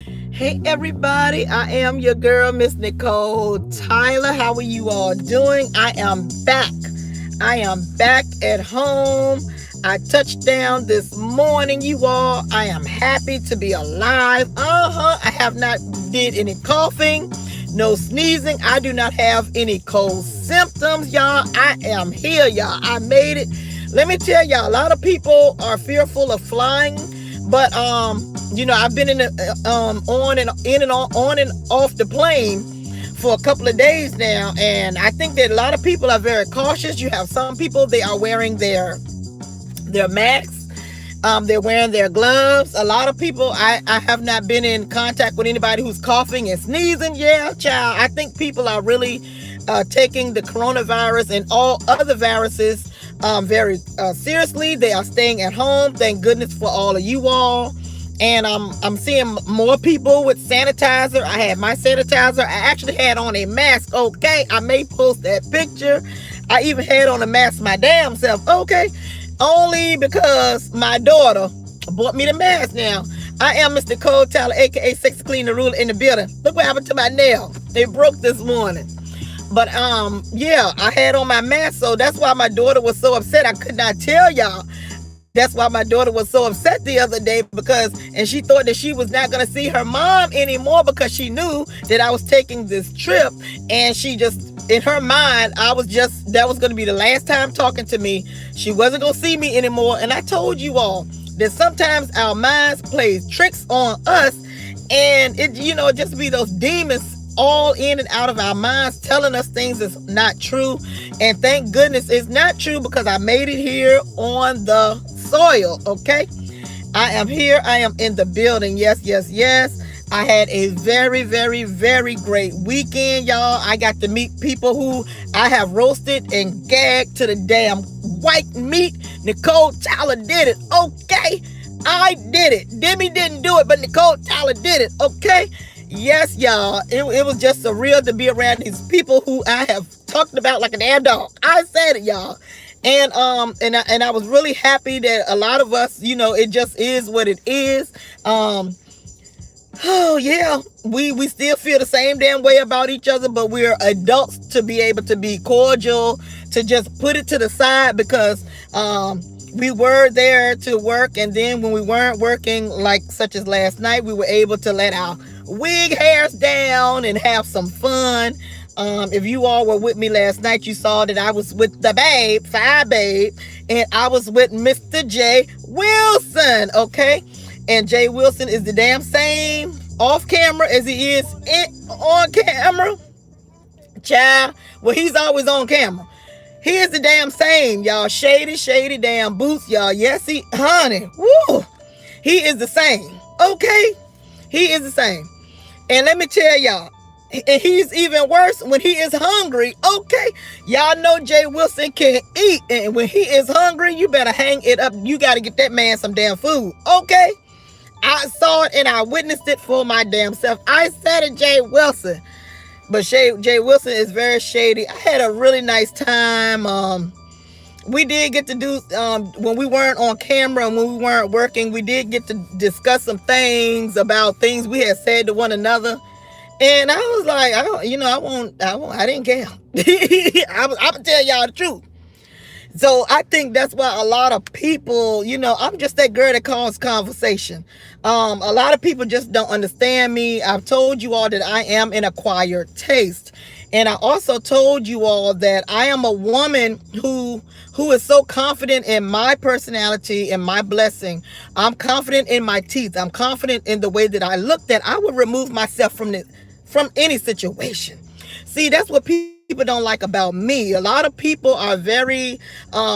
Hey everybody, I am your girl, Miss Nicole Tyler. How are you all doing? I am back. I am back at home. I touched down this morning, you all. I am happy to be alive. I have not did any coughing, no sneezing. I do not have any cold symptoms, y'all. I am here, y'all. I made it. Let me tell y'all, a lot of people are fearful of flying, but I've been in the on and in and on and off the plane for a couple of days now, and I think that a lot of people are very cautious. You have some people, they are wearing their masks. They're wearing their gloves. A lot of people, I have not been in contact with anybody who's coughing and sneezing. Yeah, child. I think people are really taking the coronavirus and all other viruses very seriously. They are staying at home. Thank goodness for all of you all. And I'm seeing more people with sanitizer. I had my sanitizer. I actually had on a mask. Okay, I may post that picture. I even had on a mask my damn self. Okay, only because my daughter bought me the mask. Now I am Mr. Nicole Tyler, aka Sexy Clean, the ruler in the building. Look what happened to my nail. They broke this morning. But yeah, I had on my mask, so that's why my daughter was so upset. I could not tell y'all. That's why my daughter was so upset the other day, and she thought that she was not going to see her mom anymore because she knew that I was taking this trip, and she just, in her mind, that was going to be the last time talking to me. She wasn't going to see me anymore. And I told you all that sometimes our minds play tricks on us, and it just be those demons all in and out of our minds telling us things that's not true. And thank goodness it's not true, because I made it here on the soil. Okay, I am here. I am in the building. Yes, yes, yes. I had a very, very, very great weekend, y'all. I got to meet people who I have roasted and gagged to the damn white meat. Nicole Tyler did it. Okay, I did it. Demi didn't do it, but Nicole Tyler did it. Okay. Yes, y'all. It was just surreal to be around these people who I have talked about like a damn dog. I said it, y'all. And I was really happy that a lot of us, it just is what it is. Oh yeah, we still feel the same damn way about each other, but we're adults to be able to be cordial, to just put it to the side, because we were there to work, and then when we weren't working, like such as last night, we were able to let our wig hairs down and have some fun. If you all were with me last night, you saw that I was with the babe, and I was with Mr. Jay Wilson, okay? And Jay Wilson is the damn same off camera as he is on camera. Child, well, he's always on camera. He is the damn same, y'all. Shady, shady damn boots, y'all. Yes, honey, woo, he is the same, okay? He is the same. And let me tell y'all, and he's even worse when he is hungry. Okay, y'all know Jay Wilson can eat, and when he is hungry, you better hang it up. You got to get that man some damn food. Okay, I saw it and I witnessed it for my damn self. I said it, Jay Wilson, but Jay Wilson is very shady. I had a really nice time. We did get to do, when we weren't on camera and when we weren't working, we did get to discuss some things about things we had said to one another. And I was like, I didn't care. I'm gonna tell y'all the truth. So I think that's why a lot of people, I'm just that girl that calls conversation. A lot of people just don't understand me. I've told you all that I am an acquired taste. And I also told you all that I am a woman who is so confident in my personality and my blessing. I'm confident in my teeth. I'm confident in the way that I look, that I would remove myself from any situation. See, that's what people don't like about me. A lot of people are very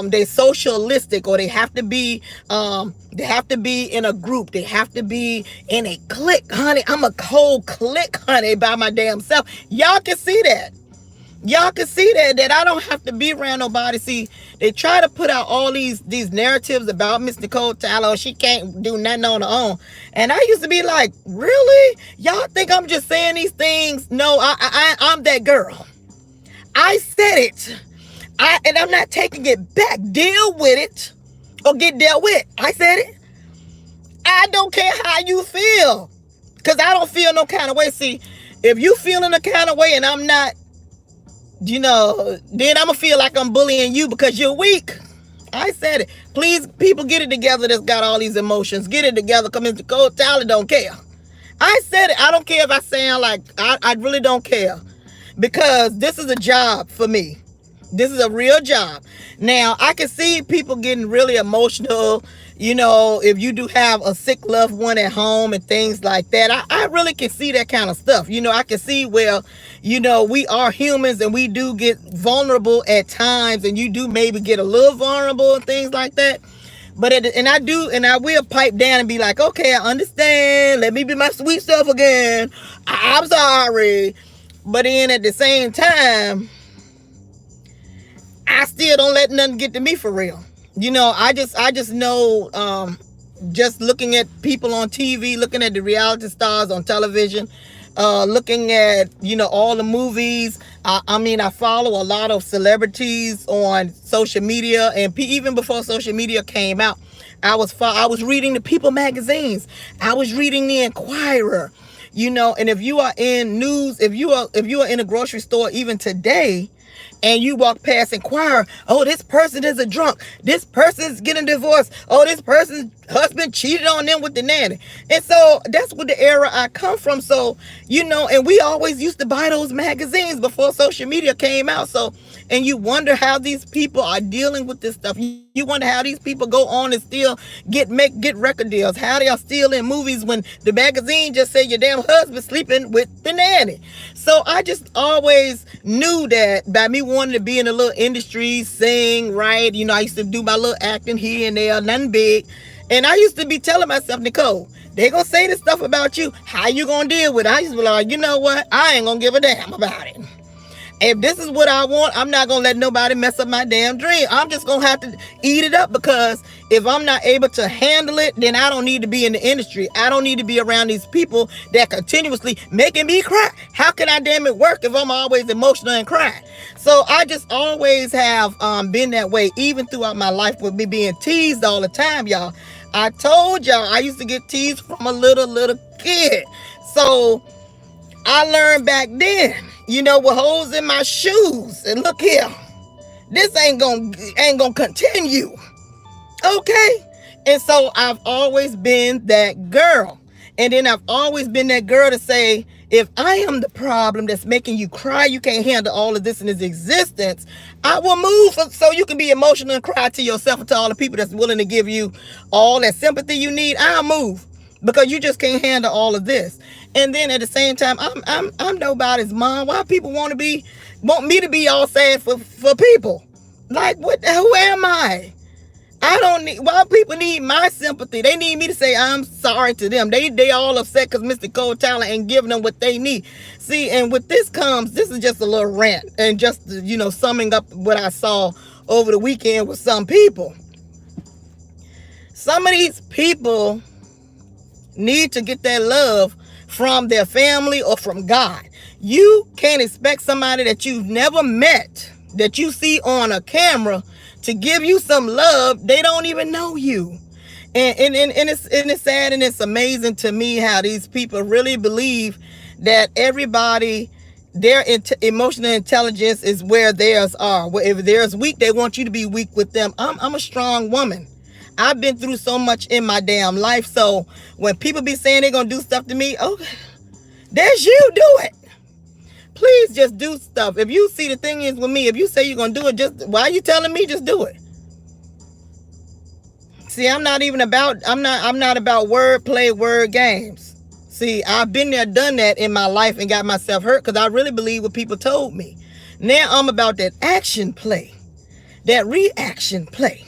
they socialistic, or they have to be in a group. They have to be in a clique, honey. I'm a whole clique, honey, by my damn self. Y'all can see that. That I don't have to be around nobody. See, they try to put out all these narratives about Miss Nicole Tyler. She can't do nothing on her own. And I used to be like, really? Y'all think I'm just saying these things? No, I'm that girl. I said it. And I'm not taking it back. Deal with it or get dealt with. I said it. I don't care how you feel. Because I don't feel no kind of way. See, if you feeling a kind of way and I'm not, then I'm going to feel like I'm bullying you because you're weak. I said it. Please, people, get it together that's got all these emotions. Get it together. Come into Nicole Tyler don't care. I said it. I don't care if I sound like, I really don't care. Because this is a job for me. This is a real job. Now, I can see people getting really emotional, if you do have a sick loved one at home and things like that. I really can see that kind of stuff. I can see where, we are humans and we do get vulnerable at times, and you do maybe get a little vulnerable and things like that. But I will pipe down and be like, okay, I understand. Let me be my sweet self again. I'm sorry. But then at the same time, I still don't let nothing get to me for real. I just know, just looking at people on TV, looking at the reality stars on television, looking at, all the movies. I follow a lot of celebrities on social media, and even before social media came out, I was reading the People magazines. I was reading the Inquirer, and if you are in news, if you are in a grocery store even today, and you walk past Inquirer, oh, this person is a drunk. This person's getting divorced. Oh, this person's husband cheated on them with the nanny. And so that's what the era I come from. So, and we always used to buy those magazines before social media came out. So, and you wonder how these people are dealing with this stuff. You wonder how these people go on and still get record deals. How they are still in movies when the magazine just said your damn husband sleeping with the nanny. So I just always knew that by me wanting to be in a little industry, sing, write, I used to do my little acting here and there, nothing big. And I used to be telling myself, Nicole, they gonna say this stuff about you. How you gonna deal with it? I used to be like, you know what? I ain't gonna give a damn about it. If this is what I want, I'm not going to let nobody mess up my damn dream. I'm just going to have to eat it up, because if I'm not able to handle it, then I don't need to be in the industry. I don't need to be around these people that continuously making me cry. How can I damn it work if I'm always emotional and crying? So I just always have been that way, even throughout my life, with me being teased all the time, y'all. I told y'all I used to get teased from a little kid. So I learned back then, with holes in my shoes. And look here, this ain't gonna continue. Okay? And so I've always been that girl. And then I've always been that girl to say, if I am the problem that's making you cry, you can't handle all of this in its existence, I will move so you can be emotional and cry to yourself and to all the people that's willing to give you all that sympathy you need. I'll move, because you just can't handle all of this. And then at the same time, I'm nobody's mom. Why people want me to be all sad for people? Like, what? Who am I? I don't need. Why people need my sympathy? They need me to say I'm sorry to them. They all upset because Mr. Cole Tyler ain't giving them what they need. See, and with this is just a little rant, and just summing up what I saw over the weekend with some people. Some of these people need to get that love from their family or from God. You can't expect somebody that you've never met, that you see on a camera, to give you some love. They don't even know you. And it's sad, and it's amazing to me how these people really believe that everybody, their emotional intelligence is where theirs are. Well, if theirs weak, they want you to be weak with them. I'm a strong woman. I've been through so much in my damn life. So when people be saying they're going to do stuff to me, oh, that's you, do it. Please just do stuff. If you see, the thing is with me, if you say you're going to do it, just, why are you telling me just do it? See, I'm not about word play, word games. See, I've been there, done that in my life and got myself hurt because I really believe what people told me. Now I'm about that action play, that reaction play.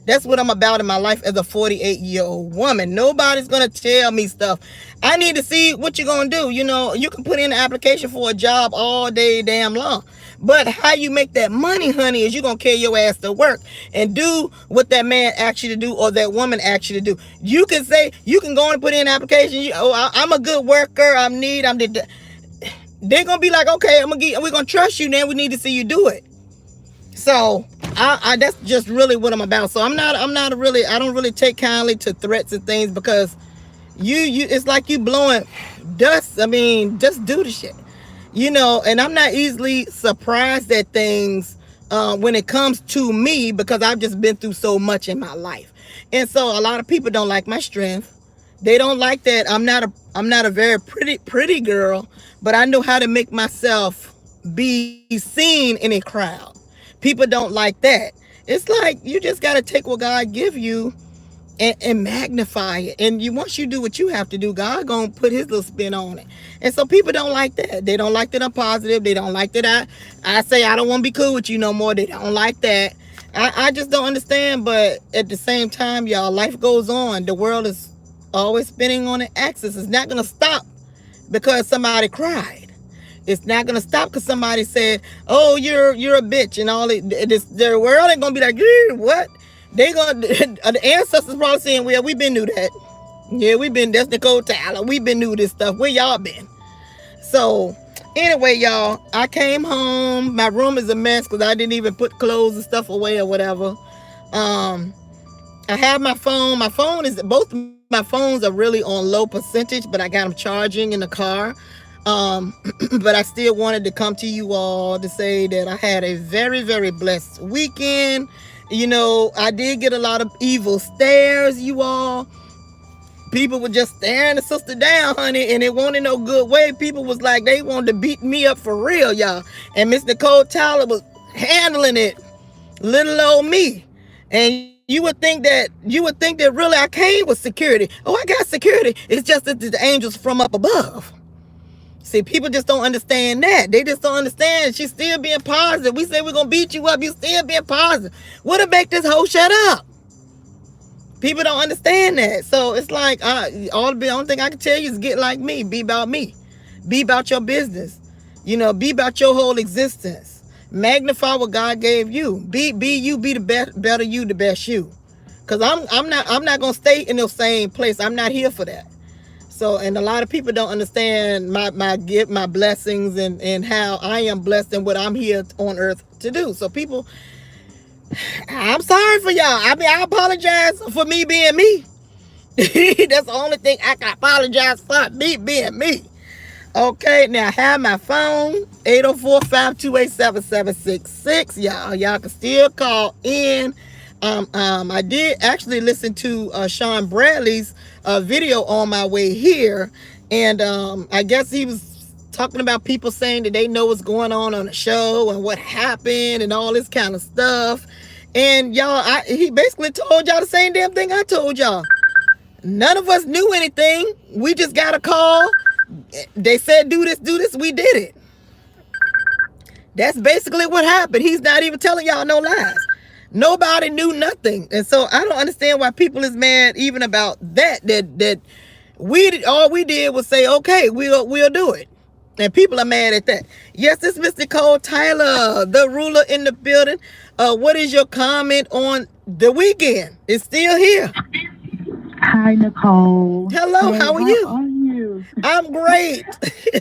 That's what I'm about in my life as a 48-year-old woman. Nobody's going to tell me stuff. I need to see what you're going to do. You can put in an application for a job all day damn long. But how you make that money, honey, is you're going to carry your ass to work and do what that man asks you to do or that woman asks you to do. You can go and put in an application. I'm a good worker. They're going to be like, okay, we're going to trust you. Now we need to see you do it. So I that's just really what I'm about. So I don't really take kindly to threats and things, because You it's like you blowing dust. I mean, just do the shit. And I'm not easily surprised at things when it comes to me, because I've just been through so much in my life. And so a lot of people don't like my strength. They don't like that I'm not a very pretty girl, but I know how to make myself be seen in a crowd. People don't like that. It's like you just got to take what God give you and magnify it. And once you do what you have to do, God gonna put his little spin on it. And so people don't like that. They don't like that I'm positive. They don't like that I say I don't want to be cool with you no more. They don't like that. I just don't understand. But at the same time, y'all, life goes on. The world is always spinning on an axis. It's not gonna stop because somebody cried. It's not gonna stop because somebody said, "Oh, you're a bitch," and all it. Their world ain't gonna be like, "What?" They gonna the ancestors probably saying, "Well, we been knew that. Yeah, we been. That's Nicole Tyler. We been knew this stuff. Where y'all been?" So anyway, y'all, I came home. My room is a mess because I didn't even put clothes and stuff away or whatever. Um, I have my phone. My phone is both my phones are really on low percentage, but I got them charging in the car. But I still wanted to come to you all to say that I had a very, very blessed weekend. I did get a lot of evil stares, you all. People were just staring the sister down, honey, and it wasn't in no good way. People was like, they wanted to beat me up for real, y'all. And Miss Nicole Tyler was handling it, little old me. And you would think that really I came with security. Oh, I got security. It's just that the angels from up above. See, people just don't understand that. They just don't understand. She's still being positive. We say we're gonna beat you up. You still being positive. What'll make this hoe shut up? People don't understand that. So it's like the only thing I can tell you is get like me. Be about me. Be about your business. Be about your whole existence. Magnify what God gave you. Be you. Be the best, better you, the best you. Cause I'm not gonna stay in the same place. I'm not here for that. So, and a lot of people don't understand my gift, my blessings, and how I am blessed and what I'm here on earth to do. So people, I'm sorry for y'all. I mean, I apologize for me being me. That's the only thing I can apologize for, me being me. Okay, now I have my phone, 804-528-7766. Y'all can still call in. I did actually listen to Sean Bradley's video on my way here, and I guess he was talking about people saying that they know what's going on the show and what happened and all this kind of stuff. And y'all, he basically told y'all the same damn thing I told y'all. None of us knew anything. We just got a call. They said do this, we did it. That's basically what happened. He's not even telling y'all no lies. Nobody knew nothing. And so I don't understand why people is mad even about that all we did was say, okay, we'll do it. And people are mad at that. Yes, it's Miss Nicole Tyler, the ruler in the building. What is your comment on the weekend? It's still here. Hi, Nicole. Hello, Hey, how are how you? are you? I'm great.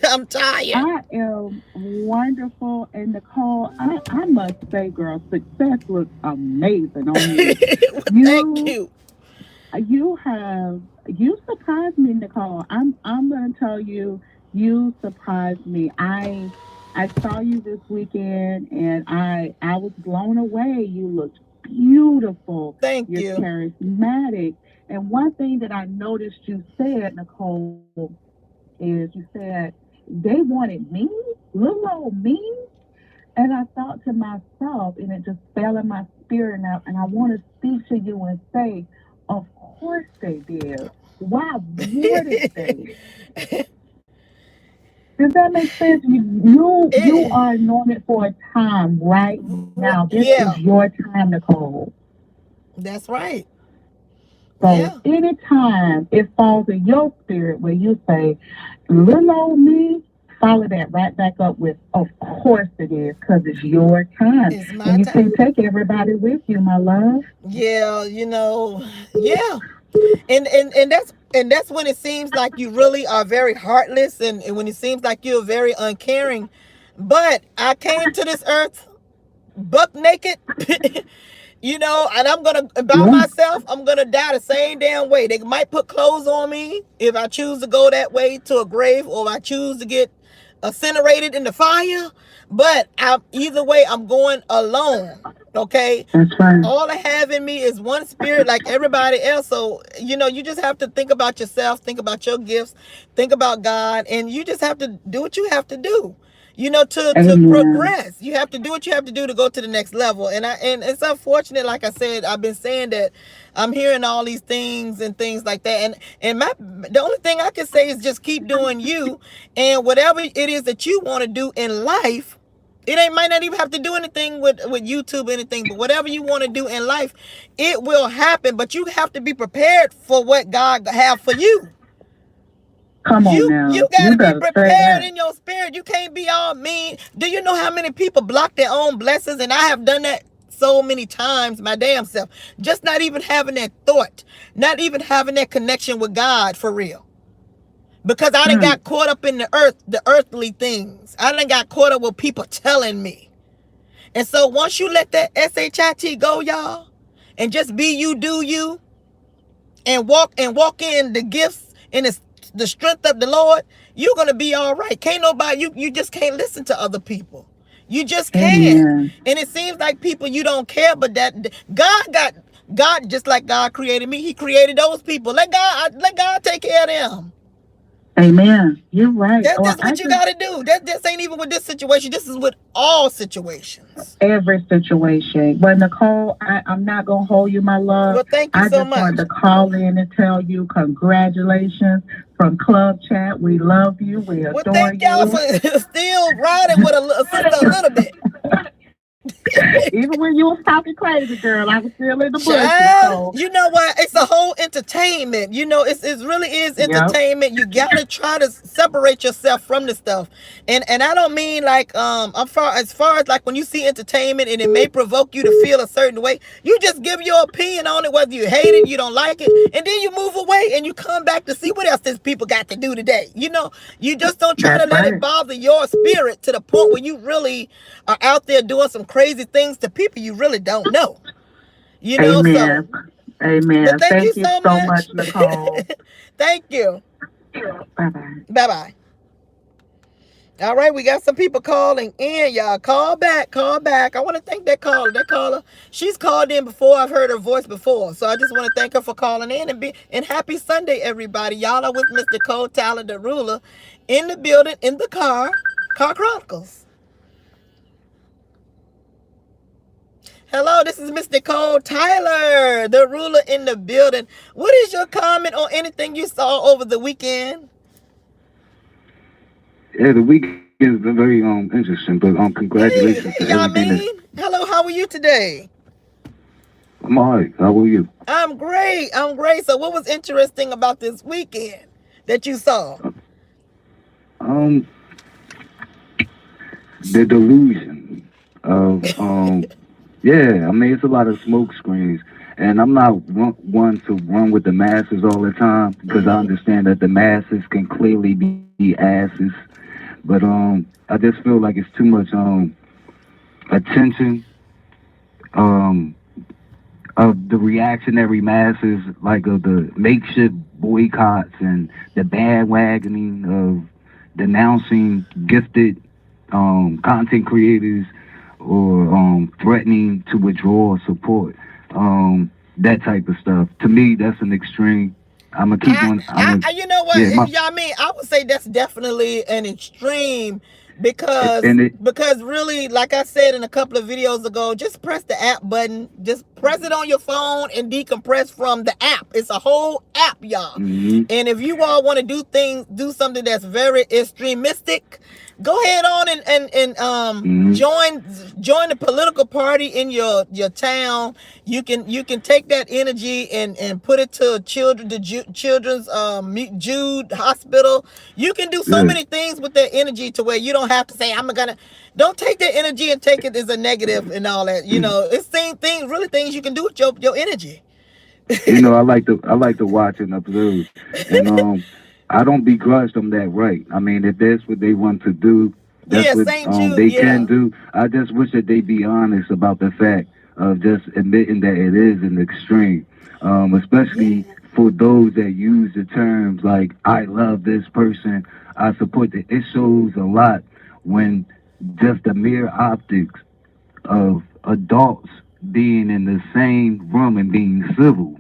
I'm tired. I am wonderful. And Nicole, I must say, girl, success looks amazing on you. Thank You you. you surprised me, Nicole. I'm gonna tell you, you surprised me. I saw you this weekend and I was blown away. You looked beautiful. Thank You're you. charismatic. And one thing that I noticed you said, Nicole, is you said they wanted me, little old me. And I thought to myself, and it just fell in my spirit, and I want to speak to you and say, of course they did. Why wouldn't they? Does that make sense? You It, are anointed for a time right now. This is yeah, your time, Nicole. that's right. So Yeah. anytime it falls in your spirit where you say, little old me, follow that right back up with, of course it is, because it's your time. It's my And you time. can't take everybody with you, my love. Yeah, yeah. And that's when it seems like you really are very heartless, and when it seems like you're very uncaring. But I came to this earth buck naked. And I'm gonna by Yeah. myself. I'm gonna die the same damn way. They might put clothes on me if I choose to go that way to a grave, or if I choose to get incinerated in the fire. But either way, I'm going alone. Okay, That's right. all I have in me is one spirit like everybody else. So, you just have to think about yourself, think about your gifts, think about God, and you just have to do what you have to do. To Amen. progress. You have to do what you have to do to go to the next level. And it's unfortunate, like I said, I've been saying that I'm hearing all these things and things like that. And the only thing I can say is just keep doing you, and whatever it is that you want to do in life. It ain't might not even have to do anything with YouTube or anything, but whatever you want to do in life, it will happen. But you have to be prepared for what God have for you. Come on You now. got You to be better say prepared that. in your spirit. You can't be all mean. Do you know how many people block their own blessings? And I have done that so many times, my damn self. Just not even having that thought, not even having that connection with God for real. Because I done Mm. got caught up in the earthly things. I done got caught up with people telling me. And so once you let that SHIT go, y'all, and just be you, do you, and walk in the gifts and the strength of the Lord, you're gonna be all right. Can't nobody you just can't listen to other people. You just can't. Amen. And it seems like people you don't care, but that God just like God created me. He created those people. Let God take care of them. Amen. You're right. Well, That's I what you just gotta do. This ain't even with this situation. This is with all situations. every situation. Well, Nicole, I'm not gonna hold you, my love. Well, thank you I so just wanted much. to call in and tell you congratulations from Club Chat. We love you. We Well, adore thank y'all you. for still riding with a sister a little bit. Even when you was talking crazy, girl, I was still in the bushes. Child, So, you know what? It's a whole entertainment. It really is yep. entertainment. You gotta try to separate yourself from the stuff. And I don't mean like as far as like when you see entertainment and it may provoke you to feel a certain way, you just give your opinion on it, whether you hate it, you don't like it, and then you move away and you come back to see what else these people got to do today. You just don't try to That's let it right. bother your spirit to the point where you really are out there doing some crazy things to people you really don't know. So, Amen. but Amen. thank you Thank you so so much, much. Nicole. Thank you. Bye bye. Bye bye. All right, we got some people calling in, y'all. Call back, call back. I want to thank that caller. That caller, she's called in before. I've heard her voice before, so I just want to thank her for calling in and happy Sunday, everybody. Y'all are with Miss Nicole Tyler, the ruler, in the building, in the Car Chronicles. Hello, this is Miss Nicole Tyler, the ruler in the building. What is your comment on anything you saw over the weekend? Yeah, the weekend's been very interesting, but congratulations Hey, to hey, y'all everything that mean? Hello, how are you today? I'm all right. How are you? I'm great. I'm great. So, what was interesting about this weekend that you saw? Um, the delusion of yeah. I mean, it's a lot of smoke screens, and I'm not one to run with the masses all the time because I Mm-hmm. understand that the masses can clearly be asses, but I just feel like it's too much attention um of the reactionary masses, like of the makeshift boycotts and the bandwagoning of denouncing gifted content creators or threatening to withdraw support. That type of stuff. To me, that's an extreme. I'm gonna keep on. You know what? Yeah, my, Yeah, I mean, I would say that's definitely an extreme because and it, really, like I said in a couple of videos ago, just press the app button, just press it on your phone and decompress from the app. It's a whole app, y'all. mm-hmm, And if you all want to do something that's very extremistic, go ahead on and mm-hmm, join the political party in your town. You can take that energy and put it to children's Jude hospital. You can do so yeah. many things with that energy to where you don't have to say I'm gonna. Don't take that energy and take it as a negative and all that. It's same things, really things you can do with your energy. I like to watch and observe, and I don't begrudge them that right. I mean, if that's what they want to do, that's Yeah, what St. Jude. they can Yeah. do. I just wish that they be honest about the fact of just admitting that it is an extreme, Yeah. especially for those that use the terms like "I love this person," "I support it." It shows a lot when just the mere optics of adults being in the same room and being civil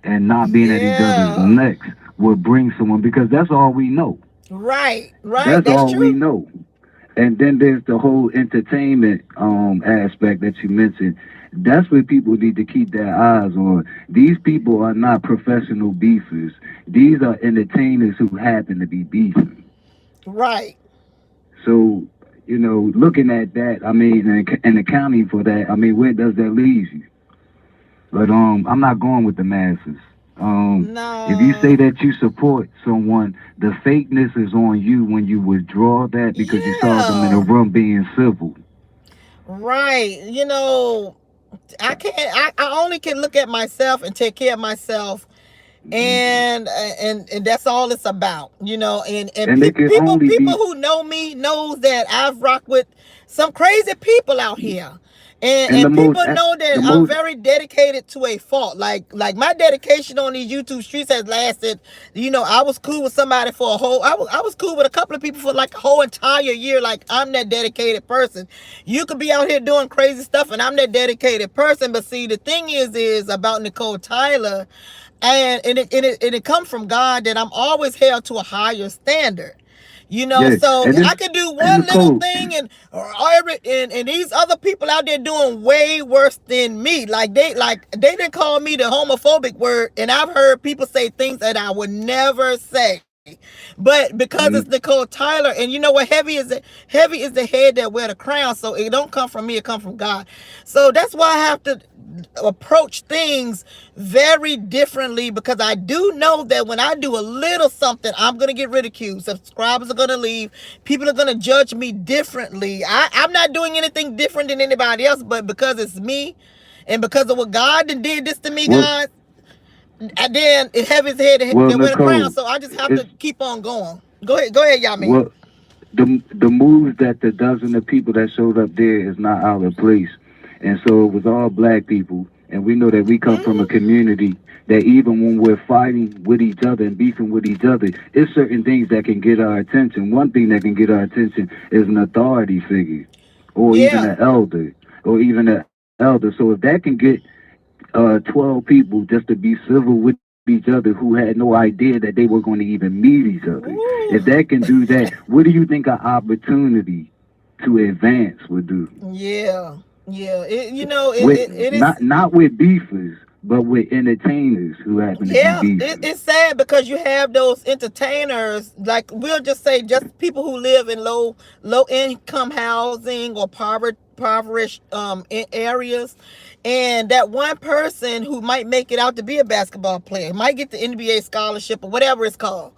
and not being at each other's Yeah. necks will bring someone, because that's all we know. Right. Right. That's That's all we true. know. And then there's the whole entertainment aspect that you mentioned. That's what people need to keep their eyes on. These people are not professional beefers. These are entertainers who happen to be beefing. Right. So, looking at that, I mean, and accounting for that, I mean, where does that leave you? But I'm not going with the masses. If you say No. that you support someone, the fakeness is on you when you withdraw that because you saw them in a Yeah. room being civil. Right. I can't. I only can look at myself and take care of myself, Hmm. and that's all it's about, and And they can only people be, who know me knows that I've rocked with some crazy people out here, and and people know that the I'm most, very dedicated to a fault. Like my dedication on these YouTube streets has lasted. I was cool with somebody for a whole. I was cool with a couple of people for like a whole entire year. Like, I'm that dedicated person. You could be out here doing crazy stuff, and I'm that dedicated person. But see, the thing is about Nicole Tyler, and it comes from God, that I'm always held to a higher standard. yeah, So and this, I can do and one little Nicole, thing, and these other people out there doing way worse than me. They didn't call me the homophobic word, and I've heard people say things that I would never say. But because it's mm, Nicole Tyler, and you know what, heavy is the head that wear the crown, so it don't come from me, it come from God. So that's why I have to approach things very differently, because I do know that when I do a little something, I'm going to get ridiculed. Subscribers are going to leave. People are going to judge me differently. I'm not doing anything different than anybody else, but because it's me, and because of what God did this to me, well, God, and then it have his head well, that wear the crown. Nicole, So I just have it's to keep on going. Go ahead, y'all, man. well, the moves that the dozen of people that showed up there is not out of place, and so it was all black people, and we know that we come from a Mm-hmm. community that even when we're fighting with each other and beefing with each other, it's certain things that can get our attention. One thing that can get our attention is an authority figure, or even Yeah. an elder, or even an elder. So if that can get 12 people just to be civil with each other who had no idea that they were going to even meet each other. If Woo. that can do that, what do you think an opportunity to advance would do? Yeah. Yeah. With It is. not with beefers, but with entertainers who happen to be Yeah, beefers. it's sad because you have those entertainers, like, we'll just say, just people who live in low income housing or impoverished areas, and that one person who might make it out to be a basketball player, might get the NBA scholarship or whatever it's called.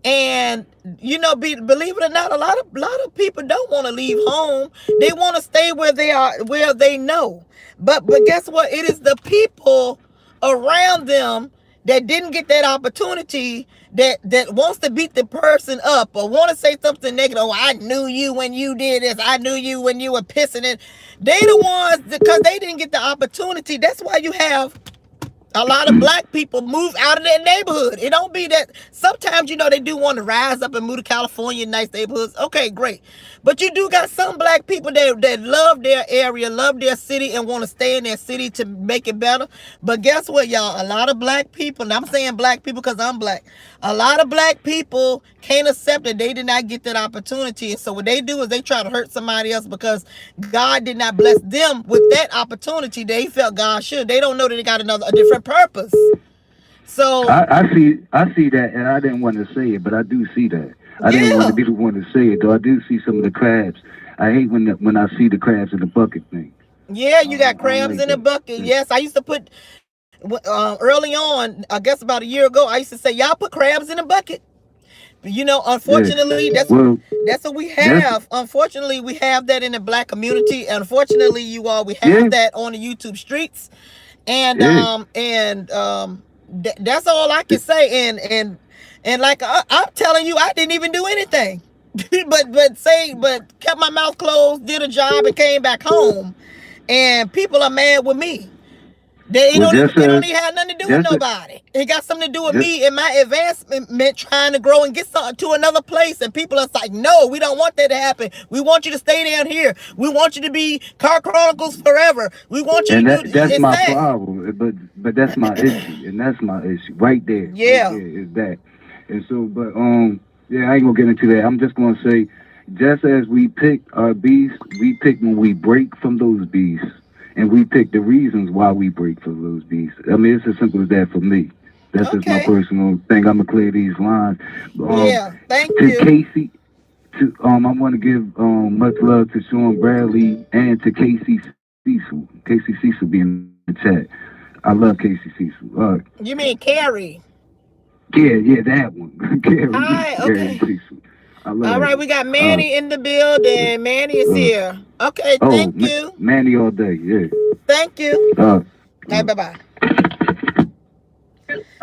And believe it or not, a lot of people don't want to leave home. They want to stay where they are, where they know. But guess what? It is the people around them that didn't get that opportunity, that wants to beat the person up, or want to say something negative. Oh, I knew you when you did this. I knew you when you were pissing it. They the ones, because they didn't get the opportunity. That's why you have a lot of black people move out of their neighborhood. It don't be that sometimes, they do want to rise up and move to California, nice neighborhoods. Okay, great. But you do got some black people that love their area, love their city, and want to stay in their city to make it better. But guess what, y'all? A lot of black people, and I'm saying black people because I'm black, a lot of black people can't accept that they did not get that opportunity. And so what they do is they try to hurt somebody else because God did not bless them with that opportunity. They felt God should. They don't know that they got a different purpose. So I see that, and I didn't want to say it, but I do see that. I didn't want to yeah. be the one to say it, though. I do see some of the crabs. I hate when I see the crabs in the bucket thing. Yeah, you got I don't crabs like in a that. bucket. Yes, I used to put, early on, I guess about a year ago, I used to say, y'all put crabs in a bucket. Yeah. Unfortunately, Well, that's what we that's have. Unfortunately, we have that in the black community. Unfortunately, we have yeah, that on the YouTube streets, and yeah. that's all I can say. And like, I'm telling you, I didn't even do anything, but kept my mouth closed, did a job, and came back home. and people are mad with me. They Well, don't even just it don't as even have nothing to do with just as nobody. It got something to do with just me and my advancement trying to grow and get something to another place. And people are like, no, we don't want that to happen. We want you to stay down here. We want you to be Car Chronicles forever. We want you to and do that's it's my sad. problem. But that's my issue, and that's my issue right Yeah. there is that. And so, but yeah, I ain't gonna get into that. I'm just gonna say, just as we pick our beasts, we pick when we break from those beasts, and we pick the reasons why we break from those beasts. I mean, it's as simple as that for me. That's just my Okay. personal thing. I'm gonna clear these lines. Yeah. Thank To you. Casey, I want to give much love to Sean Bradley and to Casey Cecil. Casey Cecil be in the chat. I love Casey Cecil. You mean Carrie? Yeah, that one. Hi. Gary Okay. Cecil. I love All that right. one. We got Manny in the building. Manny is here. Okay. Thank you. Manny all day. Yeah. Thank you. Uh, All right. uh, Bye bye.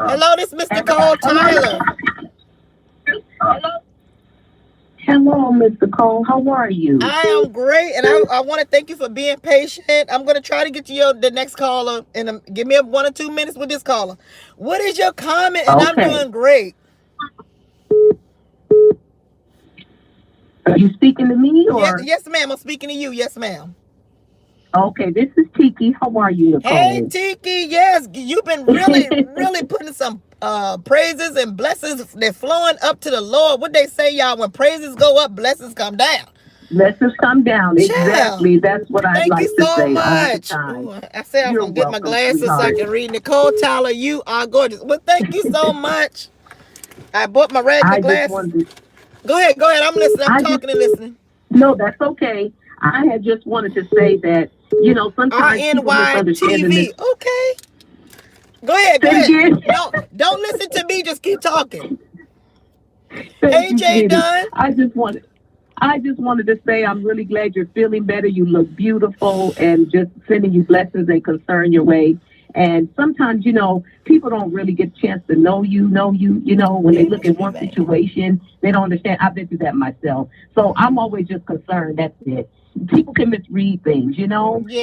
Hello. This is Mr. Cole Tyler. Hello, Mr. Cole. How are you? I am great, and I want to thank you for being patient. I'm going to try to get to the next caller, and give me 1 or 2 minutes with this caller. What is your comment? And I'm Okay. doing great. Are you speaking to me Yes, or? yes, ma'am. I'm speaking to you. Yes, ma'am. Okay, this is Tiki. How are you, Hey, Nicole? Tiki. Yes, you've been really, really putting some praises and blessings. They're flowing up to the Lord. What they say, y'all? When praises go up, blessings come down. Let's just come down. Child. Exactly. That's what I'd Thank you like to so say all the much. time. Ooh, I said I was You're gonna get my welcome, glasses so I sweetheart. can read. Nicole Tyler, you are gorgeous. Well, thank you so much. I bought my regular I just glasses. wanted to, Go ahead, go ahead. I'm listening. I'm I just, talking and listening. no, that's okay. I had just wanted to say that, sometimes people misunderstand in this. RNYTV. Okay. Go ahead, go Say it ahead. again. Don't listen to me. Just keep talking. Thank Hey, you, Jay sweetie. Dunn. I just wanted to say I'm really glad you're feeling better. You look beautiful and just sending you blessings and concern your way. And sometimes, people don't really get a chance to when they Man, look what you at be one saying? situation, they don't understand. I've been through that myself. So I'm always just concerned. That's it. People can misread things,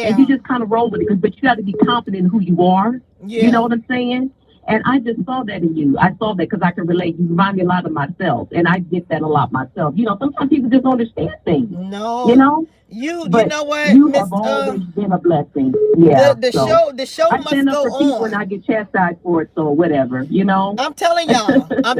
and you Yeah, just kind of roll with it. But you got to be confident in who you are. You know yeah. what I'm saying? And I just saw that in you. I saw that because I can relate. You remind me a lot of myself, and I get that a lot myself. Sometimes people just don't understand things. You No, know, you but know what, you have Miss always been a blessing. Yeah. So the show I must stand up go for people, and on. I get chastised for it. So whatever. I'm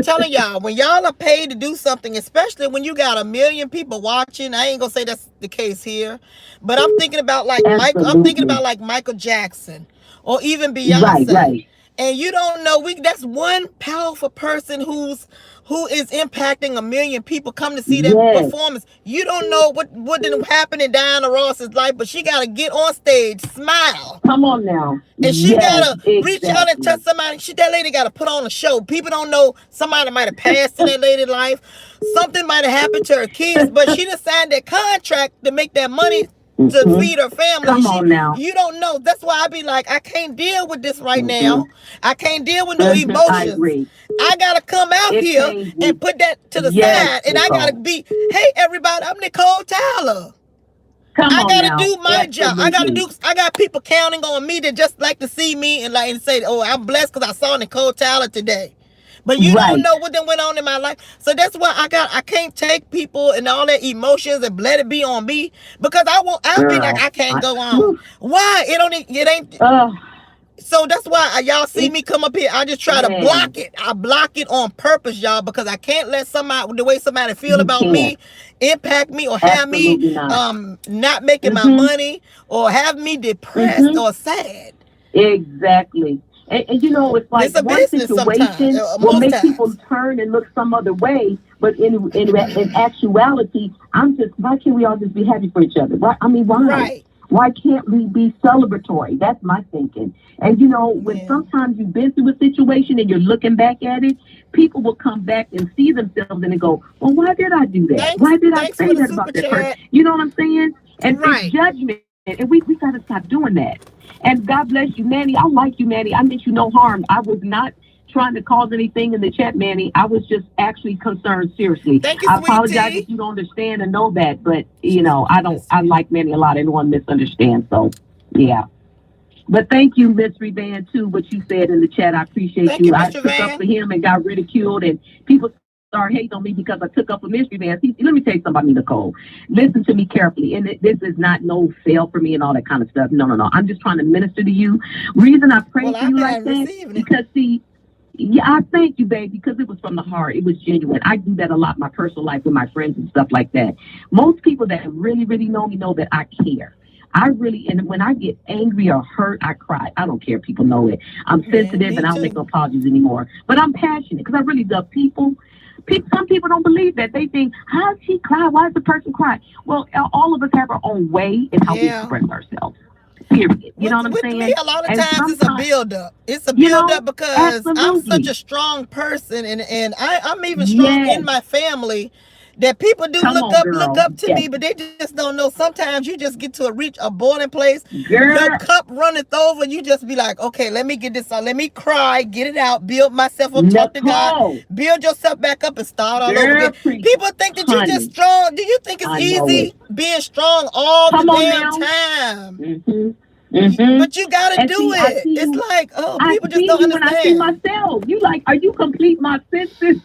telling y'all, when y'all are paid to do something, especially when you got 1 million people watching, I ain't gonna say that's the case here, but I'm thinking about like I'm thinking Absolutely. about like Michael Jackson or even Right. Beyonce. Right. And you don't know, that's one powerful person who is impacting 1 million people come to see that Yes. performance. You don't know what didn't happen in Diana Ross's life, but she gotta get on stage, smile, Come on now. and she Yes. gotta reach out and touch Exactly. somebody. That lady gotta put on a show. People don't know, somebody might have passed in that lady's life. Something might have happened to her kids, but she done signed that contract to make that money to Hmm. feed her family. Come on now. You don't know. That's why I be like, I can't deal with this right Hmm. now. I can't deal with no I emotions. agree. I gotta come out It here pains and me. put that to the Yes, side, and I gotta Nicole. be, hey everybody, I'm Nicole Tyler. Come I on gotta now. do my job. Absolutely. I got people counting on me that just like to see me and say, oh, I'm blessed because I saw Nicole Tyler today. But you don't Right. know what then went on in my life. So that's why I can't take people and all their emotions and let it be on me, because I'll be like, Girl. I can't go on. Whew. Why? It ain't. uh, So that's why y'all see it's, me come up here. I just try to man, block it. I block it on purpose, y'all, because I can't let somebody, the way somebody feel you about can't. me, impact me or have me Absolutely not. not making my Mm-hmm. money or have me depressed Mm-hmm. or sad. Exactly. And it's like It's a one business sometimes, situation will most make people times. turn and look some other way, but in actuality, why can't we all just be happy for each other? Why? I mean, why? Right. Why can't we be celebratory? That's my thinking. And when Yeah. sometimes you've been through a situation and you're looking back at it, people will come back and see themselves and they go, well, why did I do that? Why did I Thanks say for the that super about that person? chat. You know what I'm saying? And it's Right. judgment. And we got to stop doing that. And God bless you, Manny. I like you, Manny. I meant you no harm. I was not trying to cause anything in the chat, Manny. I was just actually concerned, seriously. Thank you, I sweet apologize if tea. you don't understand and know that, but, She's I fucking don't, I listening. like Manny a lot. I don't want to misunderstand, so. Yeah. But thank you, Mystery Van, too, what you said in the chat. I appreciate Thank you. you, I Mr. took up for Van. him and got ridiculed, and people started hating on me because I took up for Mystery Van. See, let me tell you something about me, Nicole. Listen to me carefully. And this is not no fail for me and all that kind of stuff. No, no, no. I'm just trying to minister to you. Reason I pray Well, for you I'm like that, receiving it. because, see, yeah, I thank you, babe, because it was from the heart. It was genuine. I do that a lot in my personal life with my friends and stuff like that. Most people that really, really know me know that I care. I really, and when I get angry or hurt, I cry. I don't care. People know it. I'm Yeah, sensitive me and I don't make no too. apologies anymore. But I'm passionate because I really love people. Some people don't believe that. They think, how does she cry? Why does the person cry? Well, all of us have our own way in how we Yeah. express ourselves. Period. You know what I'm With me, saying? a lot of And times it's a sometimes, buildup. It's a you know, buildup because I'm such a absolutely. strong person, and I'm even strong in Yes. my family. That people do Come on, look girl. up to Yes. me, but they just don't know. Sometimes you just get to reach a boiling place. Your Girl. cup runneth over. You just be like, okay, let me get this out. Let me cry, get it out, build myself up, talk to God, Nicole. build yourself back up, and start all over Girl, again. preach. People think that you just Honey. strong. Do you think it's I know it. easy being strong all the Come on damn now. time? Mm-hmm. But you gotta And do see, I it. see It's you. like, oh, I people just see don't you when I see understand. myself. You like, are you complete my senses?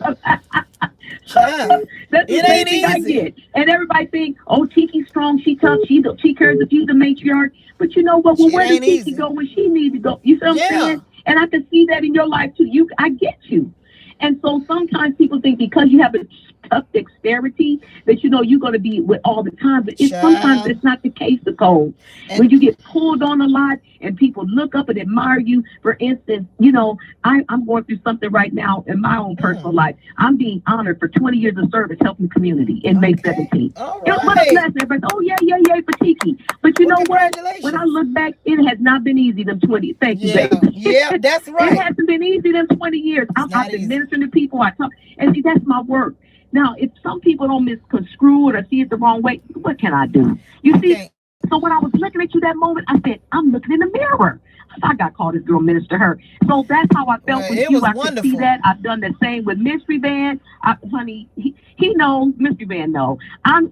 Child, That's the it same ain't thing I easy. get. And everybody think, oh, Tiki's strong, she tough, she cares if you the matriarch. But you know what? Well, Shit where does ain't Tiki easy. go when she needs to go? You see what I'm Yeah. saying? And I can see that in your life too. I get you. And so sometimes people think because you have a tough dexterity that you're going to be with all the time, but it's sometimes Child. it's not the case, Nicole. And When you get pulled on a lot and people look up and admire you, for instance, I'm going through something right now in my own personal mm, life. I'm being honored for 20 years of service helping the community in May okay. 17th. All What a right. blessing. Everybody, oh, yeah, yeah, yeah, for Tiki. But you Well, know what? When I congratulations. look back, it has not been easy them 20. Thank you, Yeah. baby. Yeah, that's It right. hasn't been easy them 20 years. It's I've not been easy. ministering to people. I talk, and see, that's my work. Now, if some people don't misconstrue it or see it the wrong way, what can I do? You You see, can't. so when I was looking at you that moment, I said, I'm looking in the mirror. I got called this girl minister her. So that's how I felt Well, with it you. was I could see wonderful. that. I've done the same with Mystery Band. Honey, he knows. Mystery Band know.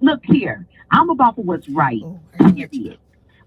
Look here. I'm about for what's right. Oh, I gotta let you go. Period.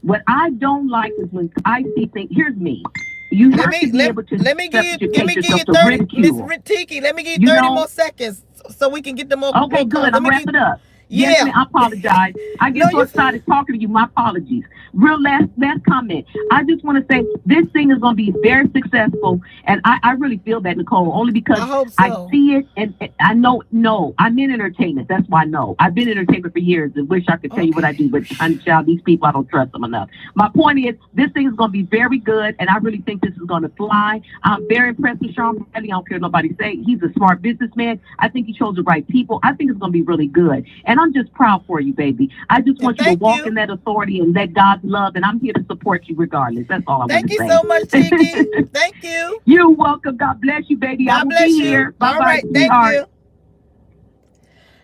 What I don't like is when I see things. Here's me. You Let have to me be able to let subjugate me give yourself you to 30, Miss ridicule. Tiki. Let me give you You 30 more know, seconds so we can get the more okay, calls. good. Let I'm me get. wrapping up. Yes, Yeah. ma'am. I apologize. I No, get so you fine. excited talking to you. My apologies. Real last comment. I just want to say this thing is going to be very successful, and I really feel that, Nicole, only because I hope I so. see it and I know. No, I'm in entertainment. That's why I know. I've been in entertainment for years and wish I could tell you what I Okay. do, but honey, child, these people I don't trust them enough. My point is, this thing is going to be very good, and I really think this is going to fly. I'm very impressed with Sean Bradley. I don't care what nobody say. He's a smart businessman. I think he chose the right people. I think it's going to be really good. And I'm just proud for you, baby. I just And want you to thank walk you. in that authority and let God's love. And I'm here to support you regardless. That's all I want Thank to you so much, Tiki. say. Thank you. You're welcome. God bless you, baby. I God will be bless you. here. Bye All bye, right. Thank sweetheart. you.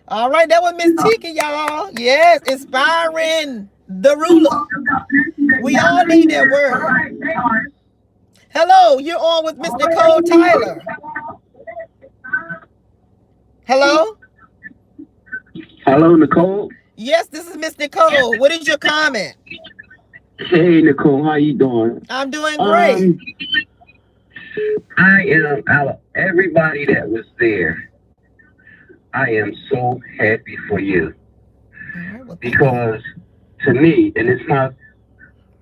All right. That was Miss Tiki, y'all. Yes. Inspiring the You're ruler. welcome. God bless you, baby. We I all will be need that here. All word. right. They are. Hello. You're on with Miss All Nicole Tyler. right. Hello. Hello, Nicole. Yes, this is Miss Nicole. What is your comment? Hey, Nicole, how you doing? I'm doing great. Um, I am out of everybody that was there. I am so happy for you All right. Well, thank you. because to me, and it's my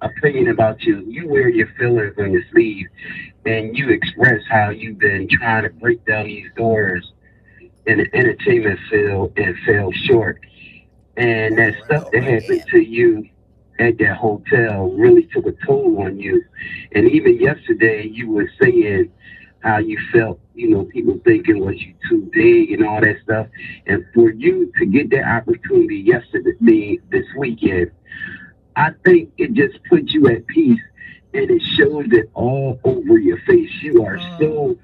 opinion about you, you wear your feelings on your sleeve and you express how you've been trying to break down these doors in the entertainment field and fell short. And that Ooh, right stuff that over happened again. to you at that hotel really took a toll on you. And even yesterday, you were saying how you felt, people thinking was you too big and all that stuff. And for you to get that opportunity yesterday, this weekend, I think it just puts you at peace and it shows it all over your face. You are Uh, so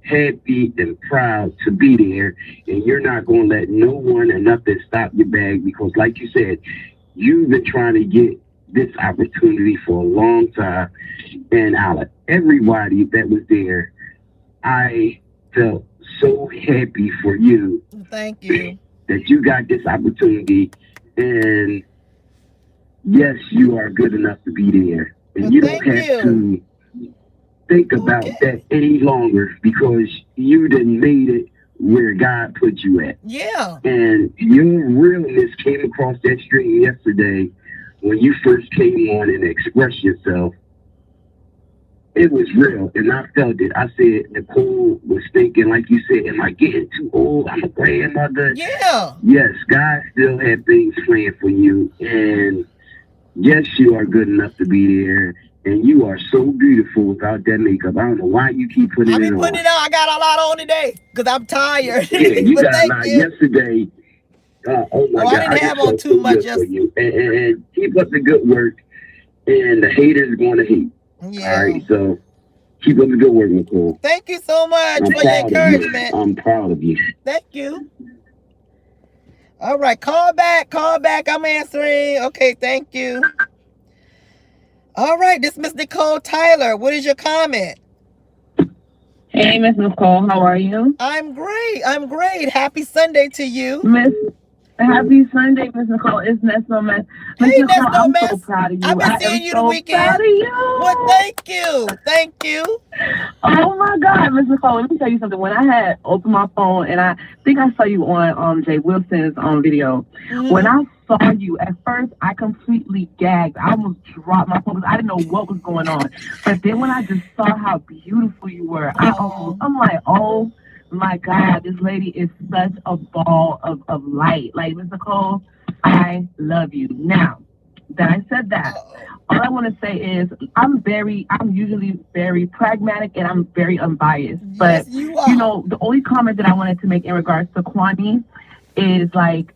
happy and proud to be there, and you're not going to let no one or nothing stop your bag because, like you said, you've been trying to get this opportunity for a long time. And out of everybody that was there, I felt so happy for you thank you. that you got this opportunity. And yes, you are good enough to be there. Well, And you don't thank have you. to think about Okay. that any longer because you done made it where God put you at. Yeah. And your realness came across that stream yesterday when you first came on and expressed yourself. It was real, and I felt it. I said Nicole was thinking, like you said, am I getting too old? I'm a grandmother. Yeah. Yes, God still had things planned for you, and yes, you are good enough to be there, and you are so beautiful without that makeup. I don't know why you keep putting I be it putting on. it on. I got a lot on today because I'm tired. Yeah, you But got a thank lot you. yesterday. Oh Oh, my I God, didn't I have just on felt too so much good for just. you, and keep up the good work. And the haters going to hate. All Yeah. right, so keep up the good work, Nicole. Thank you so much I'm for your proud of you. encouragement. I'm proud of you. Thank you. All right, call back, call back. I'm answering. Okay, thank you. All right, this is Miss Nicole Tyler. What is your comment? Hey, Miss Nicole, how are you? I'm great. I'm great. Happy Sunday to you. Miss, happy Sunday, Miss Nicole. It's Nestle, Miss. Miss Hey, Nicole, that's no I'm so mess. proud of I've you. been I seeing am you the so proud weekend. of Well, you. thank you. Thank you. Oh my God, Miss Nicole, let me tell you something. When I had opened my phone and I think I saw you on Jay Wilson's video, when Mm-hmm. I saw you at first, I completely gagged. I almost dropped my phone because I didn't know what was going on. But then when I just saw how beautiful you were, Oh, I'm like, oh my God, this lady is such a ball of light. Like Miss Nicole, I love you. Now that I said that, oh. all I want to say is I'm usually very pragmatic and I'm very unbiased. Yes, But, you are. the only comment that I wanted to make in regards to Kwani is like,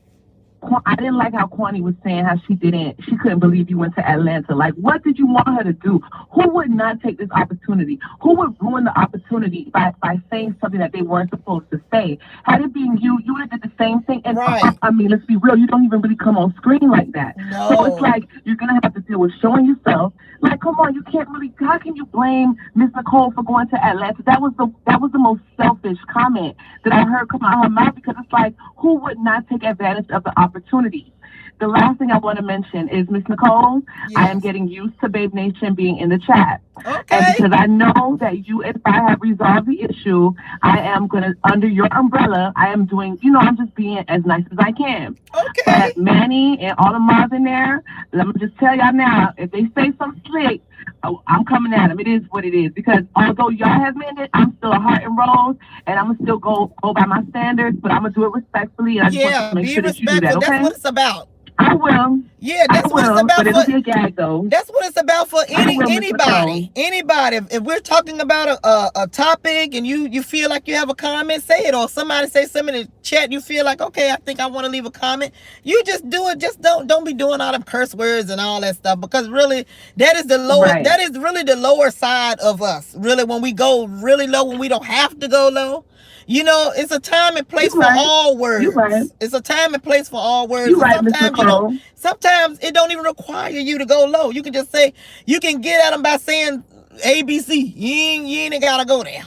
I didn't like how Kwani was saying how she couldn't believe you went to Atlanta. Like, what did you want her to do? Who would not take this opportunity? Who would ruin the opportunity by saying something that they weren't supposed to say? Had it been you, you would have did the same thing. And Right. I mean, let's be real, you don't even really come on screen like that. So it's No. like you're gonna have to deal with showing yourself. Like, come on, you can't really. How can you blame Miss Nicole for going to Atlanta? That was the most selfish comment that I heard come out of her mouth because it's like, who would not take advantage of the opportunity? The last thing I want to mention is Miss Nicole. I am Yes. getting used to Babe Nation being in the chat. And Okay. because I know that you and I have resolved the issue, I am going to, under your umbrella, I am doing, I'm just being as nice as I can. Okay. But Manny and all the moms in there, let me just tell y'all now, if they say something slick, oh, I'm coming at them. It is what it is. Because although y'all have made it, I'm still a heart and rose, and I'm gonna still go by my standards, but I'm gonna do it respectfully, and I just want to Yeah, make sure be that you do that, respectful. That's okay? what it's about. I will. Yeah, I that's what it's will, about but for. it'll be a gag though. That's what it's about for I will, Miss Nicole. anybody. If we're talking about a topic and you feel like you have a comment, say it. Or somebody say something in the chat, you feel like, okay, I think I want to leave a comment. You just do it. Just don't be doing all them curse words and all that stuff, because really that Right. is really the lower side of us. Really, when we go really low, when we don't have to go low. It's a time and place You for right. all You right. words. It's a time and place for all words. You And right, Miss sometimes you don't. Nicole. Sometimes it don't even require you to go low. You can just say, you can get at them by saying ABC. You ain't gotta go there.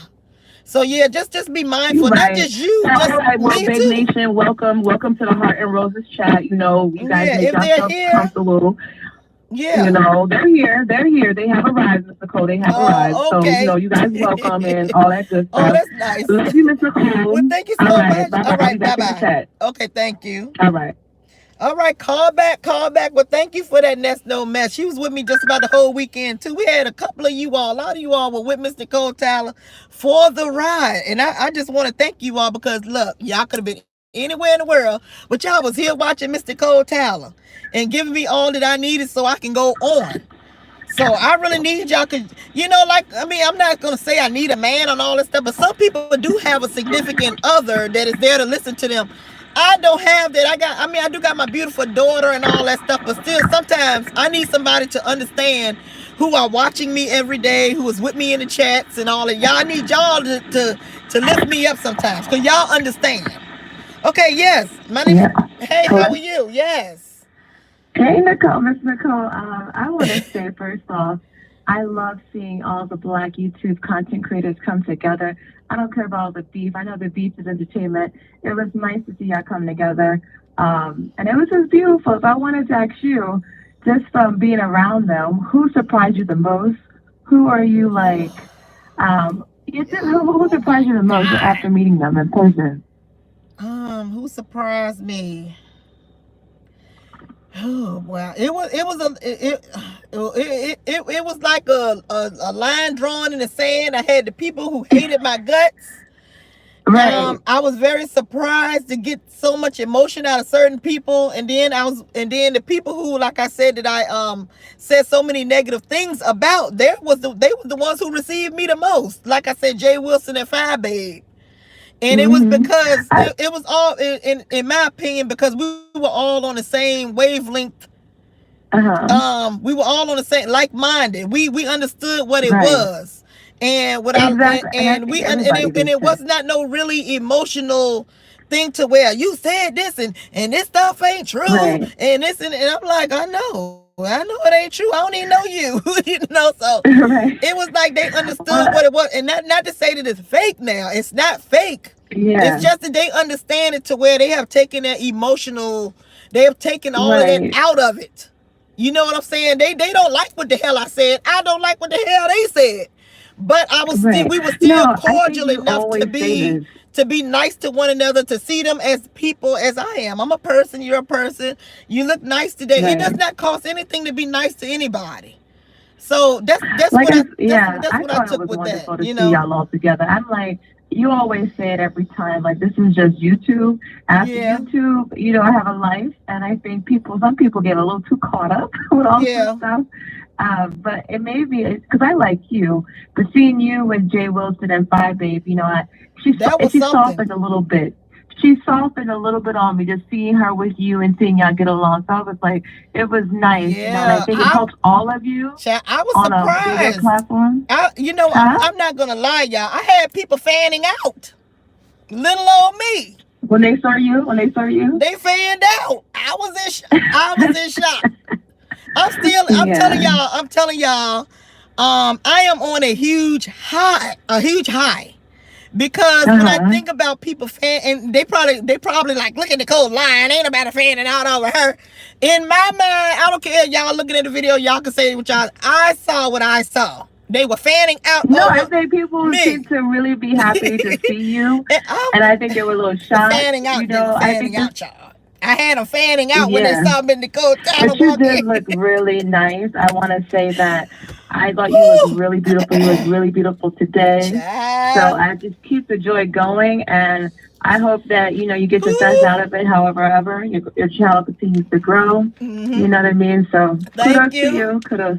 So yeah, just be You mindful. Not right. just you, All just right, well, me Big too. Nation, welcome to the Heart and Roses chat. You guys Yeah, make if they're yourselves here, comfortable. yeah. They're here. They're here. They have arrived, Miss Nicole. They have arrived. Oh, So, okay. you guys welcome and all that good Oh, stuff. that's nice. Love you, Miss Nicole. Well, thank you All so right. much. Bye bye. All I'll be right, bye back in the bye. chat. Okay, thank you. All right. All right, call back, call back. Well, thank you for that Nest No Mess. She was with me just about the whole weekend, too. We had a couple of you all, a lot of you all were with Miss Nicole Tyler for the ride. And I just want to thank you all because, look, y'all could have been anywhere in the world, but y'all was here watching Miss Nicole Tyler and giving me all that I needed so I can go on. So I really need y'all, cause I'm not gonna say I need a man and all this stuff, but some people do have a significant other that is there to listen to them. I don't have that. I do got my beautiful daughter and all that stuff, but still sometimes I need somebody to understand who are watching me every day, who is with me in the chats and all that. Y'all, I need y'all to lift me up sometimes, cause y'all understand. Okay, yes. My name is. Yeah. Hey, how Hello. are you? Yes. Hey, Nicole, Miss Nicole. I want to say first off, I love seeing all the Black YouTube content creators come together. I don't care about all the beef. I know the beef is entertainment. It was nice to see y'all come together, and it was just beautiful. So I wanted to ask you, just from being around them, who surprised you the most? Who are you like? Who surprised you the most God. after meeting them in person? Who surprised me? Oh wow! It was like a line drawn in the sand. I had the people who hated my guts. Right. I was very surprised to get so much emotion out of certain people, and then the people who, like I said, that I said so many negative things about. They were the ones who received me the most. Like I said, Jay Wilson and Fire Babe. And it was Mm-hmm. because I, it was all in my opinion, because we were all on the same wavelength. uh-huh. We were all on the same, like-minded. We understood what it Right. was, and without Exactly. And I think everybody and did it too. was not no really emotional thing to where you said this and this stuff ain't true Right. and this and I'm like, I know it ain't true. I don't even know you. So Right. it was like they understood what Well, it was, and not to say that it's fake. Now it's not fake. It's yeah. just that they understand it to where they have taken that emotional, they have taken all of that Right. out of it. You know what I'm saying? They don't like what the hell I said. I don't like what the hell they said. But Right. we were still No, I think cordial you enough always say this. to be nice to one another, to see them as people as I am. I'm a person, you're a person. You look nice today. It does Right. not cost anything to be nice to anybody. So Yeah, that's I what I thought it took was with that, wonderful to you see know? y'all all together. I'm like, you always say it every time, like this is just YouTube. After Yeah. YouTube, I have a life, and I think some people get a little too caught up with all this Yeah. stuff. But it may be because I like you, but seeing you with Jay Wilson and Five Babe, That was she something. softened a little bit. She softened a little bit on me, just seeing her with you and seeing y'all get along. So I was like, it was nice, and I Yeah. think it helps all of you I was on a bigger surprised. platform. I'm Huh? not gonna lie, y'all. I had people fanning out. Little old me. When they saw you? They fanned out. I was in shock. Yeah. I'm telling y'all, I am on a huge high. Because when I Uh-huh. think about people and they probably like, look at Nicole lying, ain't nobody fanning out over her. In my mind, I don't care if y'all looking at the video, y'all can say what y'all, I saw what I saw. They were fanning out No, I over think people seem me. to really be happy to see you. And I, And I think they were a little shocked. they were I think fanning this, out, y'all. I had them fanning out when they yeah. saw me, Nicole Tyler But you walk did in. look really nice. I want to say that I thought you looked Woo! really beautiful. You look really beautiful today. So Child. I just keep the joy going. And I hope that, you get the best Woo! out of it, however, ever. Your channel continues to grow. You Mm-hmm. know what I mean? So Thank kudos to you. you. Kudos.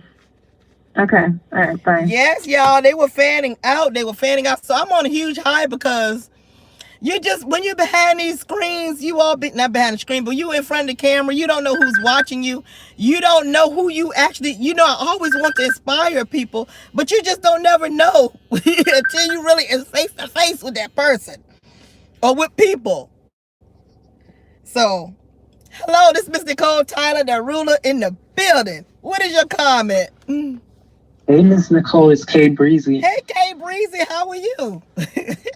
Okay. All right. Bye. Yes, y'all. They were fanning out. They were fanning out. So I'm on a huge high because when you're behind these screens, you all be not behind the screen, but you in front of the camera, you don't know who's watching you. You don't know who you actually, I always want to inspire people, but you just don't never know until you really is face to face with that person or with people. So, hello, this is Miss Nicole Tyler, the ruler in the building. What is your comment? Hey, Miss Nicole, it's K Breezy. Hey, K Breezy, how are you?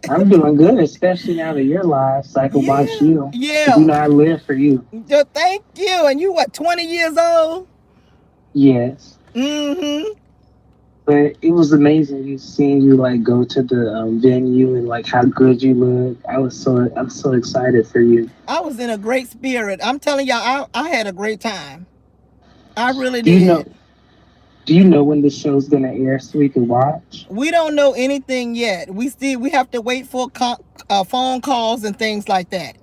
I'm doing good, especially now that you're live, so I can watch Yeah, you. Because yeah. I live for you. Thank you. And you what, 20 years old? Yes. Mm-hmm. But it was amazing seeing you like go to the venue and like how good you look. I'm so excited for you. I was in a great spirit. I'm telling y'all, I had a great time. I really Do you did. know? Do you know when the show's gonna air so we can watch? We don't know anything yet. We have to wait for phone calls and things like that.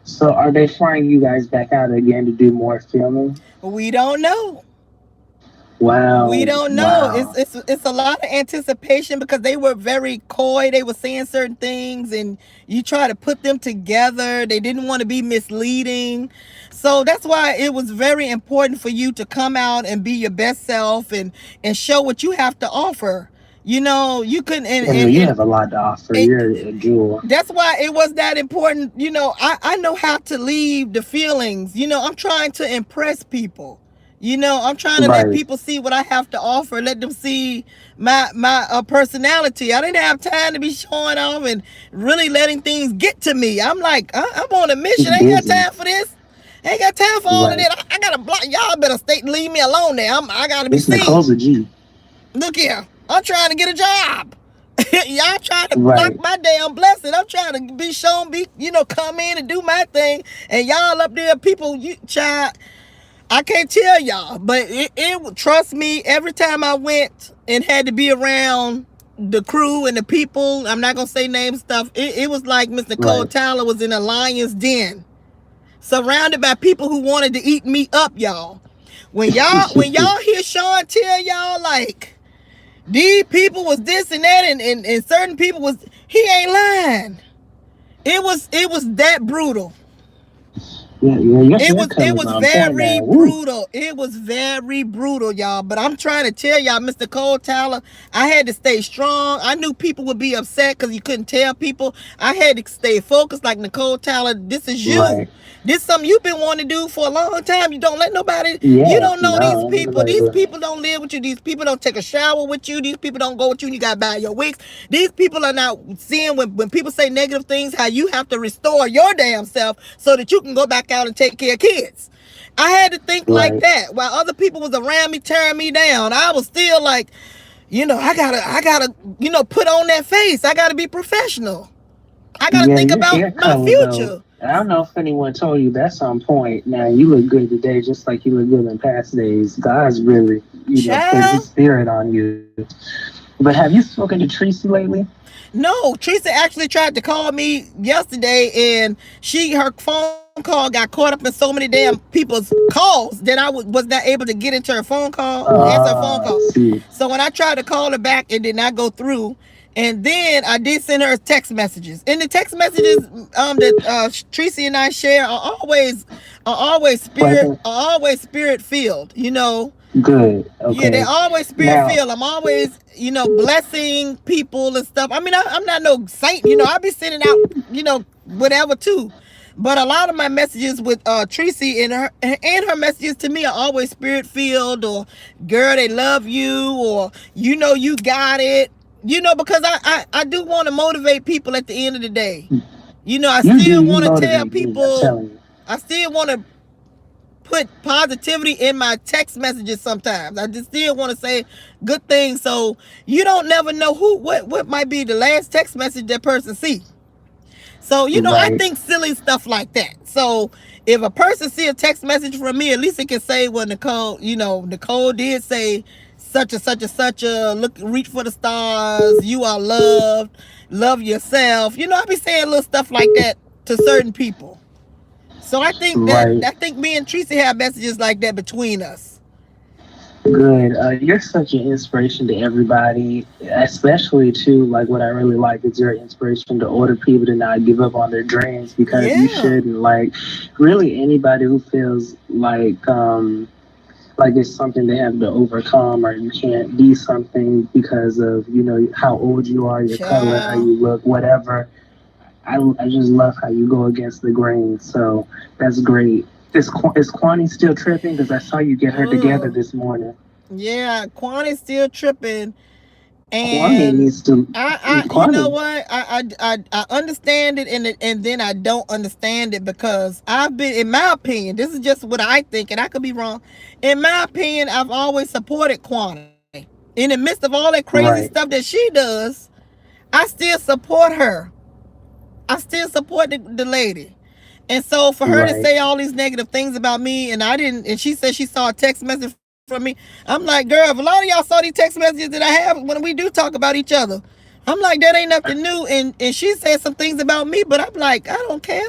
So are they flying you guys back out again to do more filming? We don't know. We Wow, don't know. wow. It's a lot of anticipation because they were very coy. They were saying certain things, and you try to put them together. They didn't want to be misleading, so that's why it was very important for you to come out and be your best self and show what you have to offer. You couldn't I know you have a lot to offer. and You're a jewel. that's why it was that important. I know how to leave the feelings. I'm trying to impress people. I'm trying to let Right. people see what I have to offer, let them see my personality. I didn't have time to be showing off and really letting things get to me. I'm like, I'm on a mission. I ain't got Busy. time for this. I ain't got time for all of Right. that. I got gotta block. Y'all better stay, leave me alone there. I gotta be Miss Nicole's seen. a G. Look here, I'm trying to get a job. Y'all trying to block Right. my damn blessing. I'm trying to be shown, be come in and do my thing, and y'all up there, people, you child. I can't tell y'all, but it trust me. Every time I went and had to be around the crew and the people, I'm not gonna say name stuff. It was like Miss Nicole Right. Tyler was in a lion's den, surrounded by people who wanted to eat me up, y'all. When y'all hear Sean tell y'all like these people was this and that, and certain people was, he ain't lying. It was that brutal. Yeah, yeah, your It hair was it color's was on point very now. Woo. brutal. It was very brutal, y'all. But I'm trying to tell y'all, Mr. Cole Tyler, I had to stay strong. I knew people would be upset because you couldn't tell people. I had to stay focused, like Nicole Tyler. This is you. Right. This is something you've been wanting to do for a long time. You don't let nobody. You Yeah. don't know these No, people. nobody These doing people don't live with you. These people don't take a shower with you. These people don't go with you. And you gotta buy your wigs. These people are not seeing when people say negative things, how you have to restore your damn self so that you can go back out and take care of kids. I had to think that. like Right. that. While other people was around me tearing me down, I was still like, I gotta, put on that face. I gotta be professional. I gotta Yeah, think your about hair my color though. future. I don't know if anyone told you that's on point. Now you look good today, just like you look good in past days. God's really, put His Child. spirit on you. But have you spoken to Tracy lately? No, Teresa actually tried to call me yesterday, and her phone call got caught up in so many damn people's calls that I was not able to get into her phone call, answer her phone call. I see. So when I tried to call her back, it did not go through. And then I did send her text messages. And the text messages that Tracy and I share Pleasant. are always spirit filled. Good. Yeah, they Okay. always spirit Now, filled. I'm always, blessing people and stuff. I mean, I'm not no saint. I be sending out, whatever too. But a lot of my messages with Tracy and her messages to me are always spirit filled, or girl, they love you, or you got it. Because I do want to motivate people at the end of the day. I you do. still You want to tell motivate me. I'm people, telling you. I still want to put positivity in my text messages sometimes. I just still want to say good things. So you don't never know what might be the last text message that person see. So, I Right. think silly stuff like that. So if a person see a text message from me, at least it can say, well, Nicole, Nicole did say such and such and such a look, reach for the stars, you are loved, love yourself. I be saying little stuff like that to certain people. So Right. I think me and Tracy have messages like that between us. Good. You're such an inspiration to everybody, especially too. Like what I really like is your inspiration to older people to not give up on their dreams because you Yeah. shouldn't. Like, really, anybody who feels like it's something they have to overcome or you can't be something because of how old you are, your color, how Child. you look, whatever. I just love how you go against the grain. So that's great. Is Kwani still tripping? Because I saw you get her together Oh. this morning. Yeah, Kwani's still tripping. Kwani And needs to. you know Kwani, what? I understand it, and then I don't understand it because I've been, in my opinion, this is just what I think, and I could be wrong. In my opinion, I've always supported Kwani. In the midst of all that crazy stuff right, that she does, I still support her. I still support the lady. And so for her to right. say all these negative things about me, and I didn't, and she said she saw a text message from me, I'm like, girl, if a lot of y'all saw these text messages that I have when we do talk about each other, I'm like, that ain't nothing new. And she said some things about me, but I'm like, I don't care.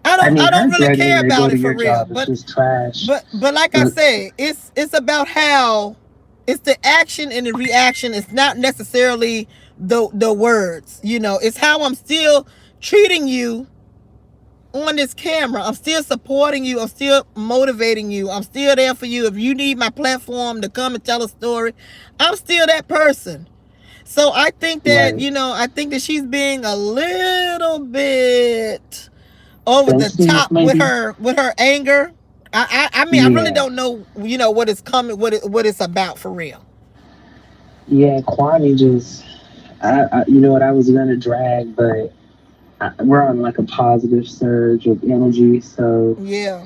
I I mean, don't her really care threatening to go about to it for your real. job is just trash. But like I But said, it's about how, it's the action and the reaction. It's not necessarily the words. It's how I'm still treating you on this camera. I'm still supporting you. I'm still motivating you. I'm still there for you. If you need my platform to come and tell a story, I'm still that person. So right, I think that she's being a little bit over the sensitive top maybe. with her anger. I mean, I really Yeah, don't know, what it's coming, what it's about for real. yeah. Kwani just. You know what? I was gonna drag, but we're on like a positive surge of energy. So Yeah.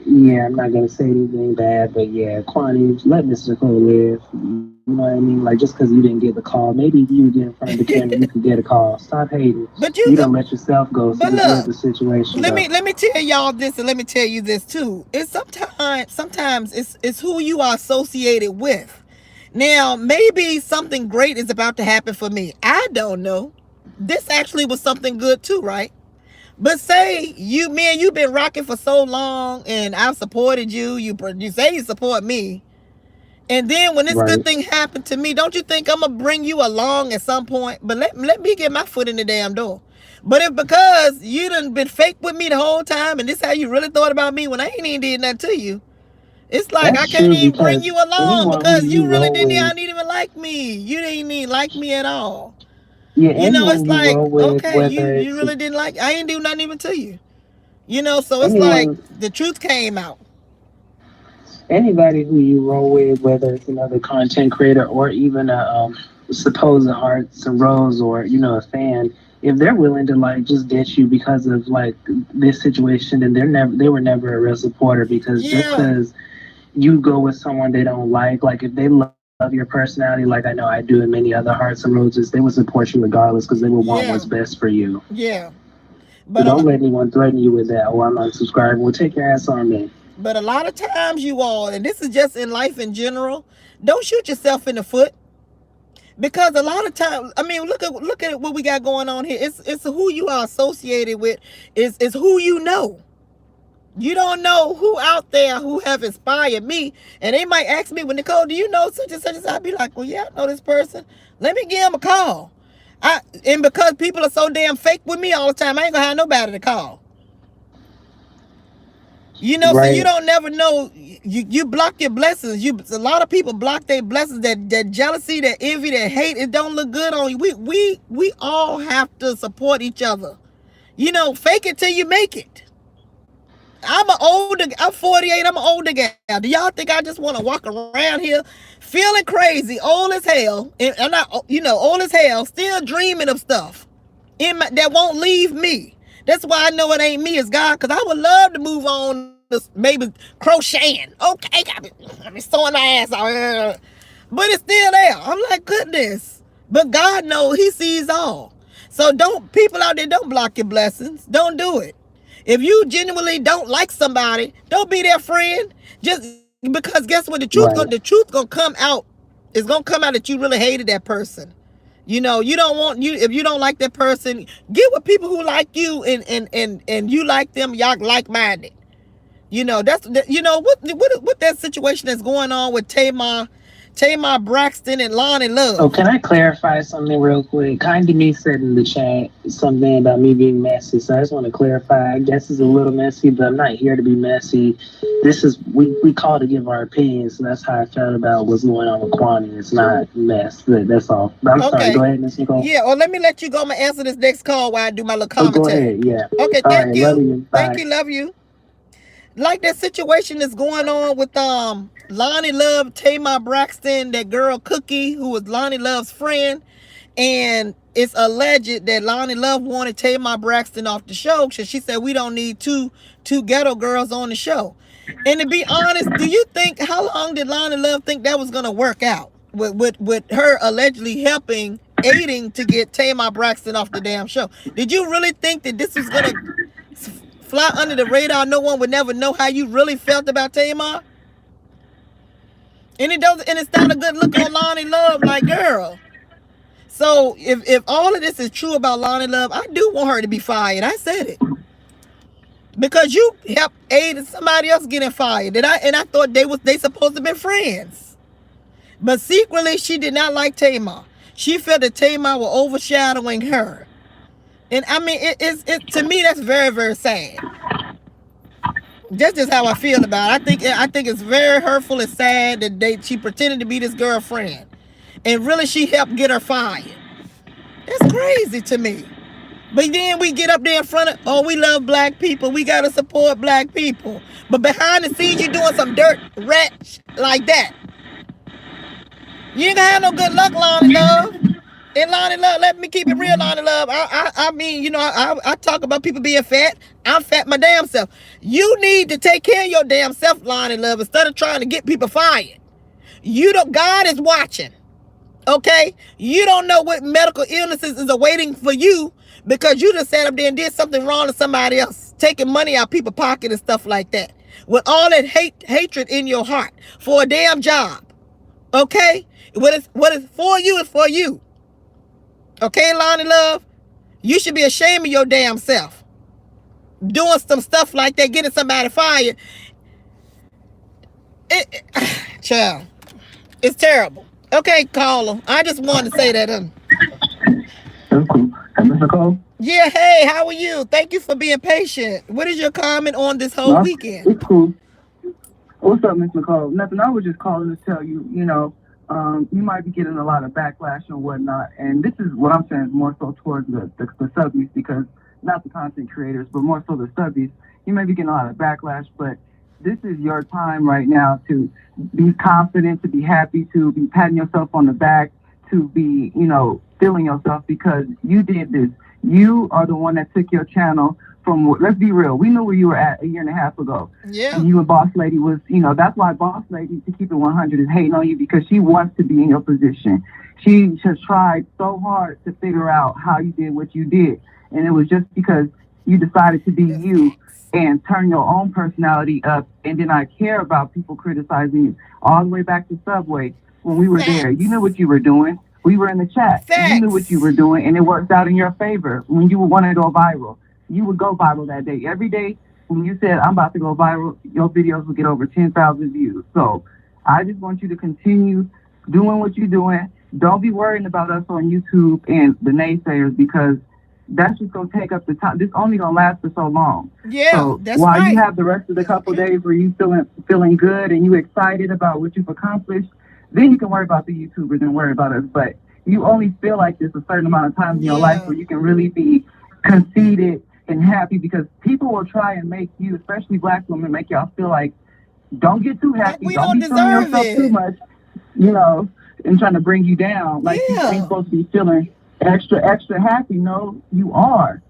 Yeah, I'm not gonna say anything bad, but yeah, Kwani, let Mr. Cole live. You know what I mean? Like, just because you didn't get the call, maybe if you would get in front of the camera, you could get a call. Stop hating. But You you, don't let yourself go, so but just let look, the situation let go. me tell y'all this, and let me tell you this too. It's sometimes it's who you are associated with. Now, maybe something great is about to happen for me. I don't know. This actually was something good too, right? But say you, me and you've been rocking for so long, and I've supported you. You say you support me, and then when this Right. good thing happened to me, don't you think I'm gonna bring you along at some point? But let me get my foot in the damn door. But if because you done been fake with me the whole time, and this how you really thought about me when I ain't even did nothing to you, it's like I That's can't true even bring because you along anyone who because you you really roll didn't with, even like me. You didn't even like me at all. yeah, You know, anyone it's you like roll with, okay, whether you it's really didn't like. I ain't do nothing even to you. You know, so it's like anyone, the truth came out. anybody who you roll with, whether it's another content creator or even a supposed hearts and rose or a fan, if they're willing to like just ditch you because of like this situation, then they were never a real supporter because just Yeah, because you go with someone they don't like if they love your personality, like I know I do, and many other hearts and roses, they would support you regardless because they would want what's yeah, best for you. yeah. So But don't a let lot. anyone threaten you with that. Oh, I'm unsubscribing. Well, take your ass on then. But a lot of times, you all, and this is just in life in general, don't shoot yourself in the foot because a lot of times, I mean, look at what we got going on here. It's who you are associated with. Is who you know. You don't know who out there who have inspired me, and they might ask me, "Well, Nicole, do you know such and such?" I'd be like, "Well, yeah, I know this person. Let me give him a call." And because people are so damn fake with me all the time, I ain't gonna have nobody to call. You know, so you Right, don't never know. You block your blessings. A lot of people block their blessings. That jealousy, that envy, that hate. It don't look good on you. We all have to support each other. You know, fake it till you make it. I'm 48. I'm an older gal. Do y'all think I just want to walk around here feeling crazy, old as hell, and I'm not, old as hell, still dreaming of stuff that won't leave me. That's why I know it ain't me, it's God, because I would love to move on to maybe crocheting. Okay, got me sewing my ass off. But it's still there. I'm like, goodness. But God knows, He sees all. So don't, people out there, don't block your blessings. Don't do it. If you genuinely don't like somebody, don't be their friend. Just because guess what? The right. truth gonna come out. It's gonna come out that you really hated that person. You know, you don't want you if you don't like that person, get with people who like you and you like them, y'all like minded. You know, what that situation that's going on with Tamar Braxton and Lonnie Oh, Love. can I clarify something real quick? Kind of me said in the chat something about me being messy. So I just want to clarify. I guess it's a little messy, but I'm not here to be messy. This is we call to give our opinions. So that's how I felt about what's going on with Kwani. It's not mess. That's all. But I'm sorry. Go Okay. ahead, Miss Nicole. Yeah, or let me let you go. I'm gonna answer this next call while I do my little Oh, go commentary. ahead. Yeah. Okay, All thank right. Love you. you. Thank Bye. you, love you. Like that situation that's going on with Lonnie Love, Tamar Braxton, that girl Cookie, who was Lonnie Love's friend, and it's alleged that Lonnie Love wanted Tamar Braxton off the show. So she said we don't need two ghetto girls on the show. And to be honest, do you think how long did Lonnie Love think that was gonna work out with her allegedly aiding to get Tamar Braxton off the damn show? Did you really think that this was gonna fly under the radar? No one would never know how you really felt about Tamar. And it does, and it's not a good look on Lonnie Love. Like, girl. So if all of this is true about Lonnie Love, I do want her to be fired. I said it because you helped aid somebody else getting fired. And I thought they supposed to be friends. But secretly, she did not like Tamar. She felt that Tamar was overshadowing her. And I mean, to me that's very very sad. That's just how I feel about it. I think it's very hurtful and sad that she pretended to be this girlfriend, and really she helped get her fired. That's crazy to me. But then we get up there in front of, oh, we love black people. We gotta support black people. But behind the scenes, you doing some dirt rat like that. You ain't gonna have no good luck, Lonnie Love. And Lonnie Love, let me keep it real, Lonnie Love. I mean, you know, I talk about people being fat. I'm fat my damn self. You need to take care of your damn self, Lonnie Love, instead of trying to get people fired. You don't. God is watching. Okay, you don't know what medical illnesses is awaiting for you because you just sat up there and did something wrong to somebody else, taking money out of people's pocket and stuff like that, with all that hatred in your heart for a damn job. Okay, what is for you is for you. Okay, Lonnie Love, you should be ashamed of your damn self doing some stuff like that, getting somebody fired. Child, it's terrible. Okay, caller, I just wanted to say that. That's cool. Hey, Miss Nicole. Yeah, hey, how are you? Thank you for being patient. What is your comment on this whole No, weekend? it's cool. What's up, Miss Nicole? Nothing. I was just calling to tell you, you might be getting a lot of backlash and whatnot. And this is what I'm saying is more so towards the subbies, because not the content creators, but more so the subbies. You may be getting a lot of backlash, but this is your time right now to be confident, to be happy, to be patting yourself on the back, to be, feeling yourself because you did this. You are the one that took your channel from, let's be real, we knew where you were at a year and a half ago. Yeah. And you and Boss Lady was, that's why Boss Lady, to keep it 100, is hating on you because she wants to be in your position. She has tried so hard to figure out how you did what you did. And it was just because you decided to be you and turn your own personality up and did not care about people criticizing you. All the way back to Subway, when we were there, you knew what you were doing. We were in the chat. You knew what you were doing, and it worked out in your favor. When you want to go viral, you would go viral that day. Every day when you said, I'm about to go viral, your videos would get over 10,000 views. So I just want you to continue doing what you're doing. Don't be worrying about us on YouTube and the naysayers, because that's just going to take up the time. This only going to last for so long. Yeah, so that's while right. you have the rest of the couple days where you feeling good and you excited about what you've accomplished, then you can worry about the YouTubers and worry about us. But you only feel like this a certain amount of times in your life where you can really be conceited and happy, because people will try and make you, especially black women, make y'all feel like, don't get too happy, we don't don't be feeling deserve yourself it. too much, and trying to bring you down. Like you ain't supposed to be feeling extra happy. No, you are.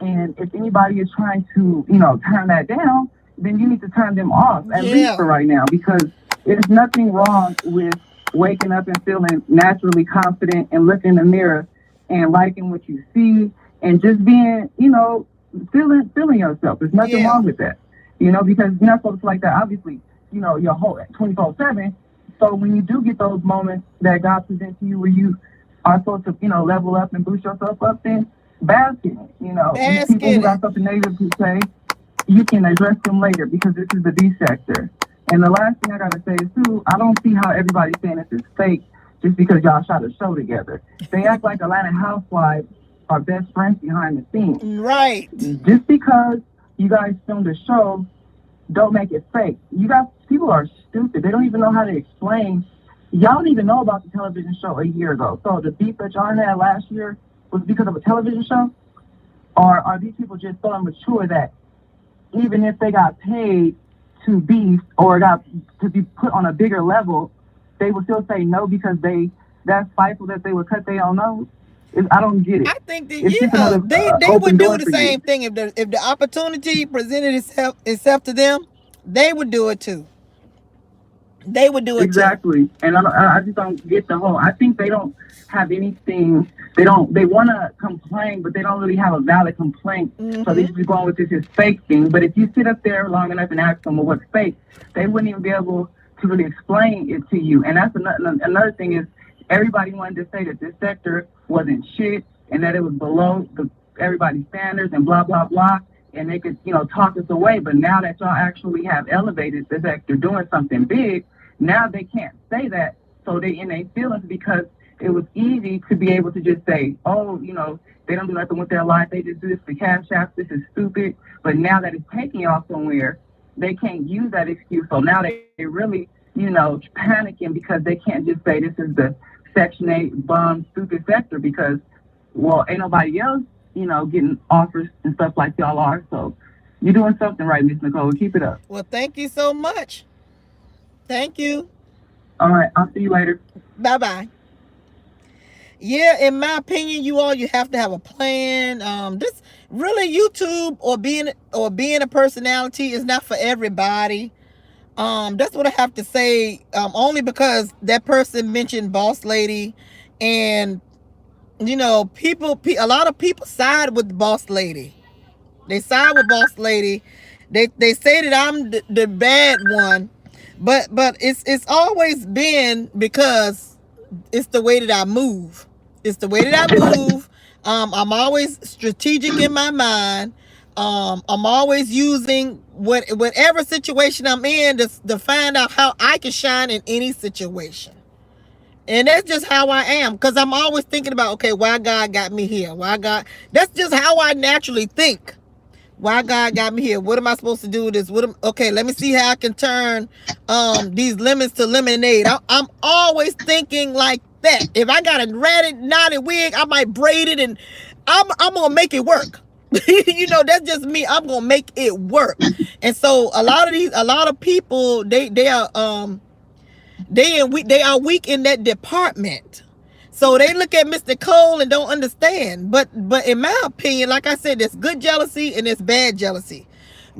And if anybody is trying to, turn that down, then you need to turn them off, at least for right now, because there's nothing wrong with waking up and feeling naturally confident and looking in the mirror and liking what you see and just being, feeling yourself. There's nothing wrong with that, because you're not supposed to like that, obviously, your whole 24/7. So when you do get those moments that God presents to you where you are supposed to, level up and boost yourself up, then bask in it. These people who got something negative to say, you can address them later, because this is the B sector. And the last thing I gotta say is too, I don't see how everybody's saying this is fake just because y'all shot a show together. They act like Atlanta Housewives are best friends behind the scenes. Right. Just because you guys filmed a show, don't make it fake. You guys, people are stupid. They don't even know how to explain. Y'all didn't even know about the television show a year ago. So the beef that y'all had last year was because of a television show? Or are these people just so immature that even if they got paid to beef or got to be put on a bigger level, they would still say no because that's spiteful that they would cut their own nose? I don't get it. I think that it's just another, they would do the same you. thing if the opportunity presented itself to them. They would do it too. They would do it exactly. Too. And I just don't get the whole. I think they don't have anything. They want to complain, but they don't really have a valid complaint. Mm-hmm. So they just be going with this fake thing. But if you sit up there long enough and ask them, well, what's fake, they wouldn't even be able to really explain it to you. And that's another thing is everybody wanted to say that this sector wasn't shit and that it was below everybody's standards and blah, blah, blah. And they could, talk us away. But now that y'all actually have elevated the sector doing something big, now they can't say that. So they in their feelings, because it was easy to be able to just say, oh, they don't do nothing with their life. They just do this for cash apps. This is stupid. But now that it's taking y'all somewhere, they can't use that excuse. So now they really, panicking because they can't just say this is the Section 8 bum stupid sector because, well, ain't nobody else, getting offers and stuff like y'all are. So you're doing something right, Miss Nicole. Keep it up. Well, thank you so much. Thank you. All right. I'll see you later. Bye-bye. Yeah, in my opinion, you have to have a plan. This really YouTube or being a personality is not for everybody. That's what I have to say. Only because that person mentioned boss lady, and a lot of people side with boss lady. They side with boss lady. They say that I'm the bad one, but it's always been because it's the way that I move. It's the way that I move. I'm always strategic in my mind. I'm always using whatever situation I'm in to find out how I can shine in any situation. And that's just how I am. Because I'm always thinking about, okay, why God got me here? Why God? That's just how I naturally think. Why God got me here? What am I supposed to do with this? Okay, let me see how I can turn these lemons to lemonade. I'm always thinking like that. If I got a ratted knotted wig, I might braid it, and I'm gonna make it work. That's just me. I'm gonna make it work. And so a lot of people, they are weak in that department. So they look at Mr. Cole and don't understand. But in my opinion, like I said, there's good jealousy and there's bad jealousy.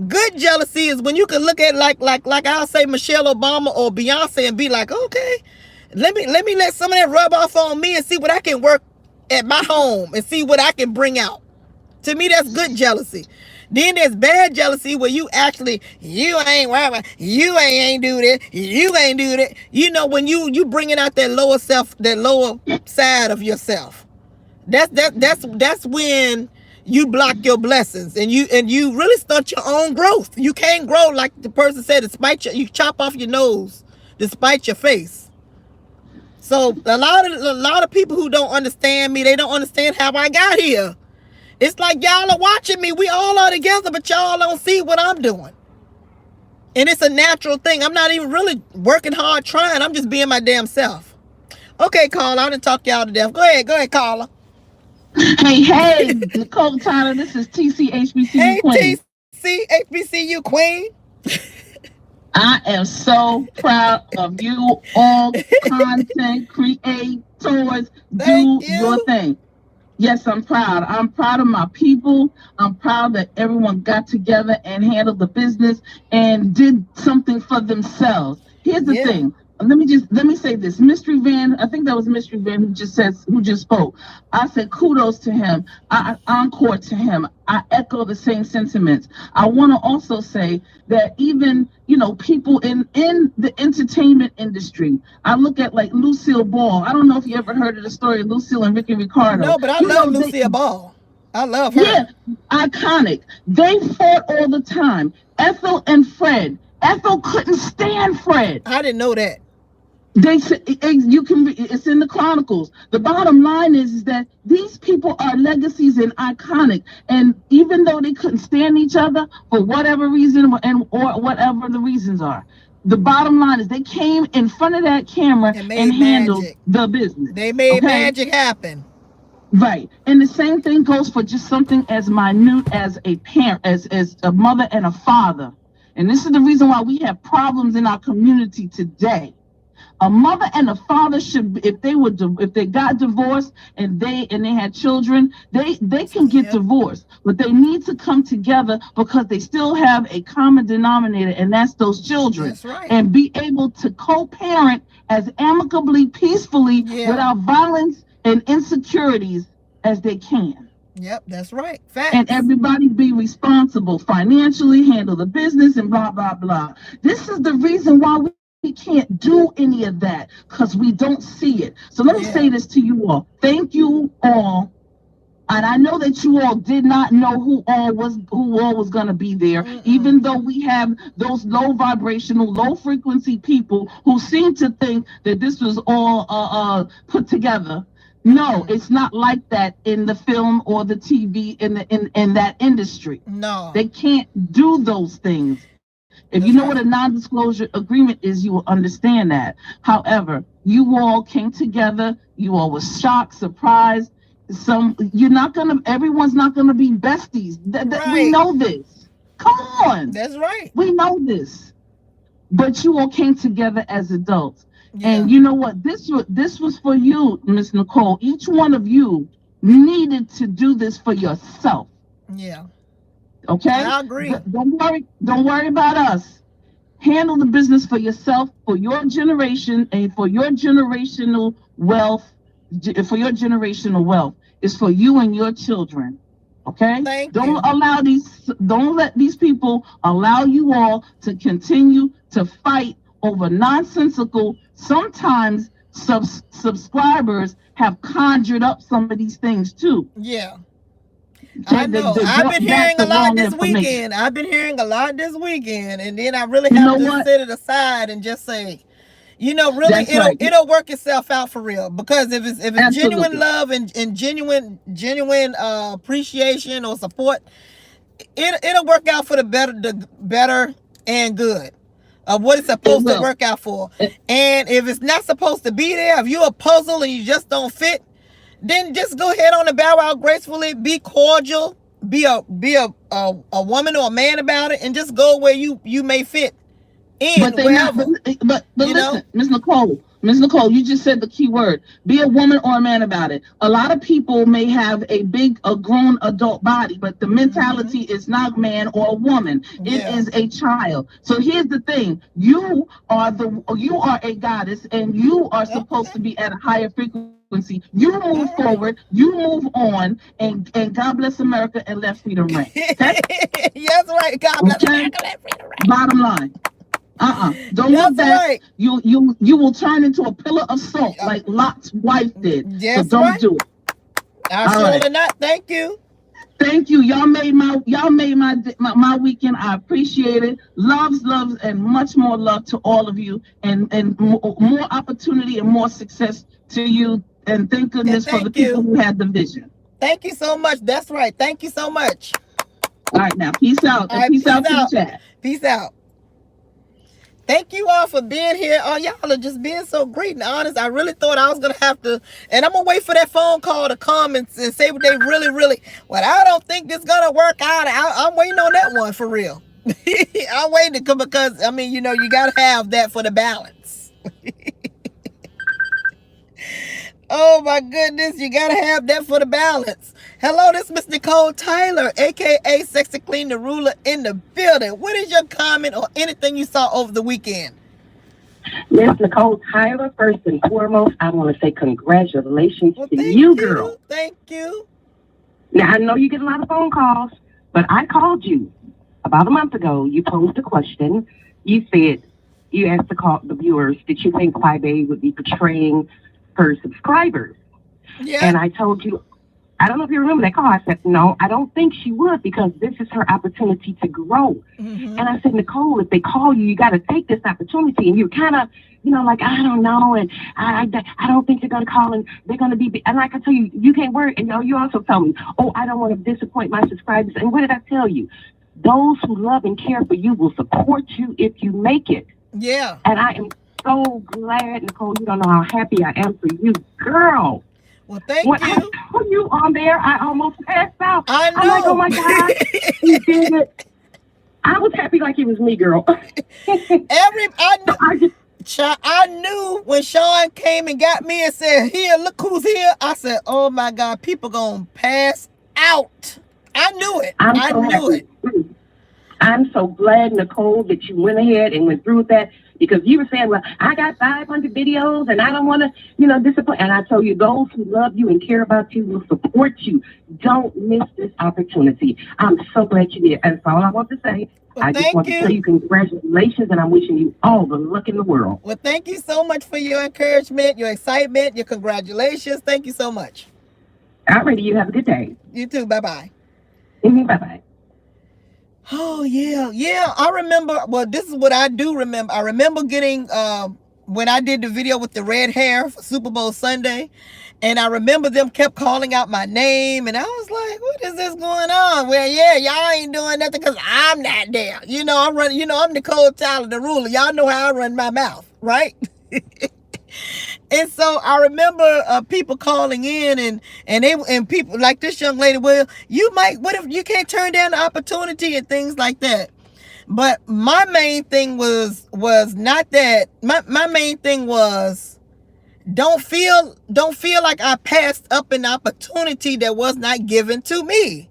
Good jealousy is when you can look at like I'll say Michelle Obama or Beyonce and be like, okay, let some of that rub off on me and see what I can work at my home and see what I can bring out. To me, that's good jealousy. Then there's bad jealousy where you ain't right, you ain't do this, you ain't do that. When you bringing out that lower self, that lower side of yourself. That's when you block your blessings and you really stunt your own growth. You can't grow like the person said, you chop off your nose despite your face. So a lot of people who don't understand me, they don't understand how I got here. It's like y'all are watching me. We all are together, but y'all don't see what I'm doing. And it's a natural thing. I'm not even really working hard trying. I'm just being my damn self. Okay, Carla, I done talk y'all to death. Go ahead, Carla. Hey, Nicole Tyler, this is TCHBCU Hey, Queen. TCHBCU Queen. I am so proud of you, all content creators. Thank Do your you. thing. Yes, I'm proud. I'm proud of my people. I'm proud that everyone got together and handled the business and did something for themselves. Here's the Yeah. thing. Let me say this. Mystery Van, I think that was Mystery Van who just spoke. I said kudos to him. I encore to him. I echo the same sentiments. I want to also say that even people in the entertainment industry. I look at like Lucille Ball. I don't know if you ever heard of the story of Lucille and Ricky Ricardo. No, but I love Lucia Ball. I love Yeah, her. iconic. They fought all the time. Ethel and Fred. Ethel couldn't stand Fred. I didn't know that. They said you can. It's in the chronicles. The bottom line is that these people are legacies and iconic. And even though they couldn't stand each other for whatever reason or whatever the reasons are, the bottom line is they came in front of that camera And and made handled magic. the business. They made Okay. magic happen. Right. And the same thing goes for just something as minute as a parent, as a mother and a father. And this is the reason why we have problems in our community today. A mother and a father should, if they got divorced and they had children, they can get Yep. divorced, but they need to come together because they still have a common denominator, and that's those children, That's right. and be able to co-parent as amicably, peacefully, Yeah. without violence and insecurities as they can. Yep, that's right. And Facts. everybody be responsible financially, handle the business, and blah, blah, blah. This is the reason why we can't do any of that, because we don't see it. So let me say Yeah. this to you all. Thank you all. And I know that you all did not know who all was going to be there, Mm-mm. even though we have those low vibrational, low frequency people who seem to think that this was all put together. No, Mm-mm. it's not like that in the film or the TV in that industry. No. They can't do those things. If you know what That's a right. non-disclosure agreement is, you will understand that. However, you all came together. You all were shocked, surprised. Everyone's not gonna be besties. We Right. know this. Come on. That's right. We know this. But you all came together as adults. Yeah. And you know what? This was for you, Miss Nicole. Each one of you needed to do this for yourself. Yeah. Okay? I agree. Don't worry about us. Handle the business for yourself, for your generation, and for your generational wealth. For your generational wealth, it's for you and your children. Okay? Thank Don't you. allow these. Don't let these people allow you all to continue to fight over nonsensical. Sometimes subscribers have conjured up some of these things too. Yeah. Okay, I they, know. they I've brought been back hearing a the lot wrong this information. weekend. I've been hearing a lot this weekend, and then I really You have know to what? set it aside and just say, really, That's right. it'll work itself out for real. Because if it's genuine Absolutely. love and genuine appreciation or support, it'll work out for the better and good of what it's It supposed to will. work out for. It, And if it's not supposed to be there, if you're a puzzle and you just don't fit, then just go ahead on and bow out gracefully. Be cordial. Be a woman or a man about it, and just go where you may fit but in they not. wherever. But You know. listen, Miss Nicole, you just said the key word. Be a woman or a man about it. A lot of people may have a grown adult body, but the Mm-hmm. mentality is not man or a woman. It Yeah. is a child. So here's the thing: you are a goddess, and you are supposed Okay. to be at a higher frequency. You move All forward. right. You move on, and God bless America and let freedom reign. Okay. Yes, right. God bless Okay. America. Let freedom Bottom line. Don't look That's back. right. You will turn into a pillar of salt Uh, like Lot's wife did. So That's don't right. do it. I All right. surely not. Thank you. Thank you. Y'all made my weekend. I appreciate it. Loves, and much more love to all of you, and more opportunity and more success to you. And thank And goodness for the thank people you. who had the vision. Thank you so much. That's right. Thank you so much. All right, now peace out All and right. peace Peace out to the out. chat. Peace out. Thank you all for being here. Oh, y'all are just being so great and honest. I really thought I was gonna have to, and I'm gonna wait for that phone call to come and say what they really, really. Well, I don't think this gonna work out. I'm waiting on that one for real. I'm waiting because I mean, you gotta have that for the balance. Oh my goodness, you gotta have that for the balance. Hello, this is Miss Nicole Tyler, aka Sexy Clean the Ruler in the building. What is your comment or anything you saw over the weekend? Miss Nicole Tyler, first and foremost, I want to say congratulations Well, to thank you, you. girl. Thank you. Now, I know you get a lot of phone calls, but I called you about a month ago. You posed a question. You said, you asked the viewers, did you think 5A would be betraying her subscribers? Yeah. And I told you, I don't know if you remember that call. I said, no, I don't think she would because this is her opportunity to grow. Mm-hmm. And I said, Nicole, if they call you, you got to take this opportunity. And you're kind of, like, I don't know. And I don't think they're going to call and they're going to be. And like I tell you, you can't worry. And you also tell me, oh, I don't want to disappoint my subscribers. And what did I tell you? Those who love and care for you will support you if you make it. Yeah. And I am so glad, Nicole, you don't know how happy I am for you, girl. Well, thank When I you. saw you on there, I almost passed out. I I'm like, oh know. my God, you did it. I was happy like it was me, girl. I knew. I just, I knew when Sean came and got me and said, "Here, look who's here." I said, "Oh my God, people gonna pass out." I knew it. I'm I so knew happy. it. I'm so glad, Nicole, that you went ahead and went through with that because you were saying, well, I got 500 videos and I don't want to, disappoint. And I told you, those who love you and care about you will support you. Don't miss this opportunity. I'm so glad you did. And that's all I want to say. Well, I just thank want to tell you. you congratulations and I'm wishing you all the luck in the world. Well, thank you so much for your encouragement, your excitement, your congratulations. Thank you so much. Alrighty, you have a good day. You too. Bye bye. Bye bye. Oh yeah, yeah. I remember. Well, this is what I do remember. I remember getting when I did the video with the red hair for Super Bowl Sunday, and I remember them kept calling out my name, and I was like, "What is this going on?" Well, yeah, y'all ain't doing nothing because I'm not there. I'm running. I'm Nicole Tyler, the ruler. Y'all know how I run my mouth, right? And so I remember people calling in and people like this young lady. Well, you might. What if you can't turn down the opportunity and things like that? But my main thing was not that. My main thing was don't feel like I passed up an opportunity that was not given to me.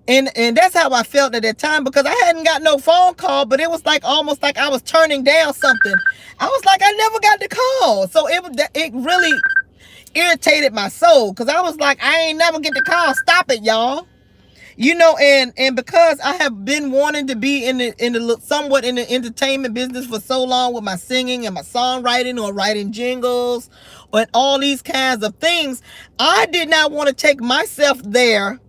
And that's how I felt at that time, because I hadn't got no phone call, but it was like almost like I was turning down something. I was like, I never got the call. So it really irritated my soul, because I was like, I ain't never get the call. Stop it, y'all. And because I have been wanting to be in the somewhat in the entertainment business for so long, with my singing and my songwriting or writing jingles and all these kinds of things, I did not want to take myself there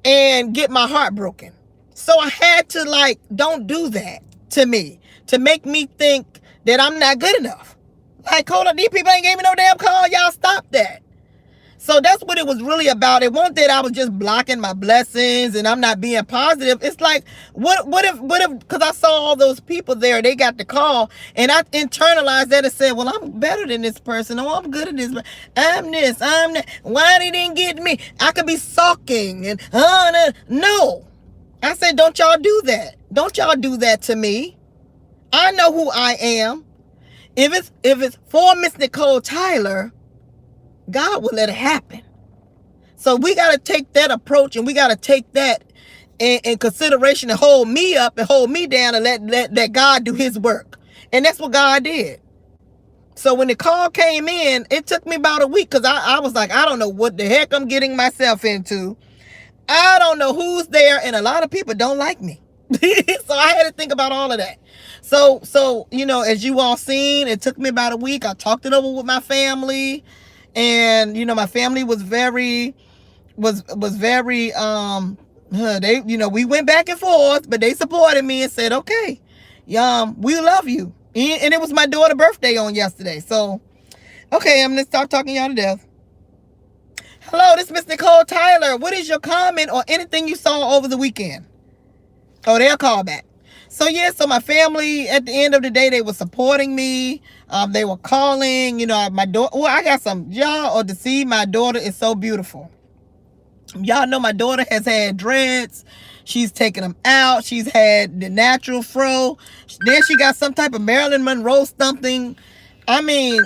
and get my heart broken. So I had to, like, don't do that to me, to make me think that I'm not good enough. Like, hold on, these people ain't gave me no damn call. Y'all stop that. So that's what it was really about. It wasn't that I was just blocking my blessings and I'm not being positive. It's like, what if, because I saw all those people there, they got the call, and I internalized that and said, well, I'm better than this person. Oh, I'm good at this. I'm this, I'm that. Why they didn't get me? I could be sulking and, no. I said, don't y'all do that. Don't y'all do that to me. I know who I am. If it's for Miss Nicole Tyler, God will let it happen. So we got to take that approach, and we got to take that in consideration, and hold me up and hold me down, and let God do his work. And that's what God did. So when the call came in, it took me about a week, because I was like, I don't know what the heck I'm getting myself into. I don't know who's there, and a lot of people don't like me. So I had to think about all of that. So as you all seen, it took me about a week. I talked it over with my family, and my family was very they, we went back and forth, but they supported me and said, okay, we love you. And it was my daughter's birthday on yesterday. So okay, I'm gonna stop talking y'all to death. Hello, this is Miss Nicole Tyler. What is your comment or anything you saw over the weekend? Oh, they'll call back. So so my family, at the end of the day, they were supporting me. They were calling. My daughter. Well, I got some, y'all ought to see. My daughter is so beautiful. Y'all know my daughter has had dreads. She's taken them out. She's had the natural fro. Then she got some type of Marilyn Monroe something. I mean,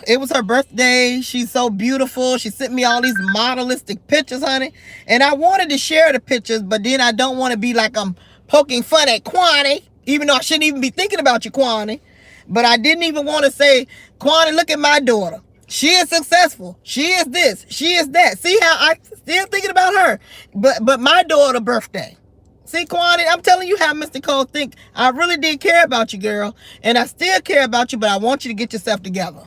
it was her birthday. She's so beautiful. She sent me all these modelistic pictures, honey. And I wanted to share the pictures, but then I don't want to be like I'm poking fun at Kwani, even though I shouldn't even be thinking about you, Kwani. But I didn't even want to say, Kwani, look at my daughter. She is successful. She is this. She is that. See how I still thinking about her. But my daughter's birthday. See, Kwani, I'm telling you how Mr. Cole think. I really did care about you, girl. And I still care about you, but I want you to get yourself together.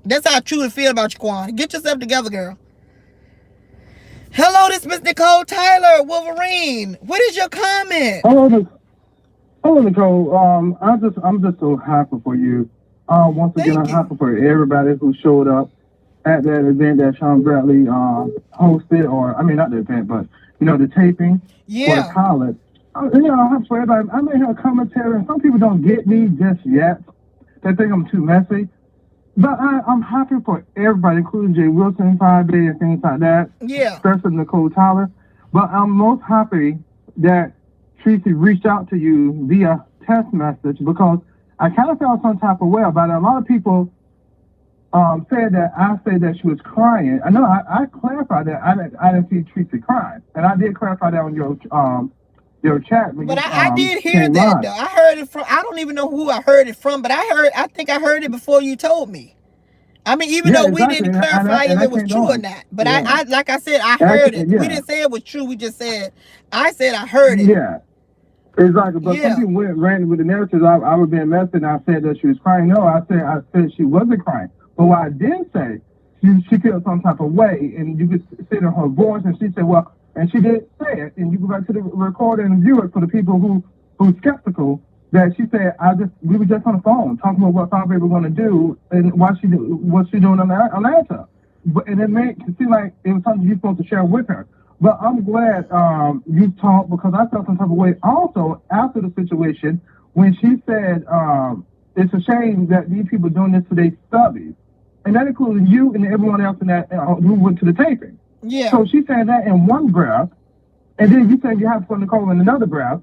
That's how I truly feel about you, Kwani. Get yourself together, girl. Hello, this is Miss Nicole Tyler, Wolverine. What is your comment? Hello, Nicole. I'm just so happy for you. Once again, I'm happy for everybody who showed up at that event that Sean Bradley hosted, or I mean, not the event, but the taping for the college. I'm happy for everybody. I may have commentary. Some people don't get me just yet. They think I'm too messy. But I'm happy for everybody, including Jay Wilson, 5 Day, and things like that. Yeah. Especially Nicole Tyler. But I'm most happy that Tracy reached out to you via text message, because I kind of felt some type of way about it. A lot of people said that I said that she was crying. I know I clarified that. I didn't see Tracy crying. And I did clarify that on your chat. But I did hear that, though. I heard it from, I don't even know who I heard it from, but I think I heard it before you told me. I mean, even though we didn't clarify if it was true or not. But I like I said, I heard it. We didn't say it was true. We just said, I said I heard it. Yeah. Exactly. But some people ran with the narrative. I was being messy, and I said that she was crying. No, I said she wasn't crying. But what I did say, she felt some type of way, and you could see it in her voice, and she said, well, and she did say it, and you go back to the recording and view it for the people who's skeptical, that she said, we were just on the phone talking about what Father was going to do and what she doing on Atlanta. And it made it seem like it was something you're supposed to share with her. But I'm glad you talked, because I felt some type of way also after the situation when she said it's a shame that these people doing this to their stubbies. And that included you and everyone else in that who went to the taping. Yeah. So she said that in one breath, and then you said you have for Nicole in another breath.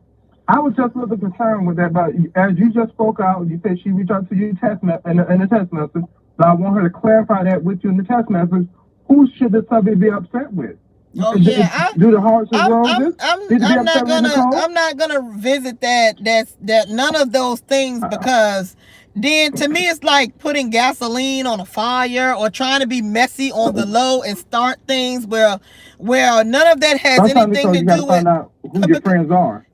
I was just a little concerned with that, but as you just spoke out, you said she reached out to you in the text message. So I want her to clarify that with you in the text message. Who should the subject be upset with? Oh yeah, Do the hearts and roses need to be upset with Nicole? I'm not gonna visit that none of those things, because then to me it's like putting gasoline on a fire or trying to be messy on the low and start things where none of that has Sometimes, anything Nicole, to you got to do find with. out who your friends are.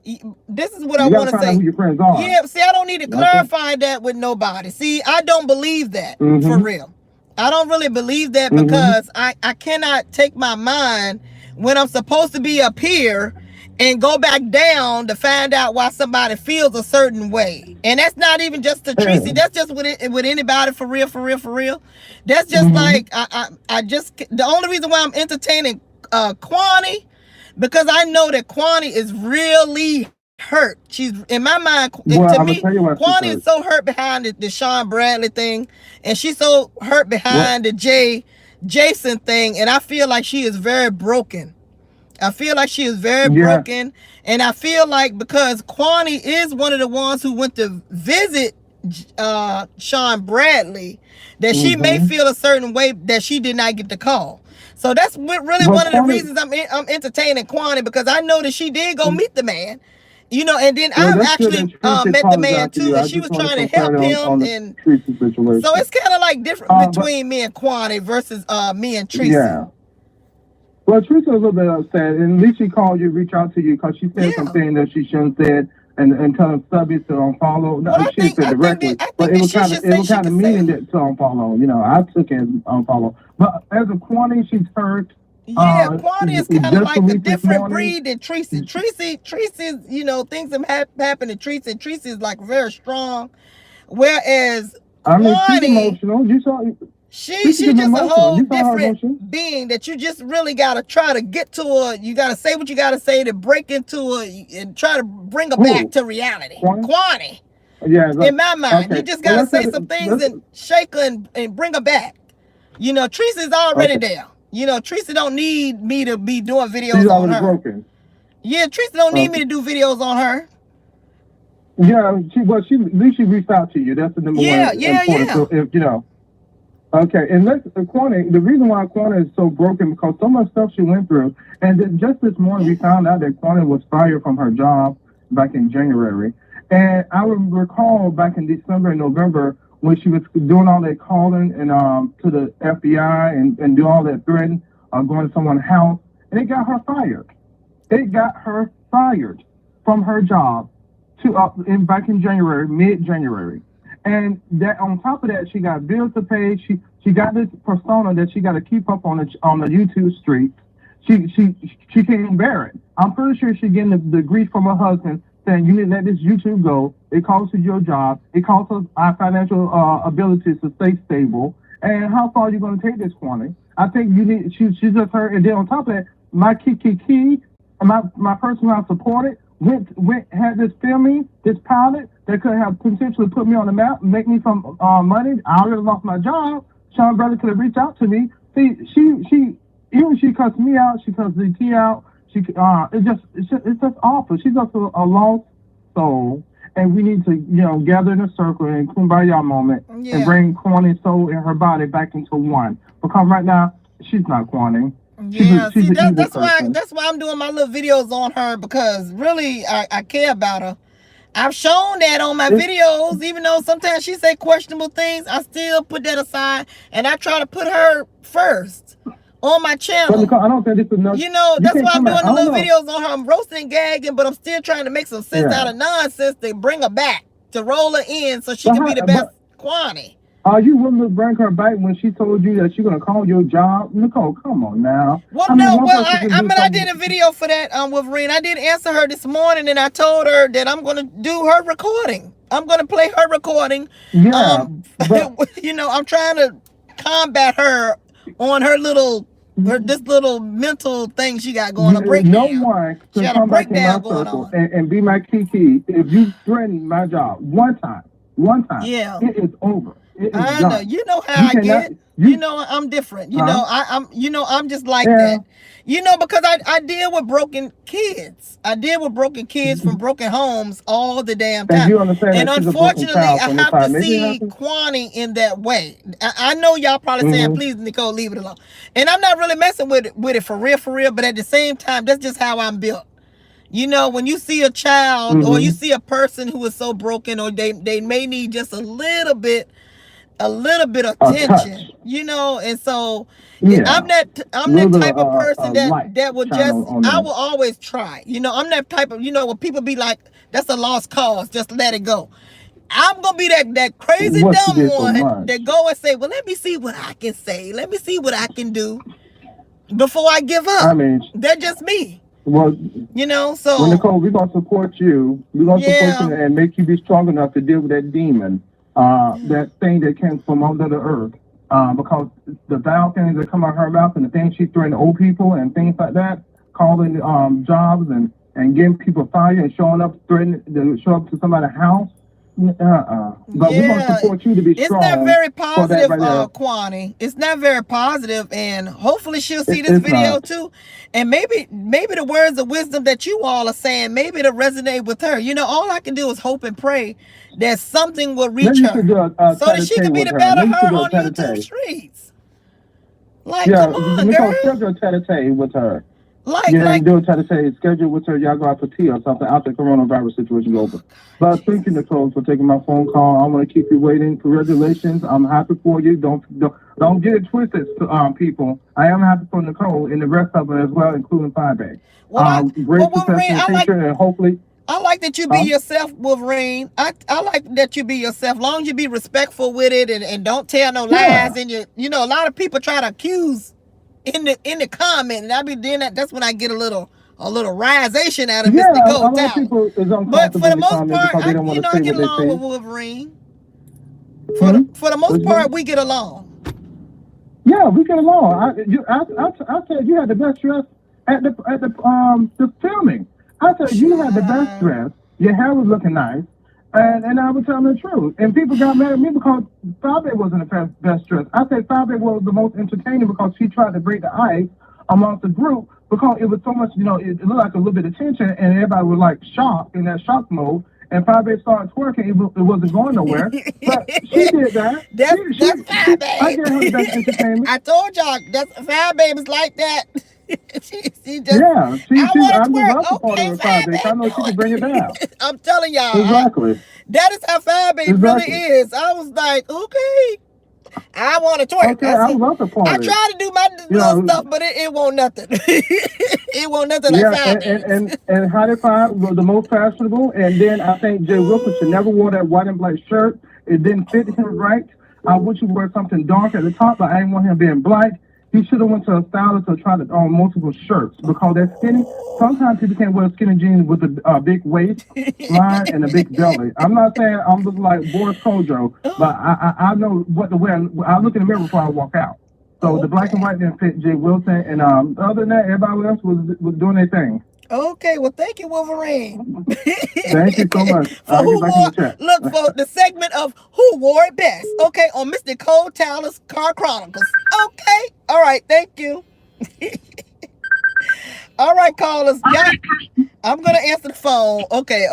This is what I You got want to to find out say. who your friends are. Yeah, see, I don't need to That's it. clarify that with nobody. See, I don't believe that for Mm-hmm. real. I don't really believe that, Mm-hmm. because I cannot take my mind when I'm supposed to be up here and go back down to find out why somebody feels a certain way. And that's not even just to Tracy. That's just with anybody, for real, for real, for real. That's just Mm-hmm. like I just, the only reason why I'm entertaining Kwani, because I know that Kwani is really hurt. She's, in my mind, to Well, I'm me, gonna tell you what she Kwani is said. so hurt behind the Sean Bradley thing, and she's so hurt What? behind the Jason thing, and I feel like she is very broken. I feel like she is very Yeah. broken, and I feel like because Kwani is one of the ones who went to visit Sean Bradley, that she may Mm-hmm. feel a certain way that she did not get the call. So that's really Well, one of the Kwani, reasons I'm entertaining Kwani, because I know that she did go meet the man, you know, and then well, I've that's good actually that Tracy met the man apologized to too, you. and I she just was wanted trying some to help clarity him, on the and Tracy situation. so it's kind of like different But between me and Kwani versus me and Tracy. yeah. Well, Tracy was a little bit upset, and at least she called you, reach out to you, because she said Yeah. something that she shouldn't said, and tell them subjects to unfollow. No, Well, she didn't say directly, but it was kind of meaning that to unfollow. You know, I took it as unfollow. But as a Kwani, she's hurt. Yeah, Kwani is kind of Just like a released this different morning. breed than Tracy. Tracy's, you know, things have happened to Tracy, and Tracy is like very strong. Whereas I mean, she's Kwani, emotional. You saw. she's Tracy's just a emotional. whole You saw her different emotions. being that you just really gotta try to get to her. You gotta say what you gotta say to break into her and try to bring her Who? back to reality. Kwani. Yeah. In my mind, you Okay. just Well, gotta let's say say some things let's. and shake her and bring her back. You know, Tracy's already Okay. there. You know, Tracy don't need me to be doing She's videos on already her. broken. Yeah, Tracy don't need me to do videos on her. Yeah, she at least she reached out to you. That's the number one important. So if you know, okay, and let's Kwani. The reason why Kwani is so broken because so much stuff she went through, and then just this morning we found out that Kwani was fired from her job back in January, and I would recall back in December and November when she was doing all that calling and to the FBI and do all that threatening, going to someone's house, and it got her fired. It got her fired from her job back in January, mid-January. And that on top of that, she got bills to pay. She got this persona that she got to keep up on the YouTube streets. She can't bear it. I'm pretty sure she's getting the grief from her husband saying you need to let this YouTube go. It costs you your job. It costs us our financial abilities to stay stable. And how far are you going to take this, Kwani? I think you need. She's just her. And then on top of that, my key, my person who I supported had this filming, this pilot that could have potentially put me on the map, make me some money. I already lost my job. Sean Brother could have reached out to me. See, she cussed me out. She cussed DT out. It's just awful. She's just a lost soul, and we need to gather in a circle and kumbaya moment and bring Kwani's soul and her body back into one. Because right now she's not Kwani. Yeah, that's why I'm doing my little videos on her, because really I care about her. I've shown that on my videos, even though sometimes she say questionable things, I still put that aside and I try to put her first on my channel. Nicole, I don't think this is enough. That's why I'm doing the little videos on her. I'm roasting and gagging, but I'm still trying to make some sense out of nonsense to bring her back, to roll her in so she can be the best Kwani. Are you willing to bring her back when she told you that she's gonna call your job? Nicole, come on now. Well, I did a video for that with Reen. I did answer her this morning, and I told her that I'm gonna do her recording. I'm gonna play her recording. Yeah, but, I'm trying to combat her on her this little mental thing she got going on. No one can come back in my circle and be my kiki if you threaten my job one time. Yeah, it is over. is I know. done. You know how You I cannot. get. You You know I'm different. huh? I'm just like Yeah. that. Because I deal with broken kids. I deal with broken kids from broken homes all the damn And time. you understand And that she's a broken unfortunately, child I from the have to time maybe it see happens. Kwani in that way. I know y'all probably saying, Mm-hmm. please, Nicole, leave it alone. And I'm not really messing with it for real. But at the same time, that's just how I'm built. When you see a child or you Mm-hmm. see a person who is so broken, or they may need just a little bit of A touch. attention, and so I'm Yeah. that A I'm little that bit type of of person that light that will shine just on I them. will always try. I'm that type of when people be like, that's a lost cause, just let it go. I'm gonna be that crazy What you dumb did so one much. that go and say, well, let me see what I can say, let me see what I can do before I give I up. mean, That's just me. well, well, So Nicole, we're gonna support you. We're gonna support yeah. you and make you be strong enough to deal with that demon, that thing that came from under the earth. Because the vile things that come out of her mouth and the things she threatened old people and things like that, calling jobs and getting people fired and showing up threatening to show up to somebody's house. But we're gonna Yeah, support you to be it's not strong very for that positive, right there. Kwani. It's not very positive, and hopefully she'll see this It's video not. too, and maybe the words of wisdom that you all are saying, maybe it'll resonate with her. All I can do is hope and pray that something will reach Maybe you should her, do a so that she tete can be with the her. better Maybe you should her do a on YouTube tete. streets. Like, come Yeah, on, Nicole, girl. schedule a tete with her. Like, Yeah, you like. do a tete schedule with her. Y'all go out for tea or something after the coronavirus situation is over. Oh God, But thank you, Jesus. Nicole, for taking my phone call. I want to keep you waiting. Congratulations. I'm happy for you. Don't get it twisted, people. I am happy for Nicole and the rest of them as well, including Five Bay. Well, Great success Wolverine, in the future, and hopefully, I like that you be huh? yourself, Wolverine. I like that you be yourself. Long as you be respectful with it, and don't tell no lies. Yeah. And a lot of people try to accuse in the comment, and I be doing that. That's when I get a little risation out of Miss Yeah, Nicole a lot of Tower. people is But for uncomfortable the in the most comment part, because they don't want to I say get what they along with say. Wolverine. For the Hmm? for the most What's that? part, we get along. Yeah, we get along. I said you had the best dress at the filming. I said you had the best Child. dress. Your hair was looking nice, and I was telling the truth. And people got mad at me because Fabe wasn't the best dress. I said Fabe was the most entertaining because she tried to break the ice amongst the group because it was so much. It looked like a little bit of tension, and everybody was like shocked in that shock mode. And Fabe started twerking. It wasn't going nowhere. But she did that. That's fine, I babe. gave her the best entertainment. I told y'all that's fine, babies like that. she just, Yeah, I I want to just twerk. love supporting Okay, her fine, five days. I babe, know she can do bring it down. it. I'm telling y'all, Exactly. that is how fine babe really Exactly. is. I was like, okay, I want to twerk. Okay, I love the I party. try to do my You little know, stuff, but it won't nothing. It won't nothing like yeah, fine babes. and High Five was the most fashionable. And then I think Jay Wilson should never wore that white and black shirt. It didn't fit him right. I wish he wear something dark at the top, but I didn't want him being black. He should have went to a stylist or tried to own multiple shirts because that skinny. Sometimes people can't wear skinny jeans with a big waist line and a big belly. I'm not saying I'm looking like Boris Kodjoe, but I know what to wear. I look in the mirror before I walk out. So the black and Okay. white didn't fit Jay Wilson, and other than that, everybody else was doing their thing. Okay, well, thank you, Wolverine. Thank you so much. For I'll get who back in wore, the chat. look for the segment of who wore it best. Okay, on Miss Nicole Tyler's Car Chronicles. Okay, all right, thank you. All right, callers, yeah, I'm gonna answer the phone. Okay.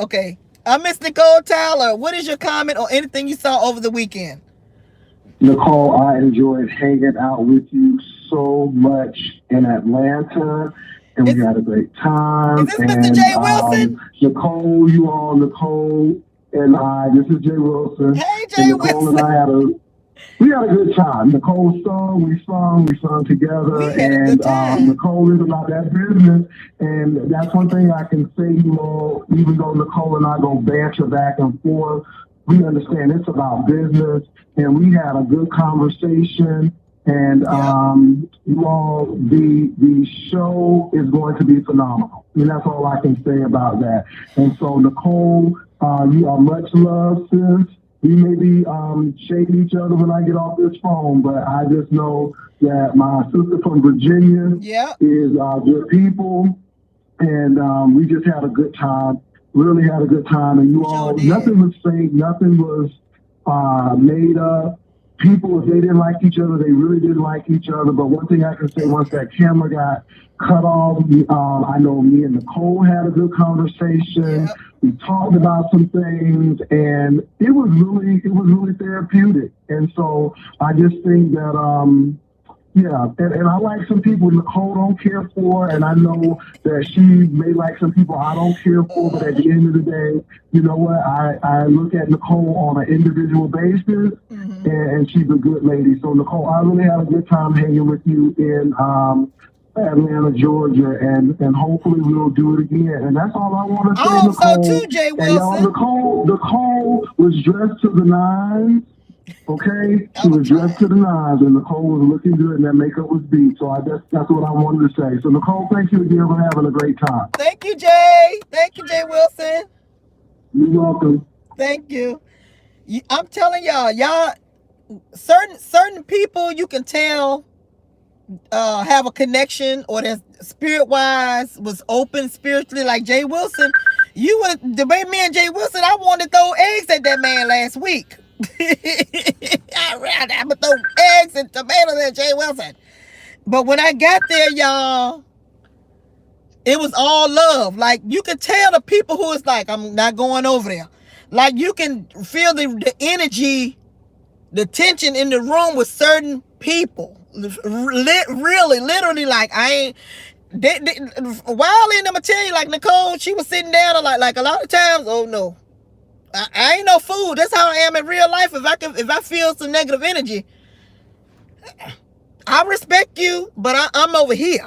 I'm Miss Nicole Tyler. What is your comment on anything you saw over the weekend? Nicole, I enjoyed hanging out with you so much in Atlanta, and we Is had a great is time. this Mr. And J Wilson? Nicole, and I, this is Jay Wilson, Hey, and Jay Nicole and Wilson. I we had a good time. Nicole we sung together, We had a good and time. Nicole is about that business, and that's one thing I can say, even though Nicole and I go banter back and forth, we understand it's about business, and we had a good conversation, and Yep. the show is going to be phenomenal, and that's all I can say about that. And so, Nicole, you are much loved, sis. We may be shading each other when I get off this phone, but I just know that my sister from Virginia Yep. is good people, and we just had a good time. Really had a good time, and We you sure all, did. nothing was fake, nothing was made up. people, if they didn't like each other, they really didn't like each other. But one thing I can say, once that camera got cut off, I know me and Nicole had a good conversation. Yep. We talked about some things, and it was really therapeutic. And so I just think that yeah, and I like some people Nicole don't care for, and I know that she may like some people I don't care for, but at the end of the day, you know what? I look at Nicole on an individual basis, and she's a good lady. So Nicole, I really had a good time hanging with you in Atlanta, Georgia, and hopefully we'll do it again. And that's all I want to say, I hope Nicole. so too, Jay And y'all, Wilson. Nicole was dressed to the nines. Okay, she was dressed to the nines, and Nicole was looking good, and that makeup was beat. So that's what I wanted to say. So Nicole, thank you again for having a great time. Thank you, Jay. Thank you, Jay Wilson. You're welcome. Thank you. I'm telling y'all, certain people you can tell have a connection, or their spirit wise was open spiritually, like Jay Wilson. You would the way me and Jay Wilson, I wanted to throw eggs at that man last week. I would throw eggs and tomatoes at Jay Wilson. But when I got there, y'all, it was all love. Like, you could tell the people who is like, I'm not going over there. Like, you can feel the energy, the tension in the room with certain people. Really, literally, like, I ain't. Wiley and them, I tell you, like Nicole, she was sitting down, like a lot of times. Oh no, I ain't no fool. That's how I am in real life. If I feel some negative energy, I respect you, but I'm over here.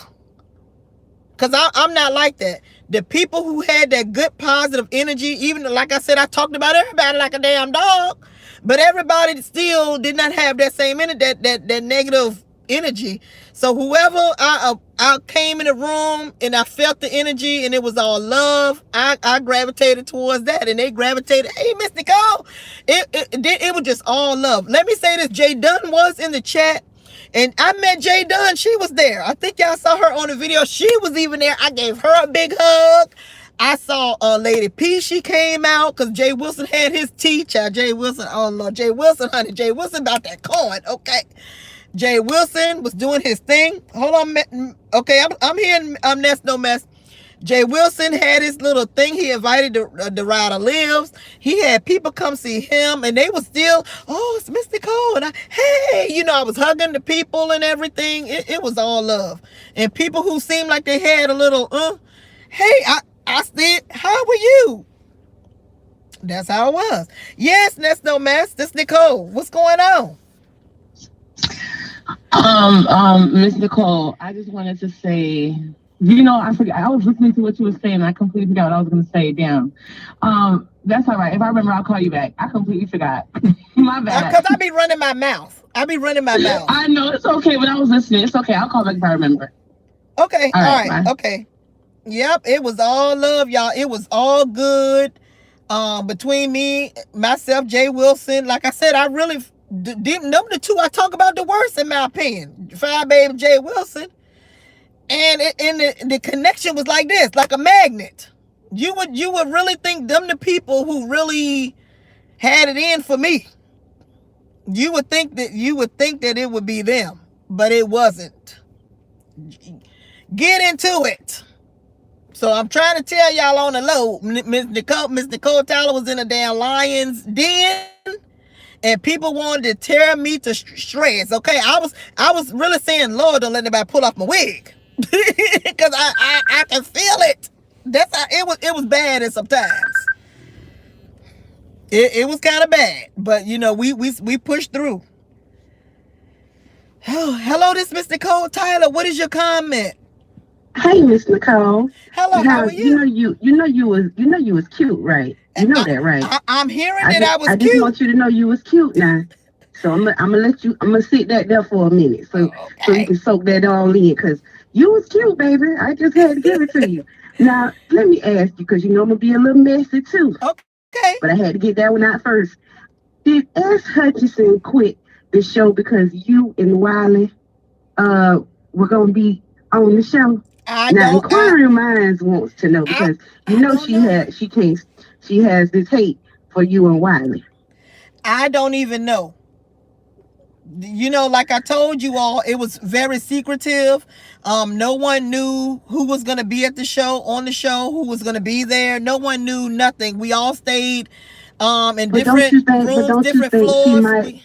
Because I'm not like that. The people who had that good positive energy, even like I said, I talked about everybody like a damn dog, but everybody still did not have that same energy, that negative energy. So whoever I came in the room and I felt the energy and it was all love, I gravitated towards that, and they gravitated. Hey, Miss Nicole, it was just all love. Let me say this: Jay Dunn was in the chat. And I met Jay Dunn. She was there. I think y'all saw her on the video. She was even there. I gave her a big hug. I saw Lady P. She came out because Jay Wilson had his tea. Child, Jay Wilson. Oh, Lord. Jay Wilson, honey. Jay Wilson about that coin. Okay. Jay Wilson was doing his thing. Hold on. Okay, I'm here in Nest No Mess. Jay Wilson had his little thing. He invited the Rider Lives. He had people come see him, and they were still, oh, it's Miss Nicole. And hey, I was hugging the people and everything. It was all love. And people who seemed like they had a little, hey, I said, how are you? That's how it was. Yes, that's no mess. This Nicole. What's going on? Miss Nicole, I just wanted to say, I forgot. I was listening to what you were saying. I completely forgot what I was going to say. Down. That's all right. If I remember, I'll call you back. I completely forgot. My bad. Because I be running my mouth. I know, it's okay, but I was listening. It's okay. I'll call back if I remember. Okay. All right. Okay. Yep. It was all love, y'all. It was all good. Between me, myself, Jay Wilson. Like I said, I really didn't know the two I talk about the worst, in my opinion. Fire Baby Jay Wilson. And the connection was like this, like a magnet. You would really think them the people who really had it in for me. You would think that it would be them, but it wasn't. Get into it. So I'm trying to tell y'all on the low, Miss Nicole Tyler was in a damn lion's den, and people wanted to tear me to shreds. Okay, I was really saying, Lord, don't let anybody pull off my wig. Because I can feel it. That's how it was bad at sometimes. It was kind of bad, but we pushed through. Oh, hello, this is Miss Nicole Tyler. What is your comment? Hey, Miss Nicole. Hello, how are you? You was cute, right? You know that, right? I'm hearing that I was cute. I just want you to know you was cute now. So I'm gonna sit that there for a minute, so you can soak that all in, because you was cute, baby. I just had to give it to you. Now let me ask you, because I'm gonna be a little messy too. Okay. But I had to get that one out first. Did S. Hutchinson quit the show because you and Wiley were gonna be on the show? Inquiring minds wants to know, because she has this hate for you and Wiley. I don't even know. Like I told you all, it was very secretive. No one knew who was gonna be at the show, on the show, who was gonna be there. No one knew nothing. We all stayed in But don't different you think? But rooms, don't you different think she floors. might?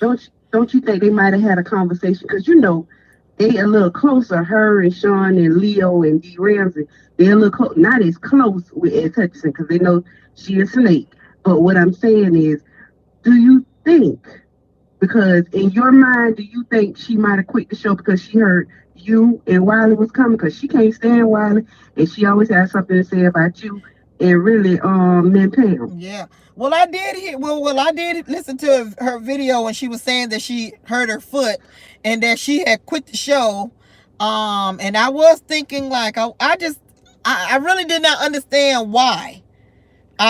Don't you think they might have had a conversation? Because they a little closer. Her and Sean and Leo and D Ramsey. They're a little close. Not as close with Ed Hutchinson because they know she a snake. But what I'm saying is, do you think? Because in your mind, do you think she might have quit the show because she heard you and Wiley was coming? Because she can't stand Wiley, and she always has something to say about you. And really, Min Pam. Yeah. Well, I did hear. Well, I did listen to her video when she was saying that she hurt her foot and that she had quit the show. And I was thinking like I really did not understand why.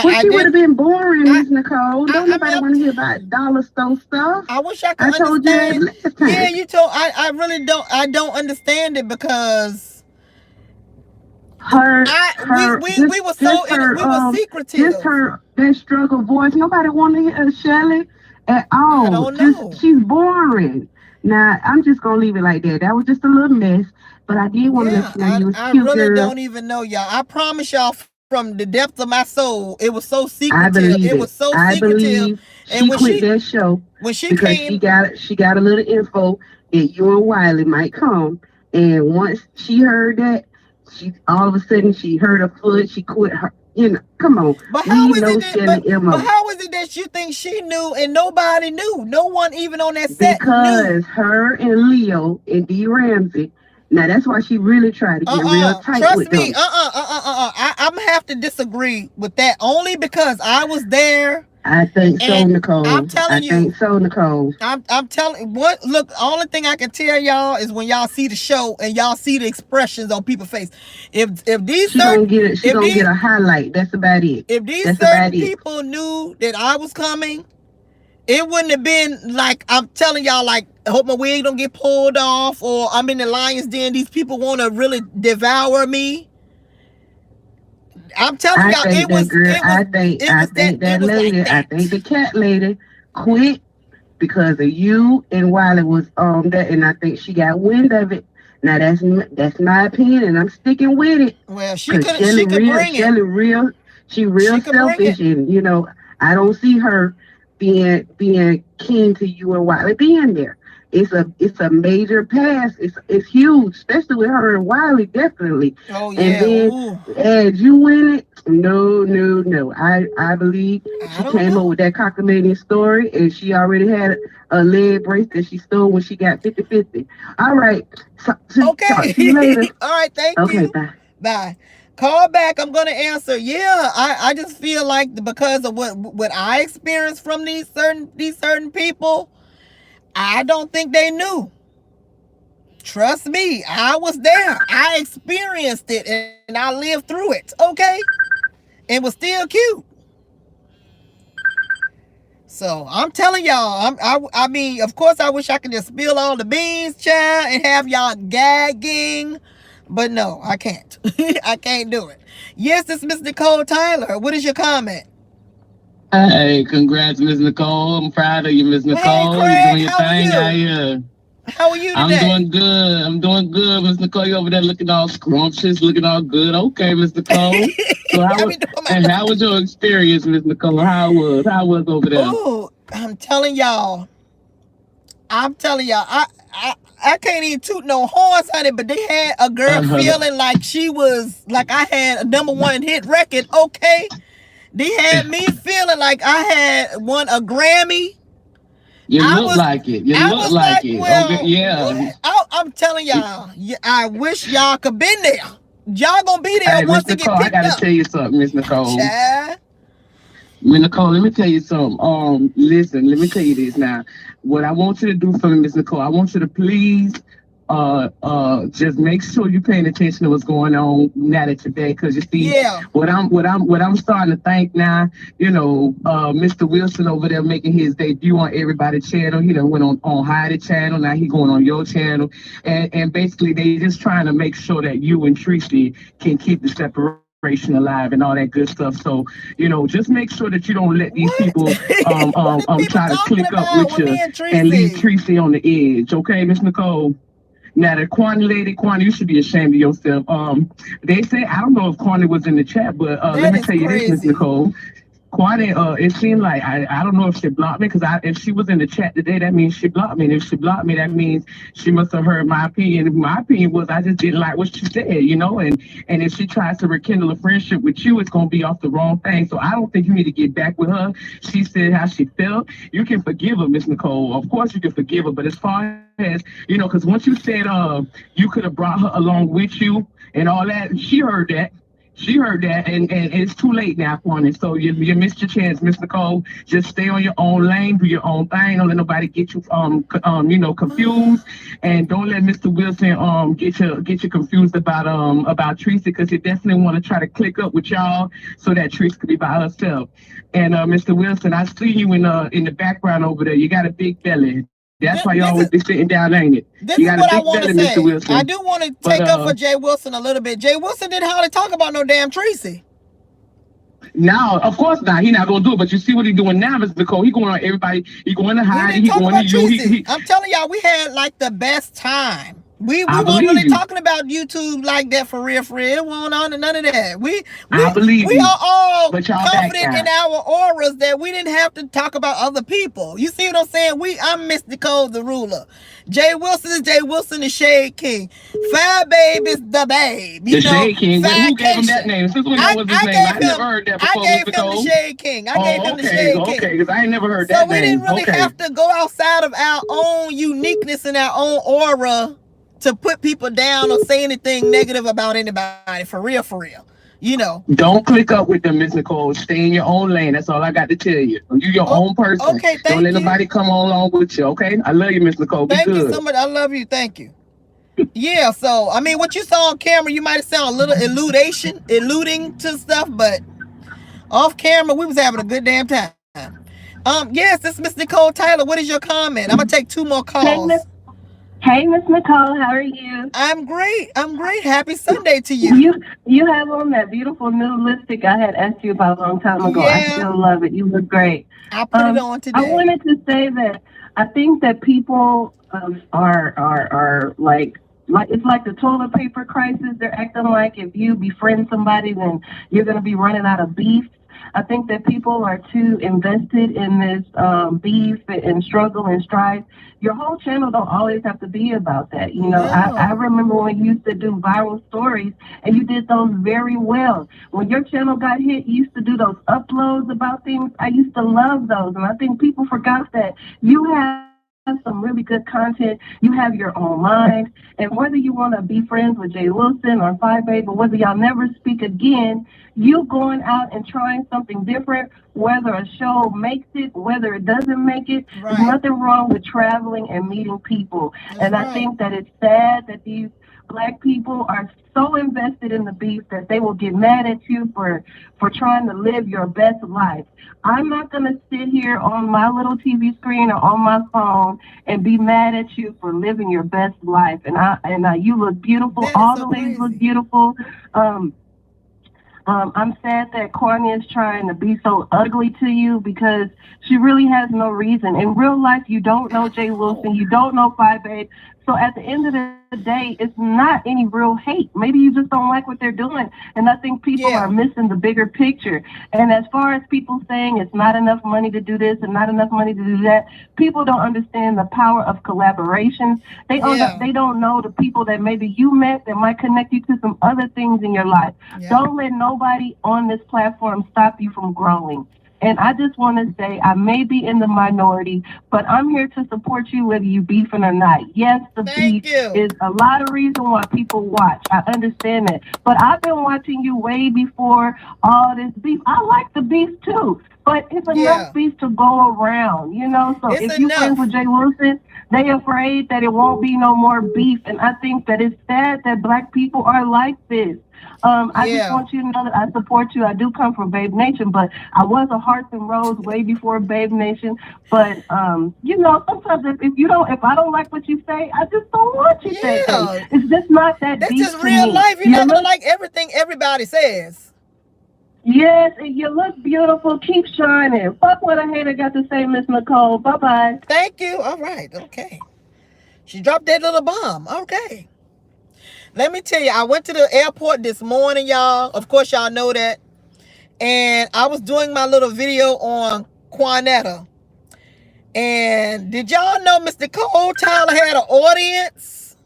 Well, I she would have didn't. been boring, I Miss Nicole. Don't I mean, nobody want to hear about dollar store stuff. I wish I could I told you that understand. last Yeah, time. you told. I really don't. I don't understand it because Her, her, we were so just her, we were just secretive. her, that struggle voice. Nobody want to hear Shelley at I all. don't Just know. she's boring. Now I'm just gonna leave it like that. That was just a little mess, but I did want to let Yeah, you know you was I cute, really girl. don't even know, y'all. I promise y'all from the depth of my soul, it was so I secretive. It believe was it. so I secretive. believe And she quit that show when she because came, she got a little info that you and Wiley might come. And once she heard that, she all of a sudden she hurt her foot. She quit her. Come on. but how We is know it that Shelly but Mo how is it that you think she knew and nobody knew? No one even on that set knew. because her and Leo and D Ramsey. Now that's why she really tried to get real tight Trust with me. them. I'm gonna have to disagree with that only because I was there. I think so, And I'm Nicole. I telling you, think so, Nicole. I'm telling what look, only thing I can tell y'all is when y'all see the show and y'all see the expressions on people's face. If these She gonna certain get it. She if gonna get these a highlight. That's about it. if these That's about certain it. people knew that I was coming, it wouldn't have been like I'm telling y'all, like, I hope my wig don't get pulled off or I'm in the lion's den. These people want to really devour me. I'm telling I y'all, think that girl. I think it that was like lady. I think that. the cat lady quit because of you and Wiley was that, and I think she got wind of it. Now that's my opinion, and I'm sticking with it. Well, Cause she could bring it. She She real could bring selfish, it. and I don't see her being keen to you and Wiley being there. It's a major pass. It's huge, especially with her and Wiley, definitely. Oh And yeah. then Ooh. add you in it, no, no, no. I believe I she don't came up know. with that cockamamie story, and she already had a leg brace that she stole when she got 50-50. All right, talk to you Okay. later. All right. Thank Okay, you. bye. Bye. Call back. I'm gonna answer. Yeah, I just feel like because of what I experienced from these certain people, I don't think they knew. Trust me, I was there. I experienced it and I lived through it. Okay, and was still cute. So I'm telling y'all, I mean, of course, I wish I could just spill all the beans, child, and have y'all gagging, but no, I can't. I can't do it. Yes, it's Miss Nicole Tyler. What is your comment? Hey, congrats, Miss Nicole. I'm proud of you, Miss Hey, Nicole. You're Craig, doing your how are thing out you? here. How are you I'm today? doing good. I'm doing good, Miss Nicole. You over there looking all scrumptious, looking all good. Okay, Miss Nicole. So I be doing my and little. how was your experience, Miss Nicole? How was over there? Oh, I'm telling y'all. I'm telling y'all. I can't even toot no horns, honey. But they had a girl Uh, feeling like she was like I had a number one hit record. Okay, they had me feeling like I had won a Grammy. you I look was, like it. You I look was like like, it. Okay, well, yeah. what? I'm telling y'all, I wish y'all could been there. Y'all gonna be there Hey, once Miss they get Nicole, I picked gotta up. tell you something, Miss Nicole. Child. Miss Nicole, let me tell you something. Listen, let me tell you this now. What I want you to do for me, Miss Nicole, I want you to please just make sure you're paying attention to what's going on now that today, because you see Yeah. what I'm starting to think now. Mr. Wilson over there making his debut on everybody channel. He done went on Heidi channel. Now he going on your channel, and basically they just trying to make sure that you and Tracy can keep the separation. generation alive and all that good stuff. So, just make sure that you don't let these What? people What are people try to talking click up about with with you me and and leave Tracy? Tracy on the edge. Okay, Miss Nicole. Now, the Kwani lady, Kwani, you should be ashamed of yourself. They say, I don't know if Kwani was in the chat, but let That me is tell you this, Miss crazy. Nicole. Quite it seemed like I don't know if she blocked me because if she was in the chat today, that means she blocked me. And if she blocked me, that means she must have heard my opinion. My opinion was I just didn't like what she said. And if she tries to rekindle a friendship with you, it's gonna be off the wrong thing. So I don't think you need to get back with her. She said how she felt. You can forgive her, Miss Nicole. Of course you can forgive her, but as far as because once you said you could have brought her along with you and all that, she heard that. She heard that, and it's too late now, Kwani. So you missed your chance, Miss Nicole. Just stay on your own lane, do your own thing. Don't let nobody get you confused, and don't let Mr. Wilson get you confused about Teresa because he definitely want to try to click up with y'all so that Teresa could be by herself. And Mr. Wilson, I see you in the background over there. You got a big belly. That's why you always be This is sitting down, ain't it? You got a this is big what I belly, want to Mr. say. Wilson. I do want to But take up for Jay Wilson a little bit. Jay Wilson didn't hardly talk about no damn Tracy. now, of course not. He not gonna do it. But you see what he doing now, Mr. Nicole. He going on everybody. He going to He Heidi. didn't He talk going to about you. Tracy. I'm telling y'all, we had like the best time. We I weren't believe really you. talking about YouTube like that for real, for real. It wasn't on to none of that. I believe We you. are all But y'all back confident in now. our auras that we didn't have to talk about other people. You see what I'm saying? I'm Miss Nicole the ruler. Jay Wilson is Jay Wilson, the Shade King. Fire Babe is the babe. The Shade King. Who gave him that Firecation. name? Since when that I was his I name? I gave never him heard that I before, Miss gave him the Nicole. Shade King. I gave Oh, him the okay, Shade King. okay. Because I ain't never heard So that we didn't name. really Okay. have to go outside of our own uniqueness and our own aura to put people down or say anything negative about anybody. For real, for real. You know. Don't click up with them, Miss Nicole. Stay in your own lane. That's all I got to tell you. You your Oh, own person. okay. Don't Thank let you. nobody come on along with you. Okay. I love you, Miss Nicole. Be Thank you so good. much. I love you. Thank you. Yeah. So I mean, what you saw on camera, you might have sound a little alluding to stuff, but off camera, we was having a good damn time. Yes, it's Miss Nicole Tyler. What is your comment? I'm gonna take 2 more Hey, Miss. calls. Hey, Miss Nicole. How are you? I'm great. I'm great. Happy Sunday to you. You have on that beautiful new lipstick I had asked you about a long time ago. I Yeah, still love it. You look great. I put it on I today. wanted to say that I think that people are like it's like the toilet paper crisis. They're acting like if you befriend somebody, then you're going to be running out of beef. I think that people are too invested in this beef and struggle and strife. Your whole channel don't always have to be about that. I No. remember when you used to do viral stories and you did those very well. When your channel got hit, you used to do those uploads about things. I used to love those. And I think people forgot that you have some really good content. You have your own mind. And whether you want to be friends with Jay Wilson or Five Babe, or whether y'all never speak again, you going out and trying something different, whether a show makes it, whether it doesn't make it, there's Right. nothing wrong with traveling and meeting people. That's And I right. think that it's sad that these Black people are so invested in the beef that they will get mad at you for trying to live your best life. I'm not going to sit here on my little TV screen or on my phone and be mad at you for living your best life. And you look beautiful. That is All so the ladies look crazy. beautiful. Um, I'm sad that Corny is trying to be so ugly to you because she really has no reason. In real life, you don't know Jay Wilson, Ow. you don't know Five Babe. So at the end of the day, it's not any real hate. Maybe you just don't like what they're doing. And I think people are Yeah. missing the bigger picture. And as far as people saying it's not enough money to do this and not enough money to do that, people don't understand the power of collaborations. Yeah. They don't know the people that maybe you met that might connect you to some other things in your life. Yeah. Don't let nobody on this platform stop you from growing. And I just want to say, I may be in the minority, but I'm here to support you whether you beefing or not. Yes, the beef Thank you. is a lot of reason why people watch. I understand that. But I've been watching you way before all this beef. I like the beef too, but it's enough Yeah. beef to go around. So It's if you friends enough. with Jay Wilson, they afraid that it won't be no more beef. And I think that it's sad that Black people are like this. I just Yeah. want you to know that I support you. I do come from Babe Nation, but I was a Hearts and Rose way before Babe Nation. But sometimes if I don't like what you say, I just don't watch it that day. Yeah. It's just not that That's deep just to real me. life. You're not gonna like everything everybody says. Yes, you look beautiful. Keep shining. Fuck what a hater got to say, Miss Nicole. Bye bye. Thank you. All right. Okay. She dropped that little bomb. Okay. Let me tell you, I went to the airport this morning, y'all. Of course, y'all know that. And I was doing my little video on Quanetta. And did y'all know Miss Nicole Tyler had an audience?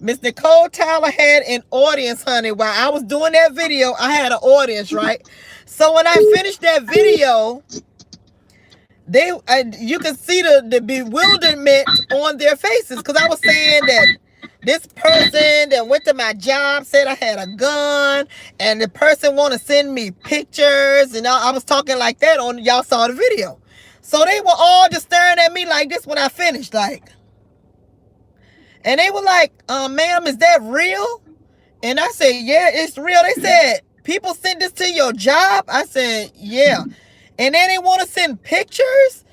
Miss Nicole Tyler had an audience, honey. While I was doing that video, I had an audience, right? So when I finished that video, you could see the bewilderment on their faces, because I was saying that this person that went to my job said I had a gun, and the person want to send me pictures, and I was talking like that on, y'all saw the video. So they were all just staring at me like this when I finished, like, and they were like, ma'am, is that real? And I said, yeah, it's real. They said, people sent this to your job? I said, yeah. And then they want to send pictures?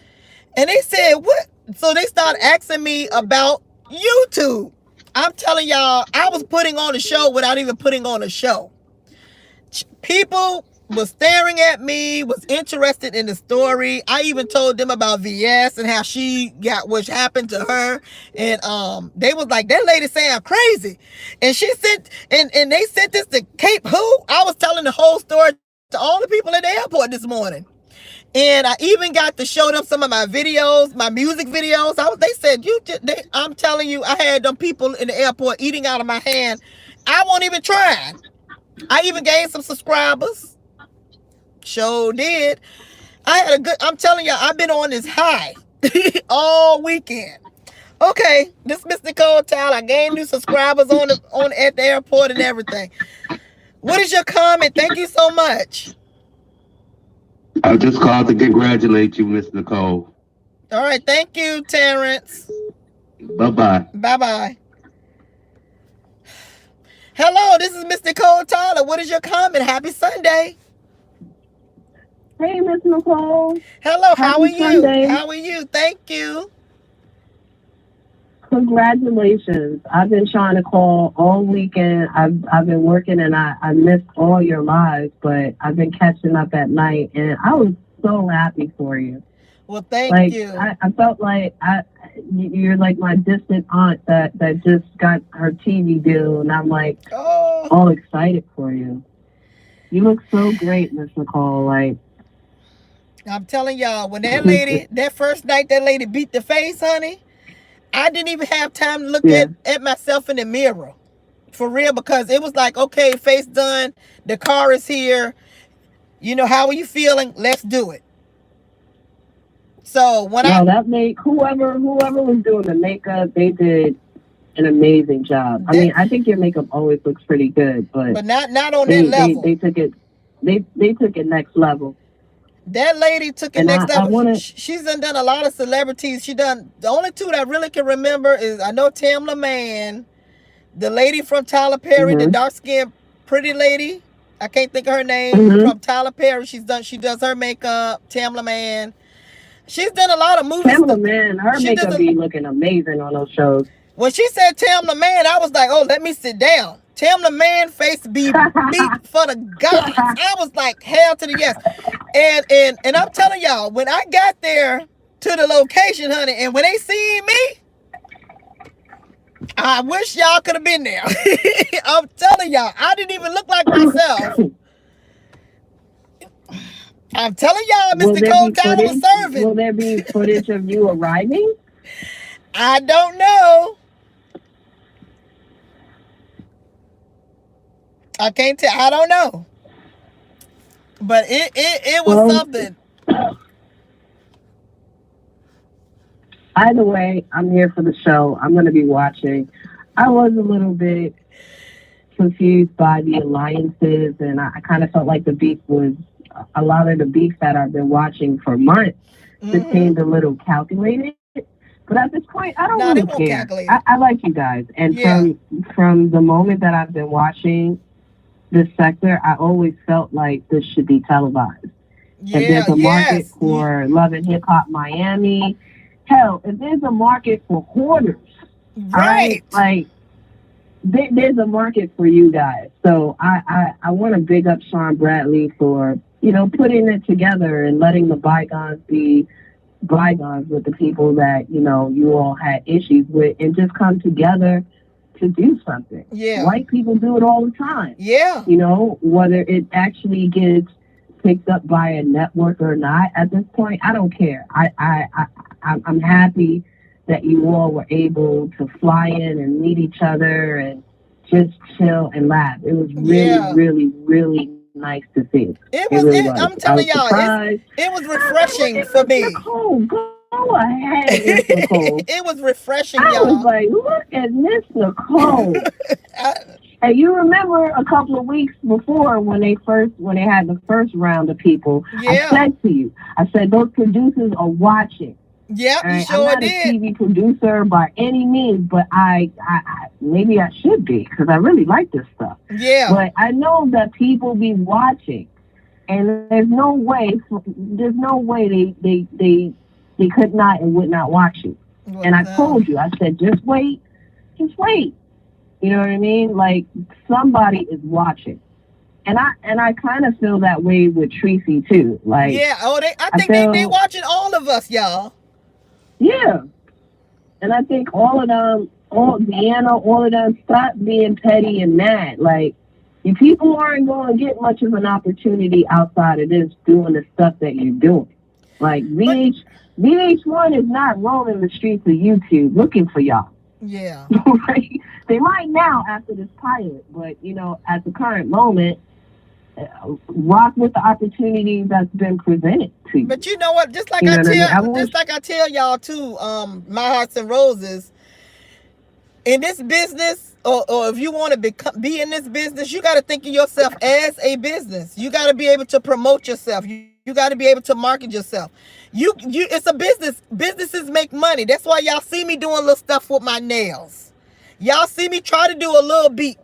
And they said, what? So they started asking me about YouTube. I'm telling y'all, I was putting on a show without even putting on a show. People was staring at me, was interested in the story. I even told them about VS and how she got what happened to her. And they was like, that lady sound crazy. And she sent, and they sent this to Cape Who? I was telling the whole story to all the people at the airport this morning. And I even got to show them some of my videos, my music videos. They said, I'm telling you, I had them people in the airport eating out of my hand. I won't even try. I even gained some subscribers. Sure did. I'm telling y'all, I've been on this high all weekend. Okay, this is Miss Nicole Tyler. I gained new subscribers at the airport and everything. What is your comment? Thank you so much. I just called to congratulate you, Miss Nicole. All right, thank you, Terrence. Bye-bye. Bye-bye. Hello, this is Miss Nicole Tyler. What is your comment? Happy Sunday. Hey, Miss Nicole. Hello, how are you? Sunday. How are you? Thank you. Congratulations. I've been trying to call all weekend. I've been working, and I missed all your lives, but I've been catching up at night, and I was so happy for you. Well, thank you. I felt like you're like my distant aunt that just got her TV deal, and I'm like all excited for you. You look so great, Miss Nicole. Like, I'm telling y'all, when that lady, that first night that lady beat the face, honey, I didn't even have time to look at myself in the mirror. For real, because it was like, okay, face done, the car is here. You know, how are you feeling? Let's do it. So when that made whoever was doing the makeup, they did an amazing job. I mean, I think your makeup always looks pretty good, but not on that level. They took it next level. That lady took it next level. She's done a lot of celebrities. The only two that I really can remember is, I know Tamla Mann, the lady from Tyler Perry, the dark skinned pretty lady. I can't think of her name, from Tyler Perry. She does her makeup. Tamla Mann. She's done a lot of movies. Tamla Mann, her makeup be looking amazing on those shows. When she said Tamla Mann, I was like, oh, let me sit down. Tamla Mann face be beat for the gods. I was like, hell to the yes. And I'm telling y'all, when I got there to the location, honey, and when they see me, I wish y'all could have been there. I'm telling y'all, I didn't even look like myself. I'm telling y'all, Miss Nicole Tyler was serving. Will there be footage of you arriving? I don't know. I can't tell. I don't know. But it was something. Either way, I'm here for the show. I'm going to be watching. I was a little bit confused by the alliances, and I kind of felt like the beef was, a lot of the beef that I've been watching for months just seemed a little calculated. But at this point, I don't really care. I like you guys. And from the moment that I've been watching this sector, I always felt like this should be televised. Yeah, if there's a market for Love and Hip Hop Miami, hell, if there's a market for hoarders, right? Like, there's a market for you guys. So I want to big up Sean Bradley for, putting it together and letting the bygones be bygones with the people that, you all had issues with, and just come together to do something. Yeah. White people do it all the time. Yeah. Whether it actually gets picked up by a network or not, at this point, I don't care. I'm happy that you all were able to fly in and meet each other and just chill and laugh. It was really, really, really nice to see. It It was. really was. I'm I was telling y'all, surprised. it was refreshing for me. Nicole, go ahead, Miss Nicole. It was refreshing, I y'all. was like, look at Miss Nicole. And you remember a couple of weeks before when they had the first round of people, Yeah. I said to you, I said those producers are watching. Yep, you I'm sure not did. a TV producer by any means, but I maybe I should be, because I really like this stuff. Yeah. But I know that people be watching, and there's no way they could not and would not watch you. Well, and I told you, I said, just wait. You know what I mean? Like, somebody is watching. And I kind of feel that way with Tracy too. Like, yeah. Oh, I think they watching all of us, y'all. Yeah. And I think all of them, all of them, stop being petty and mad. Like, you people aren't going to get much of an opportunity outside of this doing the stuff that you're doing. Like, VH1 is not roaming the streets of YouTube looking for y'all. Yeah. Right? They might now after this pilot, but, at the current moment, rock with the opportunity that's been presented to you. But you know what? Just like I tell y'all too, My Hearts and Roses. In this business, or if you want to be in this business, you got to think of yourself as a business. You got to be able to promote yourself. You got to be able to market yourself. It's a business. Businesses make money. That's why y'all see me doing little stuff with my nails. Y'all see me try to do a little beat.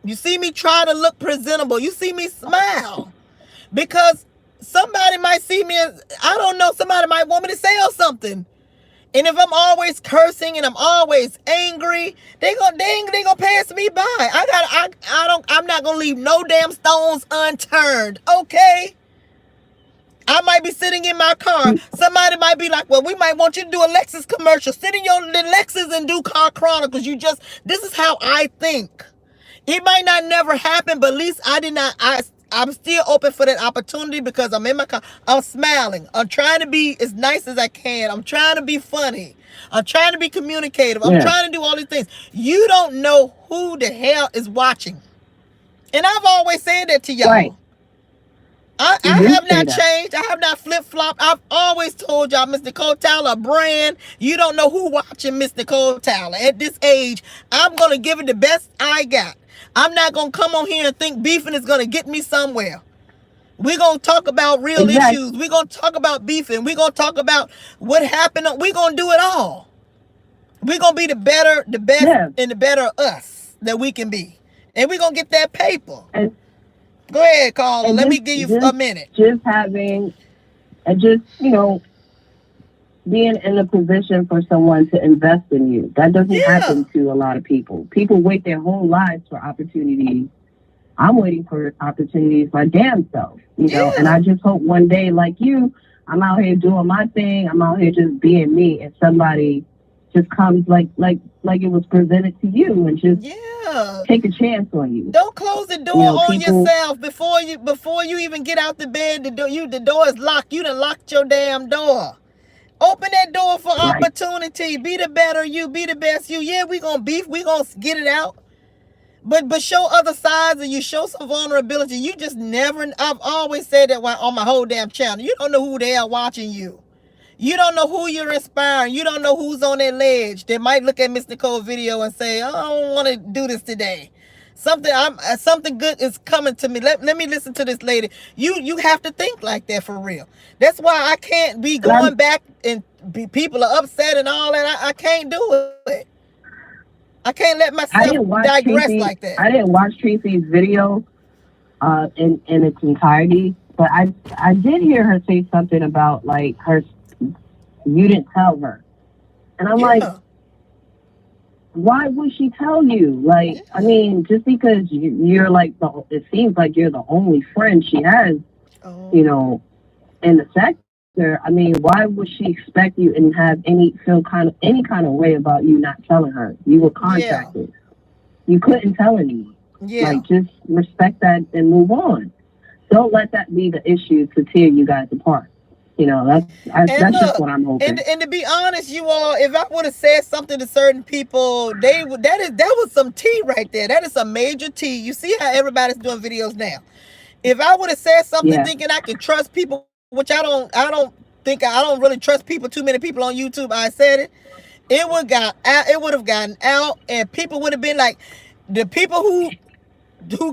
You see me try to look presentable. You see me smile. Because somebody might see me as, I don't know, somebody might want me to sell something. And if I'm always cursing and I'm always angry, they gonna pass me by. I'm not gonna leave no damn stones unturned. Okay? I might be sitting in my car. Somebody might be like, well, we might want you to do a Lexus commercial. Sit in your Lexus and do Car Chronicles. This is how I think. It might not never happen, but at least I'm still open for that opportunity because I'm in my car. I'm smiling. I'm trying to be as nice as I can. I'm trying to be funny. I'm trying to be communicative. I'm trying to do all these things. You don't know who the hell is watching. And I've always said that to y'all. Right. I have not changed. I have not flip-flopped. I've always told y'all, Miss Nicole Tyler, a brand. You don't know who watching Miss Nicole Tyler. At this age, I'm going to give it the best I got. I'm not going to come on here and think beefing is going to get me somewhere. We're going to talk about real issues. We're going to talk about beefing. We're going to talk about what happened. We're going to do it all. We're going to be the best, and the better us that we can be. And we're going to get that paper. Go ahead, Carla. Let me give you a minute. Just having, and just, being in a position for someone to invest in you. That doesn't happen to a lot of people. People wait their whole lives for opportunities. I'm waiting for opportunities my damn self, know, and I just hope one day, like you, I'm out here doing my thing. I'm out here just being me, and somebody just comes like it was presented to you and just take a chance on you. Don't close the door on yourself before you even get out the bed. The door is locked. You done locked your damn door. Open that door for opportunity. Be the better you. Be the best you. Yeah, we gonna beef. We gonna get it out. But show other sides and you show some vulnerability. You just never. I've always said that on my whole damn channel. You don't know who they are watching you. You don't know who you're inspiring. You don't know who's on that ledge. They might look at Miss Nicole's video and say, I don't want to do this today. Something good is coming to me. Let me listen to this lady. You have to think like that for real. That's why I can't be going back and people are upset and all that. I can't do it. I can't let myself digress like that. I didn't watch Tracy's video in its entirety, but I did hear her say something about like her. You didn't tell her, and I'm like, why would she tell you? Like, I mean, just because you're like it seems like you're the only friend she has, you Oh, know, in the sector. I mean, why would she expect you and have any kind of way about you not telling her? You were yeah, contracted. You couldn't tell anyone. yeah. Like, just respect that and move on. Don't let that be the issue to tear you guys apart. You know, And that's just look, what I'm hoping. and to be honest, you all, if I would have said something to certain people, they would that was some tea right there. That is some major tea. You see how everybody's doing videos now. If I would have said something Yeah. thinking I could trust people, which I don't really trust people, too many people on YouTube, I said it. It would have gotten out, and people would have been like, the people who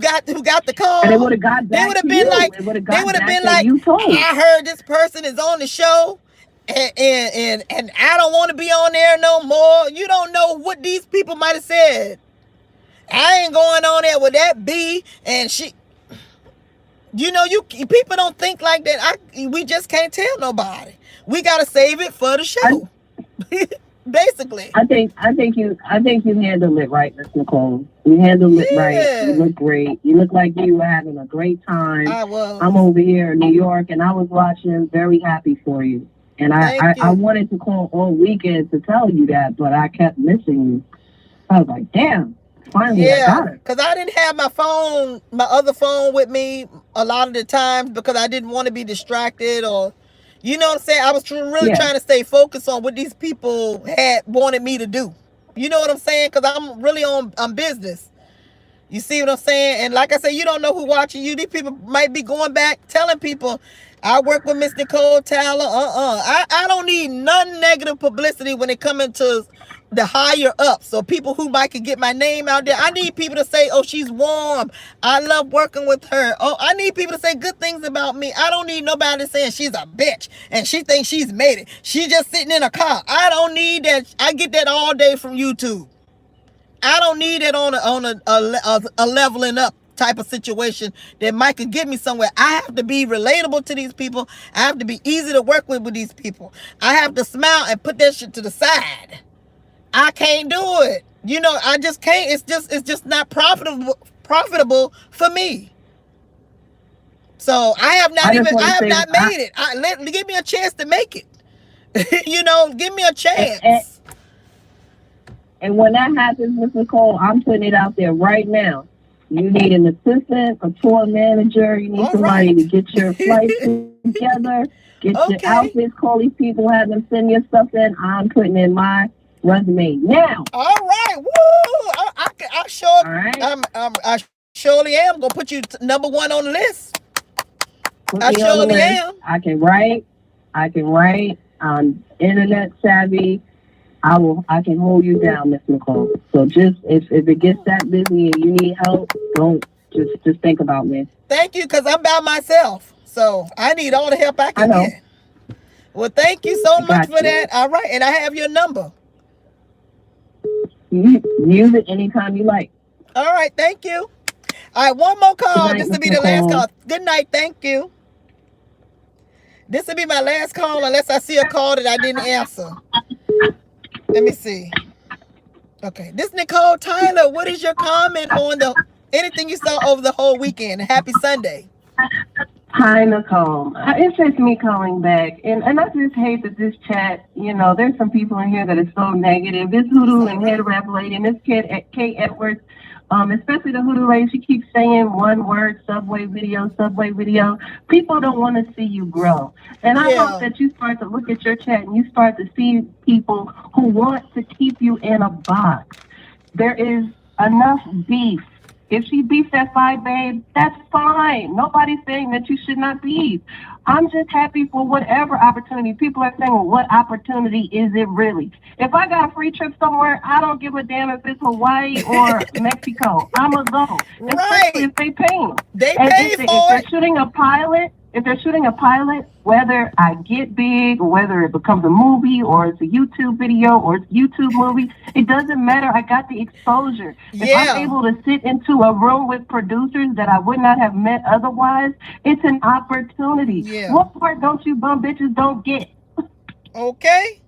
got the And it call, would have got they back would have to been you. like, It would have got back that you told. I heard this person is on the show, and I don't want to be on there no more. You don't know what these people might have said. I ain't going on there with that B, and she. You know, you people don't think like that. We just can't tell nobody. We gotta save it for the I, show, basically. I think you handled it right, Miss Nicole. You handled it right. You Yeah, look great. You look like you were having a great time. I I'm was. over here in New York, and I was watching, very happy for you. And Thank I you. wanted to call all weekend to tell you that, but I kept missing you. I was like, damn, finally I Yeah, got her. because I didn't have my other phone with me a lot of the times because I didn't want to be distracted or, you know what I'm saying? I was really Yeah, trying to stay focused on what these people had wanted me to do. You know what I'm saying? Because I'm business. You see what I'm saying? And like I said, you don't know who watching you. These people might be going back telling people, I work with Miss Nicole Tyler. I don't need none negative publicity when it comes to the higher up. So people who might could get my name out there. I need people to say, oh, she's warm. I love working with her. Oh, I need people to say good things about me. I don't need nobody saying she's a bitch and she thinks she's made it. She's just sitting in a car. I don't need that. I get that all day from YouTube. I don't need it on a leveling up type of situation that might could get me somewhere. I have to be relatable to these people. I have to be easy to work with these people. I have to smile and put that shit to the side. I can't do it. You know, I just can't. It's just not profitable for me. So I just I want to have say, not made it. Give me a chance to make it. You know, give me a and, chance. and when that happens, Miss Nicole, I'm putting it out there right now. You need an assistant, a tour manager. You need All somebody to right. get your flights together, get your Okay. outfits, call these people, have them send your stuff in. I'm putting in my resume now. All right, woo! I sure, All right, I surely am gonna put you number one on the list. put I me on the surely list. am. I can write. I can write. I'm internet savvy. I can hold you down, Miss Nicole. So just if it gets that busy and you need help, don't just think about me. Thank you, cause I'm by myself, so I need all the help I I can know. get. Well, thank you so I much got for you. that. All right, and I have your number. You use it anytime you like. All right, thank you. All right, one more Good call. night, This will Miss be the last Nicole. call. Good night. Thank you. This will be my last call unless I see a call that I didn't answer. Let me see. Okay, this Nicole Tyler. What is your comment on the anything you saw over the whole weekend? Happy Sunday. Hi, Nicole. It's just me calling back. And I just hate that this chat, there's some people in here that are so negative. This It's hoodoo all and head right. wrap lady and this kid, Kate Edwards, especially the hoodoo lady, she keeps saying one word, subway video, subway video. People don't want to see you grow. And I hope Yeah. that you start to look at your chat and you start to see people who want to keep you in a box. There is enough beef. If she beefs that fight, babe, that's fine. Nobody's saying that you should not beef. I'm just happy for whatever opportunity. People are saying, well, what opportunity is it really? If I got a free trip somewhere, I don't give a damn if it's Hawaii or Mexico. I'm going to go, especially Right. if they pay. They And pay if for they're it. shooting a pilot, whether I get big or whether it becomes a movie or it's a YouTube video or it's a YouTube movie, it doesn't matter. I got the exposure. If I'm Yeah. able to sit into a room with producers that I would not have met otherwise, it's an opportunity. Yeah. What part don't you bum bitches don't get? Okay.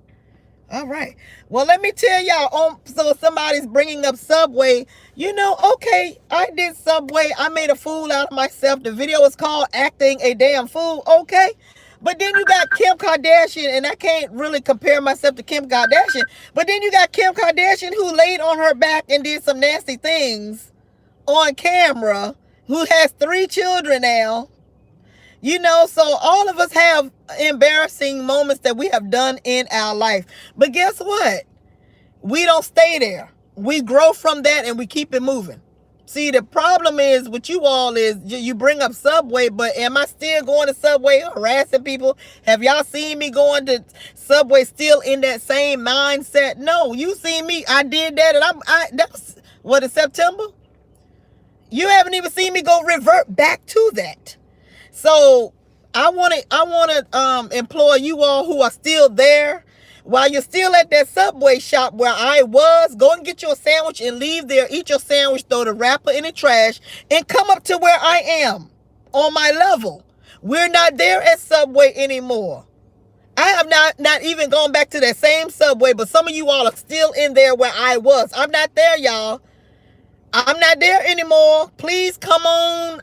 All right. Well, let me tell y'all. So somebody's bringing up Subway. Okay, I did Subway. I made a fool out of myself. The video is called "Acting a Damn Fool." Okay, but then you got Kim Kardashian, and I can't really compare myself to Kim Kardashian. But then you got Kim Kardashian who laid on her back and did some nasty things on camera. Who has 3 children now. So all of us have embarrassing moments that we have done in our life. But guess what? We don't stay there. We grow from that and we keep it moving. See, the problem is with you all is you bring up Subway, but am I still going to Subway harassing people? Have y'all seen me going to Subway still in that same mindset? No, you see me. I did that, and that was, what, in September? You haven't even seen me go revert back to that. So I want to implore you all who are still there, while you're still at that Subway shop where I was, go and get you a sandwich and leave there. Eat your sandwich, throw the wrapper in the trash, and come up to where I am on my level. We're not there at Subway anymore. I have not even gone back to that same Subway, but some of you all are still in there where I was. I'm not there, y'all. I'm not there anymore. Please come on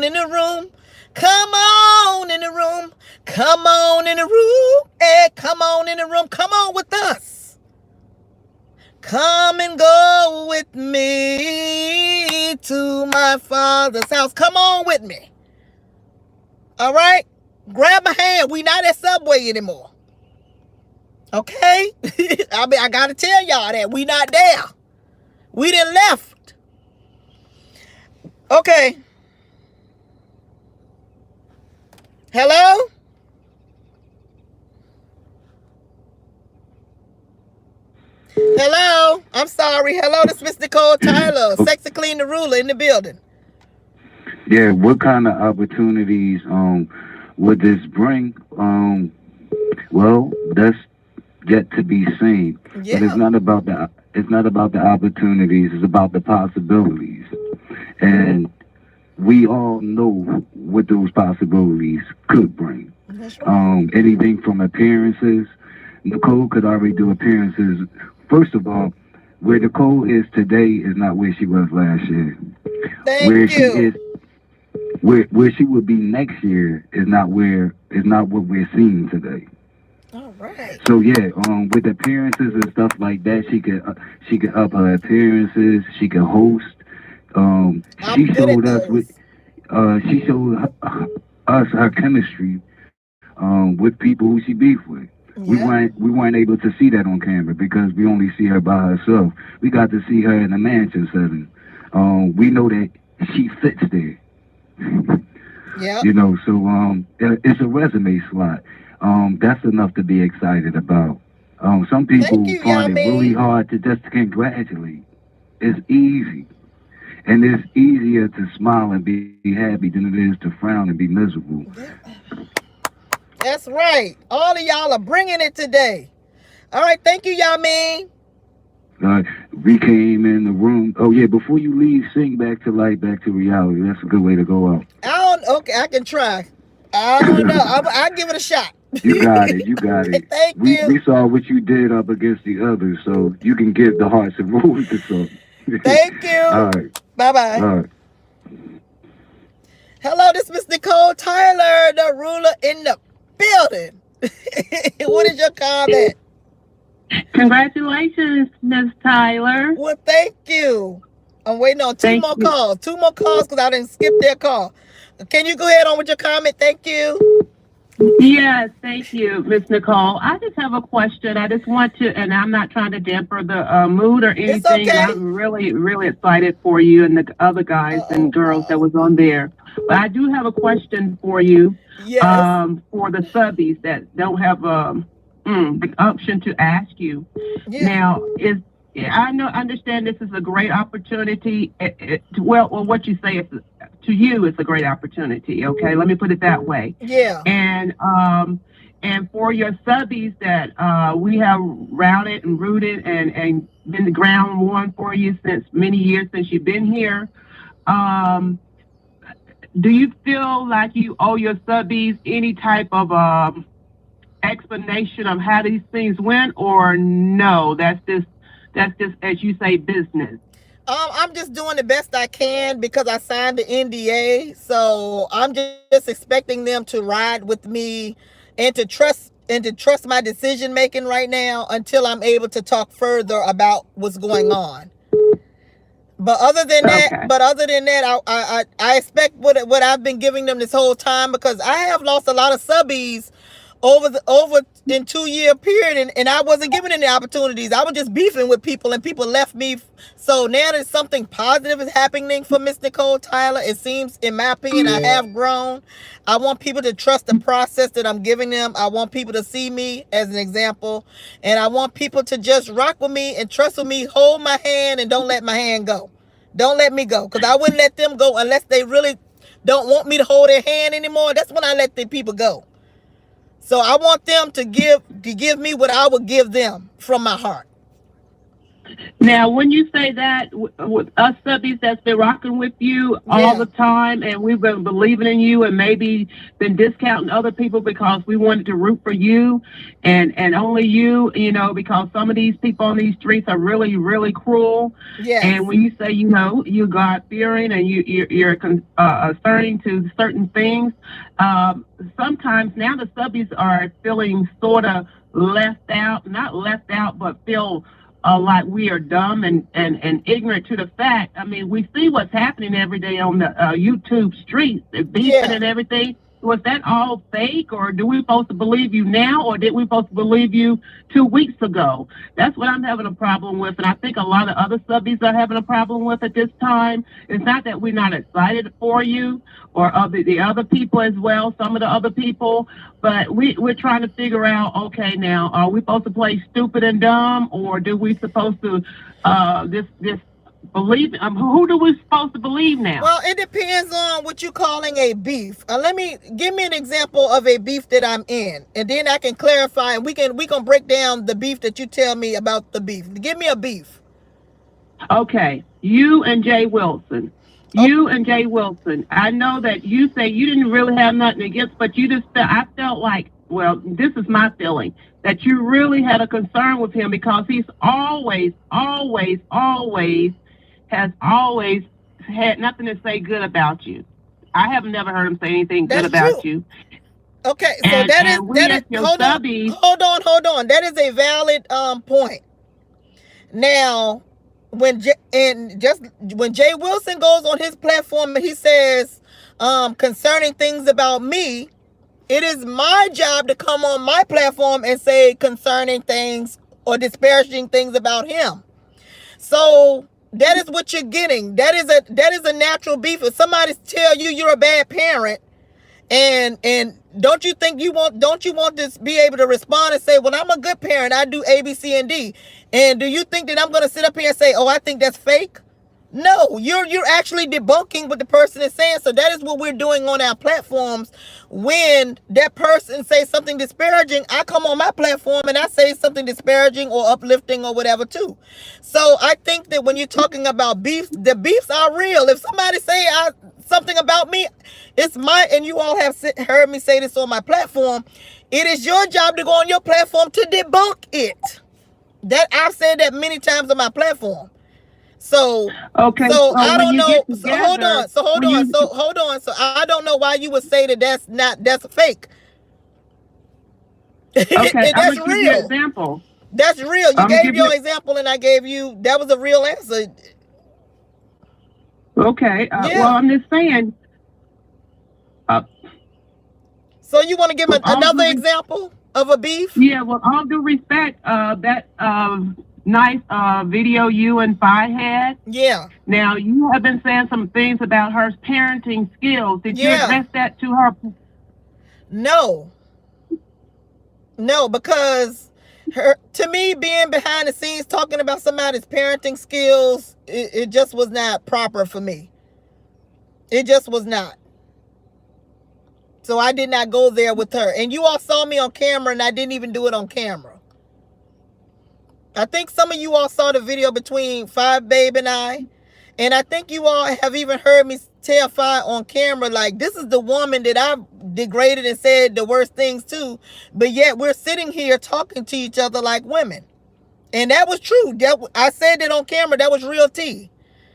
in the room. Come on in the room. Come on in the room. Hey, come on in the room. Come on with us. Come and go with me to my Father's house. Come on with me. All right? Grab my hand. We not at Subway anymore. Okay? I got to tell y'all that. We not there. We done left. Okay. Hello? Hello? I'm sorry. Hello, this is Miss Nicole Tyler, Sexy Clean the Ruler in the building. Yeah, what kind of opportunities would this bring? Well, that's yet to be seen. Yeah. But it's not about the opportunities, it's about the possibilities. And we all know what those possibilities could bring. That's right. Anything from appearances. Nicole could already do appearances. First of all, where Nicole is today is not where she was last year. Thank you. Where she would be next year is not what we're seeing today. All right. So yeah, with appearances and stuff like that, she could up her appearances. She could host. She showed us us her chemistry with people who she beef with. Yeah. We weren't able to see that on camera because we only see her by herself. We got to see her in a mansion setting. We know that she fits there. Yeah. So it's a resume slot. That's enough to be excited about. Some people find it really hard to just congratulate. It's easy. And it's easier to smile and be happy than it is to frown and be miserable. That's right. All of y'all are bringing it today. All right. Thank you, Yamin. We came in the room. Oh yeah, before you leave, sing back to reality. That's a good way to go out. Okay, I can try. I don't know. I'll give it a shot. You got it. Thank you. We saw what you did up against the others, so you can give the hearts and roses to some. Thank you. All right. Bye-bye. All right. Hello, this is Miss Nicole Tyler, the ruler in the building. What is your comment? Congratulations, Miss Tyler. Well, thank you. I'm waiting on two more calls because I didn't skip their call. Can you go ahead on with your comment? Thank you. Yes, thank you, Miss Nicole. I just have a question. I just want to, and I'm not trying to damper the mood or anything. It's okay. I'm really, really excited for you and the other guys and girls that was on there. But I do have a question for you. Yes. For the subbies that don't have the option to ask you. Yeah. Now, understand this is a great opportunity. Well, what you say is to you, it's a great opportunity. Okay, let me put it that way. Yeah. And for your subbies that we have routed and rooted and been the ground one for you since many years since you've been here, do you feel like you owe your subbies any type of explanation of how these things went, or no? That's just as you say, business. I'm just doing the best I can because I signed the NDA. So I'm just expecting them to ride with me and to trust my decision making right now until I'm able to talk further about what's going on. But other than that, Okay. I expect what I've been giving them this whole time, because I have lost a lot of subbies over in 2 year period, and I wasn't given any opportunities. I was just beefing with people, and people left me. So now that something positive is happening for Miss Nicole Tyler, it seems, in my opinion, I have grown. I want people to trust the process that I'm giving them. I want people to see me as an example, and I want people to just rock with me and trust with me, hold my hand, and don't let my hand go. Don't let me go, because I wouldn't let them go unless they really don't want me to hold their hand anymore. That's when I let the people go. So I want them to give me what I would give them from my heart. Now, when you say that, with us subbies that's been rocking with you all Yeah. the time, and we've been believing in you, and maybe been discounting other people because we wanted to root for you, and only you, because some of these people on these streets are really, really cruel. Yes. And when you say, you God fearing, and you're concerning to certain things, sometimes now the subbies are feeling sort of left out, not left out, but feel like we are dumb and ignorant to the fact. I mean, we see what's happening every day on the YouTube streets, the beefing Yeah. and everything. Was that all fake, or do we supposed to believe you now, or did we supposed to believe you 2 weeks ago? That's what I'm having a problem with, and I think a lot of other subbies are having a problem with at this time. It's not that we're not excited for you, or the other people as well, some of the other people, but we're trying to figure out, okay, now, are we supposed to play stupid and dumb, or do we supposed to this believe? Who do we supposed to believe now? Well, it depends on what you're calling a beef. Let me give me an example of a beef that I'm in, and then I can clarify, and we can break down the beef that you tell me about the beef. Give me a beef. Okay, you and Jay Wilson. Oh, You and Jay Wilson. I know that you say you didn't really have nothing against, but you just I felt like, well, this is my feeling, that you really had a concern with him because he's always has always had nothing to say good about you. I have never heard him say anything good that's about true. you. Okay, so And that is and we that is as your hold on, subbies. hold on. That is a valid point. Now, when Jay Wilson goes on his platform and he says concerning things about me, it is my job to come on my platform and say concerning things or disparaging things about him. So that is what you're getting. That is a natural beef. If somebody tell you you're a bad parent, and don't you want to be able to respond and say, well, I'm a good parent, I do A, B, C, and D. And do you think that I'm going to sit up here and say, oh, I think that's fake? No, you're actually debunking what the person is saying. So that is what we're doing on our platforms. When that person says something disparaging, I come on my platform and I say something disparaging or uplifting or whatever too. So I think that when you're talking about beef, the beefs are real. If somebody say something about me, it's my, and you all have heard me say this on my platform, it is your job to go on your platform to debunk it. That I've said that many times on my platform. So, Okay, so so I when don't you know. get So hold together, on. So hold when on. you So hold on. So I don't know why you would say that that's fake. okay, I'm That's gonna give you an real. example. That's real. You I'm gonna gave give you your example, and I gave you, that was a real answer. okay. Well, Yeah. I'm just saying. Uh, So you want to give me with all another due example of a beef? Yeah, with all due respect, that nice video you and Fi had. Yeah. Now you have been saying some things about her parenting skills. Did you Yeah. address that to her? No. No, because to me, being behind the scenes talking about somebody's parenting skills, it just was not proper for me. It just was not. So I did not go there with her. And you all saw me on camera, and I didn't even do it on camera. I think some of you all saw the video between Five Babe and I. And I think you all have even heard me tell Fi on camera, like, this is the woman that I degraded and said the worst things to, but yet we're sitting here talking to each other like women. And that was true. I said that on camera. That was real tea.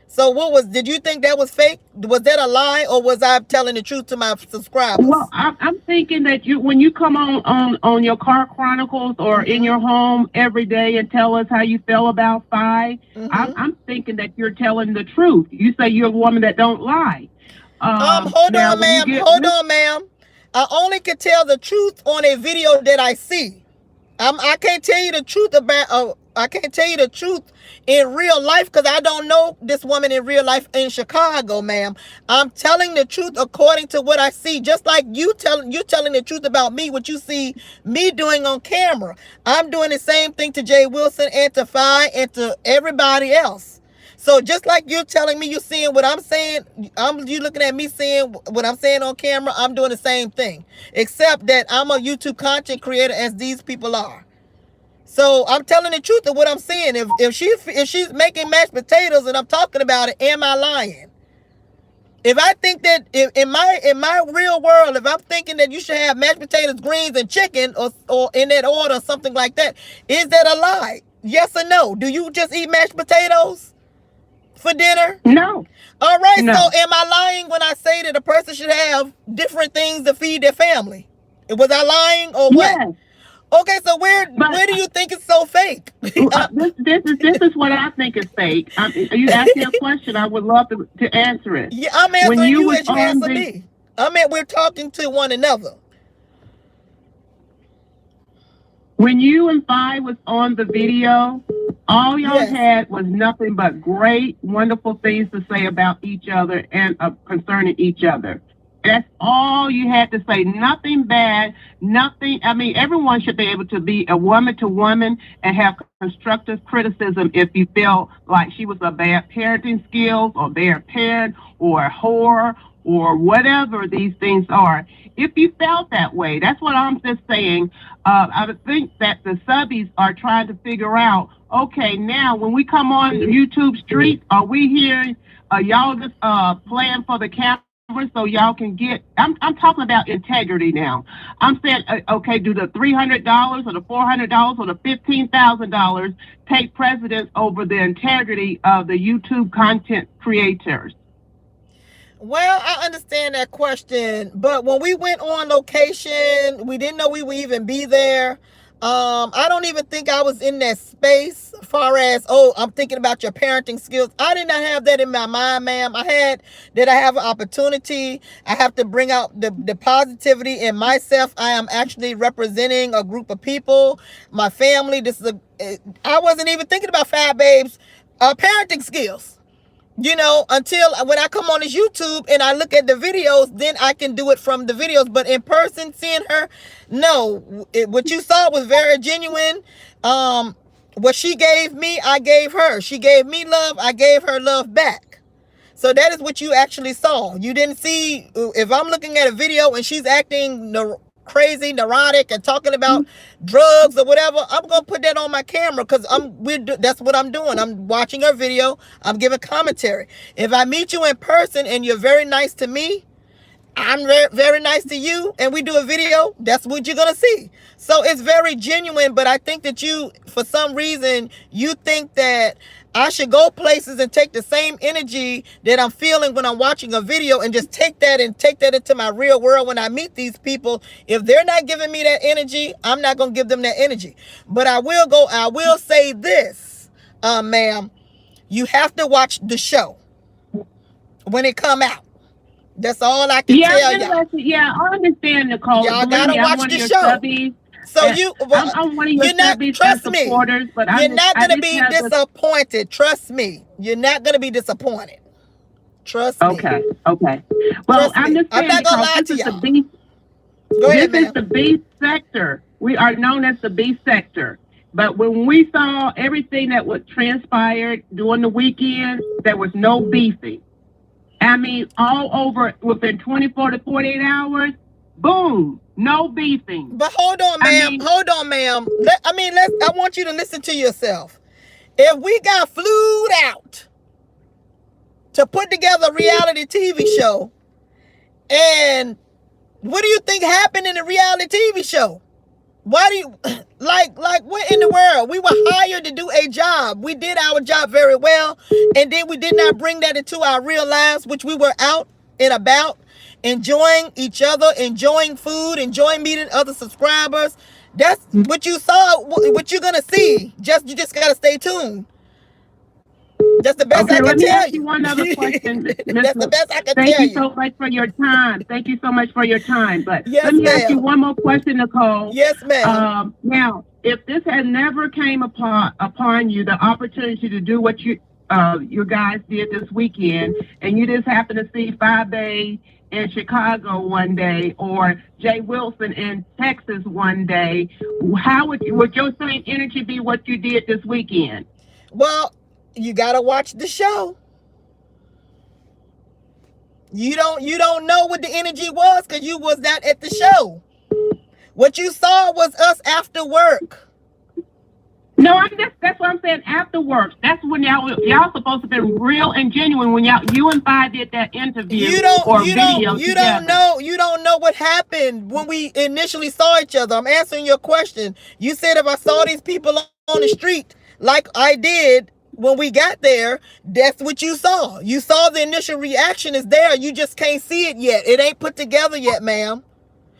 So did you think that was fake? Was that a lie, or was I telling the truth to my subscribers? Well, I'm thinking that when you come on your Car Chronicles or in your home every day and tell us how you feel about Fi, I'm thinking that you're telling the truth. You say you're a woman that don't lie. Hold on, ma'am. I only can tell the truth on a video that I see. I can't tell you the truth about. I can't tell you the truth in real life because I don't know this woman in real life in Chicago, ma'am. I'm telling the truth according to what I see. Just like you telling the truth about me, what you see me doing on camera. I'm doing the same thing to Jay Wilson and to Fi and to everybody else. So just like you're telling me you're seeing what I'm saying, you looking at me saying what I'm saying on camera, I'm doing the same thing. Except that I'm a YouTube content creator as these people are. So I'm telling the truth of what I'm seeing. If she's making mashed potatoes and I'm talking about it, am I lying? If I think that in my real world, if I'm thinking that you should have mashed potatoes, greens, and chicken, or in that order, or something like that, is that a lie? Yes or no? Do you just eat mashed potatoes for dinner? No. All right. No. So am I lying when I say that a person should have different things to feed their family? Was I lying or what? Yes. Okay, so where do you think it's so fake? This is what I think is fake. You asked me a question. I would love to answer it. Yeah, I'm answering you as you answer me. We're talking to one another. When you and Fi was on the video, all y'all had was nothing but great, wonderful things to say about each other and concerning each other. That's all you had to say. Nothing bad, nothing. I mean, everyone should be able to be a woman to woman and have constructive criticism if you feel like she was a bad parenting skills or bad parent or a whore or whatever these things are. If you felt that way, that's what I'm just saying. I would think that the subbies are trying to figure out, okay, now when we come on YouTube Street, are we hearing y'all just playing for the camera? So y'all can get, I'm talking about integrity now. I'm saying, okay, do the $300 or the $400 or the $15,000 take precedence over the integrity of the YouTube content creators? Well, I understand that question, but when we went on location, we didn't know we would even be there. I don't even think I was in that space as far as, I'm thinking about your parenting skills. I did not have that in my mind, ma'am. I have an opportunity. I have to bring out the positivity in myself. I am actually representing a group of people, my family. I wasn't even thinking about Fab Babe's parenting skills. Until when I come on this YouTube and I look at the videos, then I can do it from the videos. But in person, seeing her, no. What you saw was very genuine. What she gave me, I gave her. She gave me love, I gave her love back. So that is what you actually saw. You didn't see, if I'm looking at a video and she's acting crazy, neurotic, and talking about drugs or whatever, I'm gonna put that on my camera because that's what I'm doing. I'm watching her video. I'm giving commentary. If I meet you in person and you're very nice to me, I'm very, very nice to you, and we do a video, that's what you're gonna see. So it's very genuine, but I think that for some reason, you think that I should go places and take the same energy that I'm feeling when I'm watching a video and just take that into my real world when I meet these people. If they're not giving me that energy, I'm not going to give them that energy. But I will say this, ma'am, you have to watch the show when it come out. That's all I can tell you. Yeah, I understand, Nicole. Y'all gotta watch the show. Subbies. So I'm one of your subbies and supporters, but you're not going to be disappointed. Trust me. You're not going to be disappointed. Trust me. Okay. Well, I'm not going to lie to y'all. This is the B sector. We are known as the B sector. But when we saw everything that was transpired during the weekend, there was no beefing. I mean, all over within 24 to 48 hours, boom. No beefing. But hold on, ma'am. I want you to listen to yourself. If we got flued out to put together a reality TV show. And what do you think happened in the reality TV show? Why do you like what in the world? We were hired to do a job. We did our job very well, and then we did not bring that into our real lives, which we were out and about, enjoying each other, enjoying food, enjoying meeting other subscribers. That's what you saw, what you're gonna see. You just gotta stay tuned. That's the best I can tell you. Let me ask you one other question. That's the best I can tell you. Thank you so much for your time. Thank you so much for your time. But yes, let me ask you one more question, Nicole. Yes, ma'am. Now, if this had never came upon you, the opportunity to do what you guys did this weekend, and you just happened to see 5A in Chicago one day, or Jay Wilson in Texas one day, how would your same energy be what you did this weekend? Well, you gotta watch the show. You don't know what the energy was because you was not at the show. What you saw was us after work. No, that's what I'm saying. After work, that's when y'all supposed to be real and genuine when you and Fi did that interview You don't know what happened when we initially saw each other. I'm answering your question. You said if I saw these people on the street like I did when we got there, that's what you saw. You saw the initial reaction is there. You just can't see it yet. It ain't put together yet, ma'am.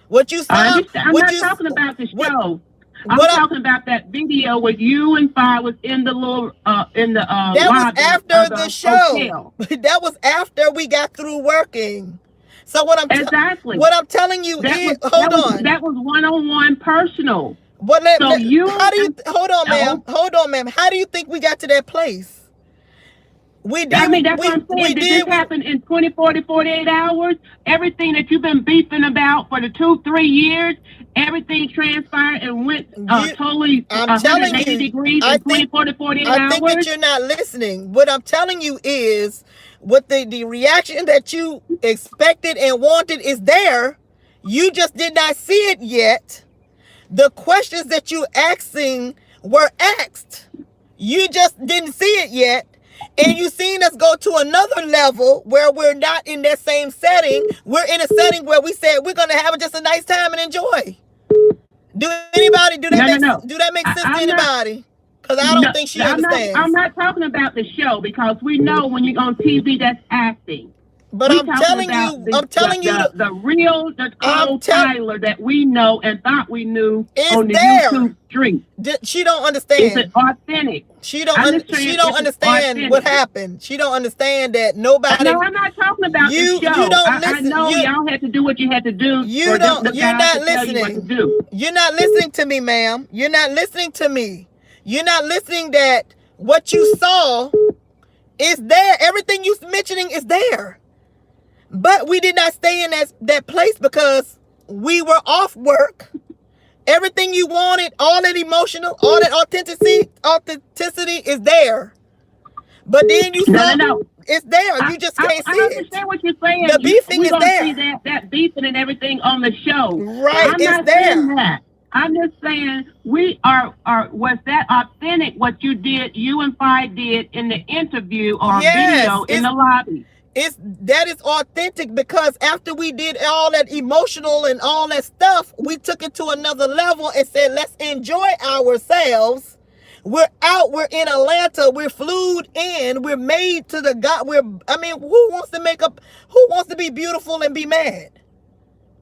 What you saw. I'm not talking about the show. I'm talking about that video where you and Fi was in the little that lobby was after of the show. Hotel. That was after we got through working. So what I'm telling you is, that was one-on-one personal. Hold on, ma'am. How do you think we got to that place? That's what I'm saying. Did this happen in 24 to 48 hours? Everything that you've been beefing about for the 2-3 years, everything transpired and went totally 180 degrees in 24 to 48 hours? I think that you're not listening. What I'm telling you is, what the reaction that you expected and wanted is there. You just did not see it yet. The questions that you asking were asked. You just didn't see it yet. And you seen us go to another level where we're not in that same setting. We're in a setting where we said we're going to have just a nice time and enjoy. Do that make sense to anybody? Because I don't think she understands. I'm not talking about the show, because we know when you're on TV, that's acting. But I'm telling you, the real Nicole Tyler that we know and thought we knew on the YouTube street. She don't understand. It's authentic. She don't understand what happened. She don't understand that nobody. No, I'm not talking about the show. You don't listen. I know y'all had to do what you had to do. You're not listening. You're not listening to me, ma'am. You're not listening to me. You're not listening that what you saw is there. Everything you mentioning is there. But we did not stay in that place because we were off work. Everything you wanted, all that emotional, all that authenticity is there. But then you saw it's there. You just can't see it. I understand what you're saying. The beefing is there. See that beefing and everything on the show. Right, it's there. I'm just saying was that authentic what you and Fi did in the interview or video in the lobby? That is authentic, because after we did all that emotional and all that stuff, we took it to another level and said, let's enjoy ourselves. We're out, we're in Atlanta, we're flued in, we're made to the God. Who wants to be beautiful and be mad?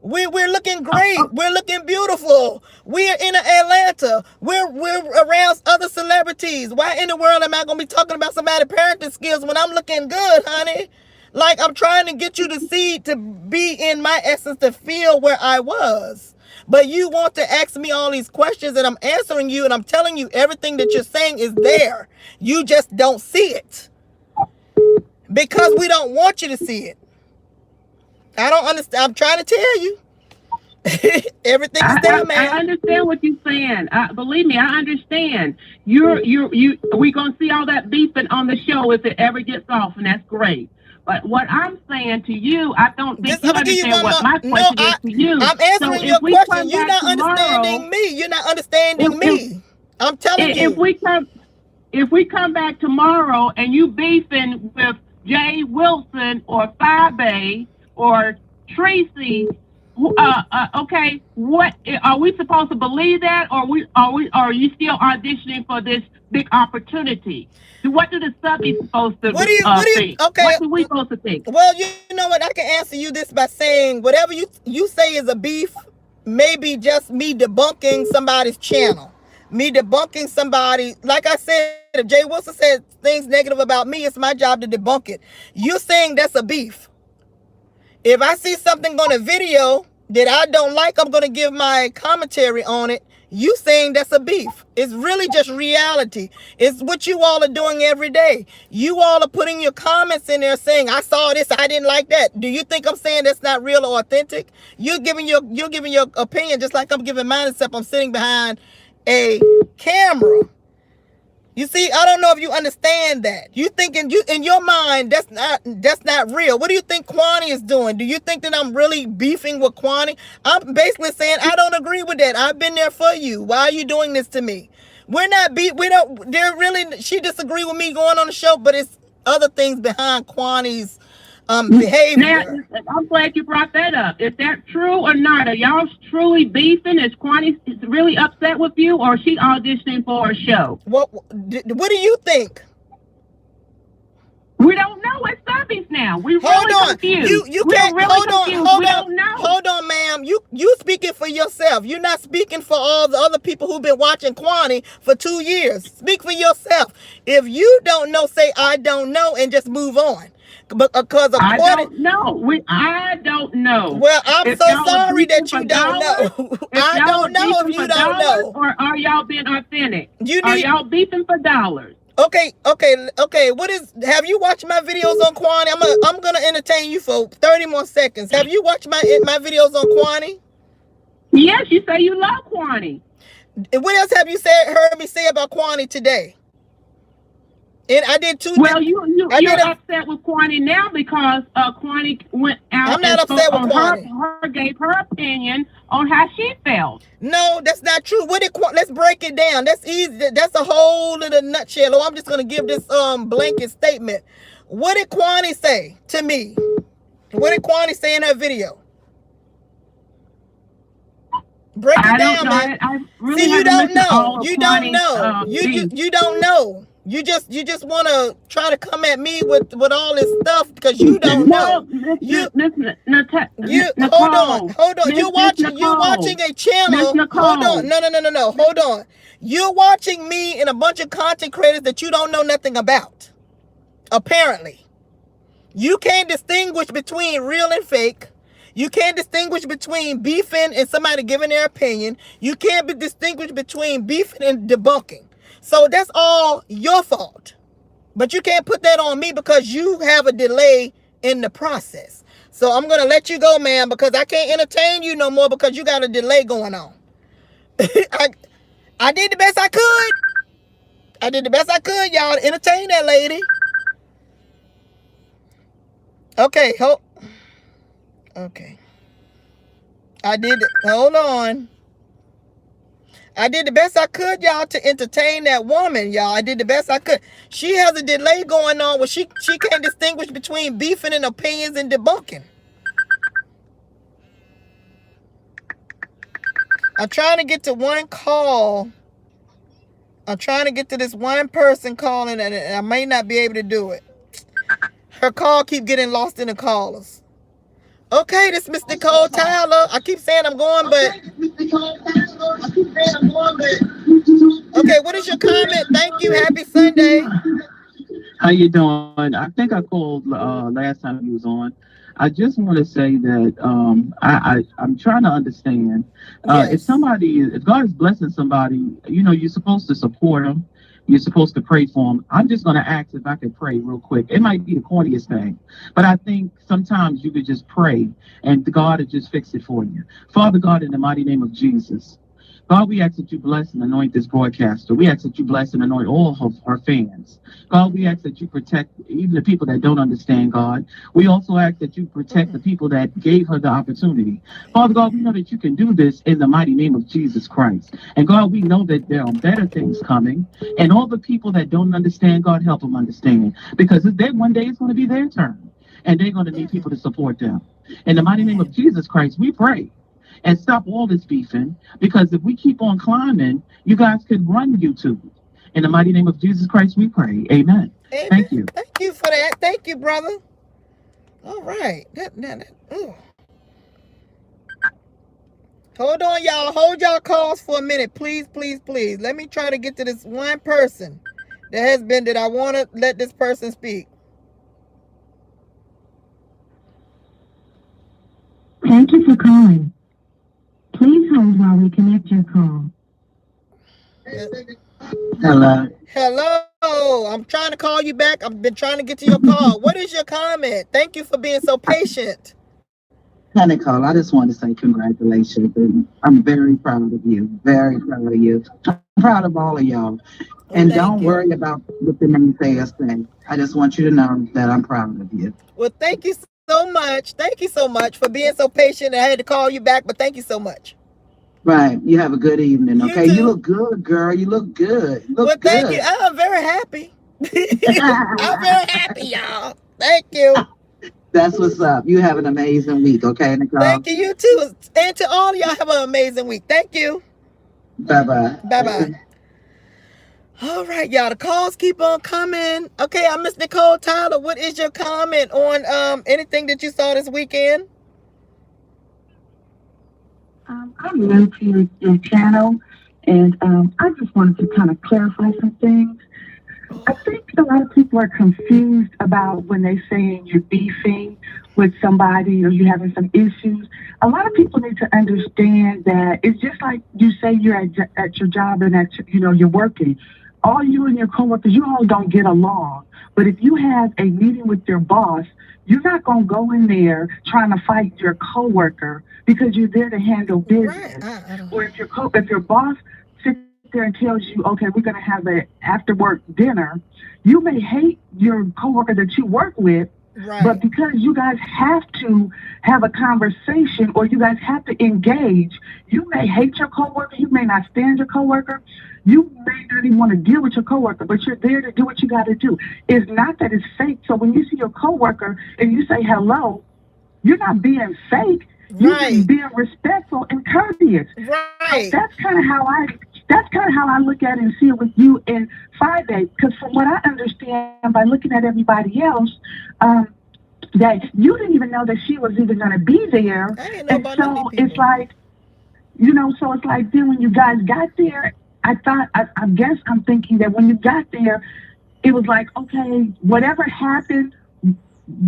We're looking great. We're looking beautiful. We're in Atlanta. We're around other celebrities. Why in the world am I going to be talking about somebody's parenting skills when I'm looking good, honey? Like, I'm trying to get you to see, to be in my essence, to feel where I was. But you want to ask me all these questions, and I'm answering you, and I'm telling you everything that you're saying is there. You just don't see it. Because we don't want you to see it. I don't understand. I'm trying to tell you. Everything is there, man. I understand what you're saying. Believe me, I understand. We're gonna see all that beefing on the show if it ever gets off, and that's great. But what I'm saying to you, I don't think you understand what my question is to you. I'm answering your question. You're not understanding me. You're not understanding me. I'm telling you. If we come back tomorrow and you beefing with Jay Wilson or Fabe or Tracy. Okay, what are we supposed to believe that, or are you still auditioning for this big opportunity? What do the subbies supposed to think? Okay, What do we supposed to think? well, you know what, I can answer you this by saying whatever you say is a beef, maybe just me debunking somebody's channel, me debunking somebody. Like I said, if Jay Wilson said things negative about me, it's my job to debunk it. You saying that's a beef. If I see something on a video that I don't like, I'm going to give my commentary on it. You saying that's a beef. It's really just reality. It's what you all are doing every day. You all are putting your comments in there saying, I saw this, I didn't like that. Do you think I'm saying that's not real or authentic? You're giving your opinion just like I'm giving mine, except I'm sitting behind a camera. You see, I don't know if you understand that. You thinking you in your mind that's not real. What do you think Kwani is doing? Do you think that I'm really beefing with Kwani? I'm basically saying I don't agree with that. I've been there for you. Why are you doing this to me? We're not beef. We don't. They're really. She disagree with me going on the show, but it's other things behind Kwani's behavior. Now, I'm glad you brought that up. Is that true or not? Are y'all truly beefing? Is Kwani really upset with you, or is she auditioning for a show? What do you think? We don't know. It's subbies now. We really confused. You can't really hold on, ma'am. You speaking for yourself. You're not speaking for all the other people who've been watching Kwani for 2 years. Speak for yourself. If you don't know, say I don't know and just move on. Because I don't know. I don't know. Well, I'm so sorry that you don't know. I don't know if you don't know. Or are y'all being authentic? Are y'all beefing for dollars? Okay. Have you watched my videos on Kwani? I'm gonna entertain you for 30 more seconds. Have you watched my videos on Kwani? Yes, you say you love Kwani. What else have you heard me say about Kwani today? And I did too. Well, you're upset with Kwani now because Kwani went out. I'm not upset with Kwani. Her gave her opinion on how she felt. No, that's not true. Let's break it down. That's easy. That's a whole little nutshell. I'm just gonna give this blanket statement. What did Kwani say to me? What did Kwani say in her video? Break it down, man. See, you don't know. You don't know. You don't know. You just want to try to come at me with all this stuff because you don't know. Hold on. You're watching a channel. Hold on. No. Hold on. You're watching me and a bunch of content creators that you don't know nothing about. Apparently, you can't distinguish between real and fake. You can't distinguish between beefing and somebody giving their opinion. You can't distinguish between beefing and debunking. So that's all your fault. But you can't put that on me because you have a delay in the process. So I'm going to let you go, ma'am, because I can't entertain you no more because you got a delay going on. I did the best I could. Y'all, to entertain that lady. Okay. Hold on. I did the best I could, y'all, to entertain that woman, y'all. I did the best I could. She has a delay going on where she can't distinguish between beefing and opinions and debunking. I'm trying to get to one call. I'm trying to get to this one person calling, and I may not be able to do it. Her call keep getting lost in the callers. Okay, this is Miss Nicole Tyler. I keep saying I'm going, but... Okay, what is your comment? Thank you. Happy Sunday. How you doing? I think I called last time you was on. I just want to say that I'm trying to understand. If God is blessing somebody, you're supposed to support them. You're supposed to pray for them. I'm just going to ask if I could pray real quick. It might be the corniest thing, but I think sometimes you could just pray and God will just fix it for you. Father God, in the mighty name of Jesus, God, we ask that you bless and anoint this broadcaster. We ask that you bless and anoint all of our fans. God, we ask that you protect even the people that don't understand God. We also ask that you protect the people that gave her the opportunity. Father God, we know that you can do this in the mighty name of Jesus Christ. And God, we know that there are better things coming. And all the people that don't understand, God, help them understand. Because then one day it's going to be their turn. And they're going to need people to support them. In the mighty name of Jesus Christ, we pray and stop all this beefing, because if we keep on climbing, you guys could run YouTube. In the mighty name of Jesus Christ, we pray. Amen. Amen. Thank you. Thank you for that. Thank you, brother. All right. Hold on, y'all. Hold y'all calls for a minute. Please, please, please. Let me try to get to this one person that I want to let this person speak. Thank you for calling. Please hold while we connect your call. Hello. Hello. I'm trying to call you back. I've been trying to get to your call. What is your comment? Thank you for being so patient. Hi, Nicole. I just want to say congratulations. And I'm very proud of you. Very proud of you. I'm proud of all of y'all. And don't worry about what the naysayers say. I just want you to know that I'm proud of you. Well, thank you so much. Thank you so much for being so patient. I had to call you back, but thank you so much. Right. You have a good evening, You okay? too. You look good, girl. You look good. You look Well, thank you. good. I'm very happy. I'm very happy, y'all. Thank you. That's what's up. You have an amazing week, okay, Nicole? Thank you. You too. And to all of y'all, have an amazing week. Thank you. Bye-bye. Bye-bye. All right, y'all. The calls keep on coming. Okay, I'm Miss Nicole Tyler. What is your comment on anything that you saw this weekend? I'm new to your channel, and I just wanted to kind of clarify some things. I think a lot of people are confused about when they say you're beefing with somebody or you're having some issues. A lot of people need to understand that it's just like you say you're at your job and you're working. All you and your coworkers, you all don't get along. But if you have a meeting with your boss, you're not going to go in there trying to fight your coworker because you're there to handle business. Right. Or if your boss sits there and tells you, okay, we're going to have an after work dinner, you may hate your coworker that you work with, Right. but because you guys have to have a conversation or you guys have to engage, you may hate your coworker, you may not stand your coworker, you may not even want to deal with your coworker, but you're there to do what you got to do. It's not that it's fake. So when you see your coworker and you say hello, you're not being fake. You're just being respectful and courteous. Right. So that's kind of how I look at it and see it with you in 5 days. Because from what I understand by looking at everybody else, that you didn't even know that she was even going to be there. And so it's like, so it's like then when you guys got there, I guess I'm thinking that when you got there, it was like, okay, whatever happened,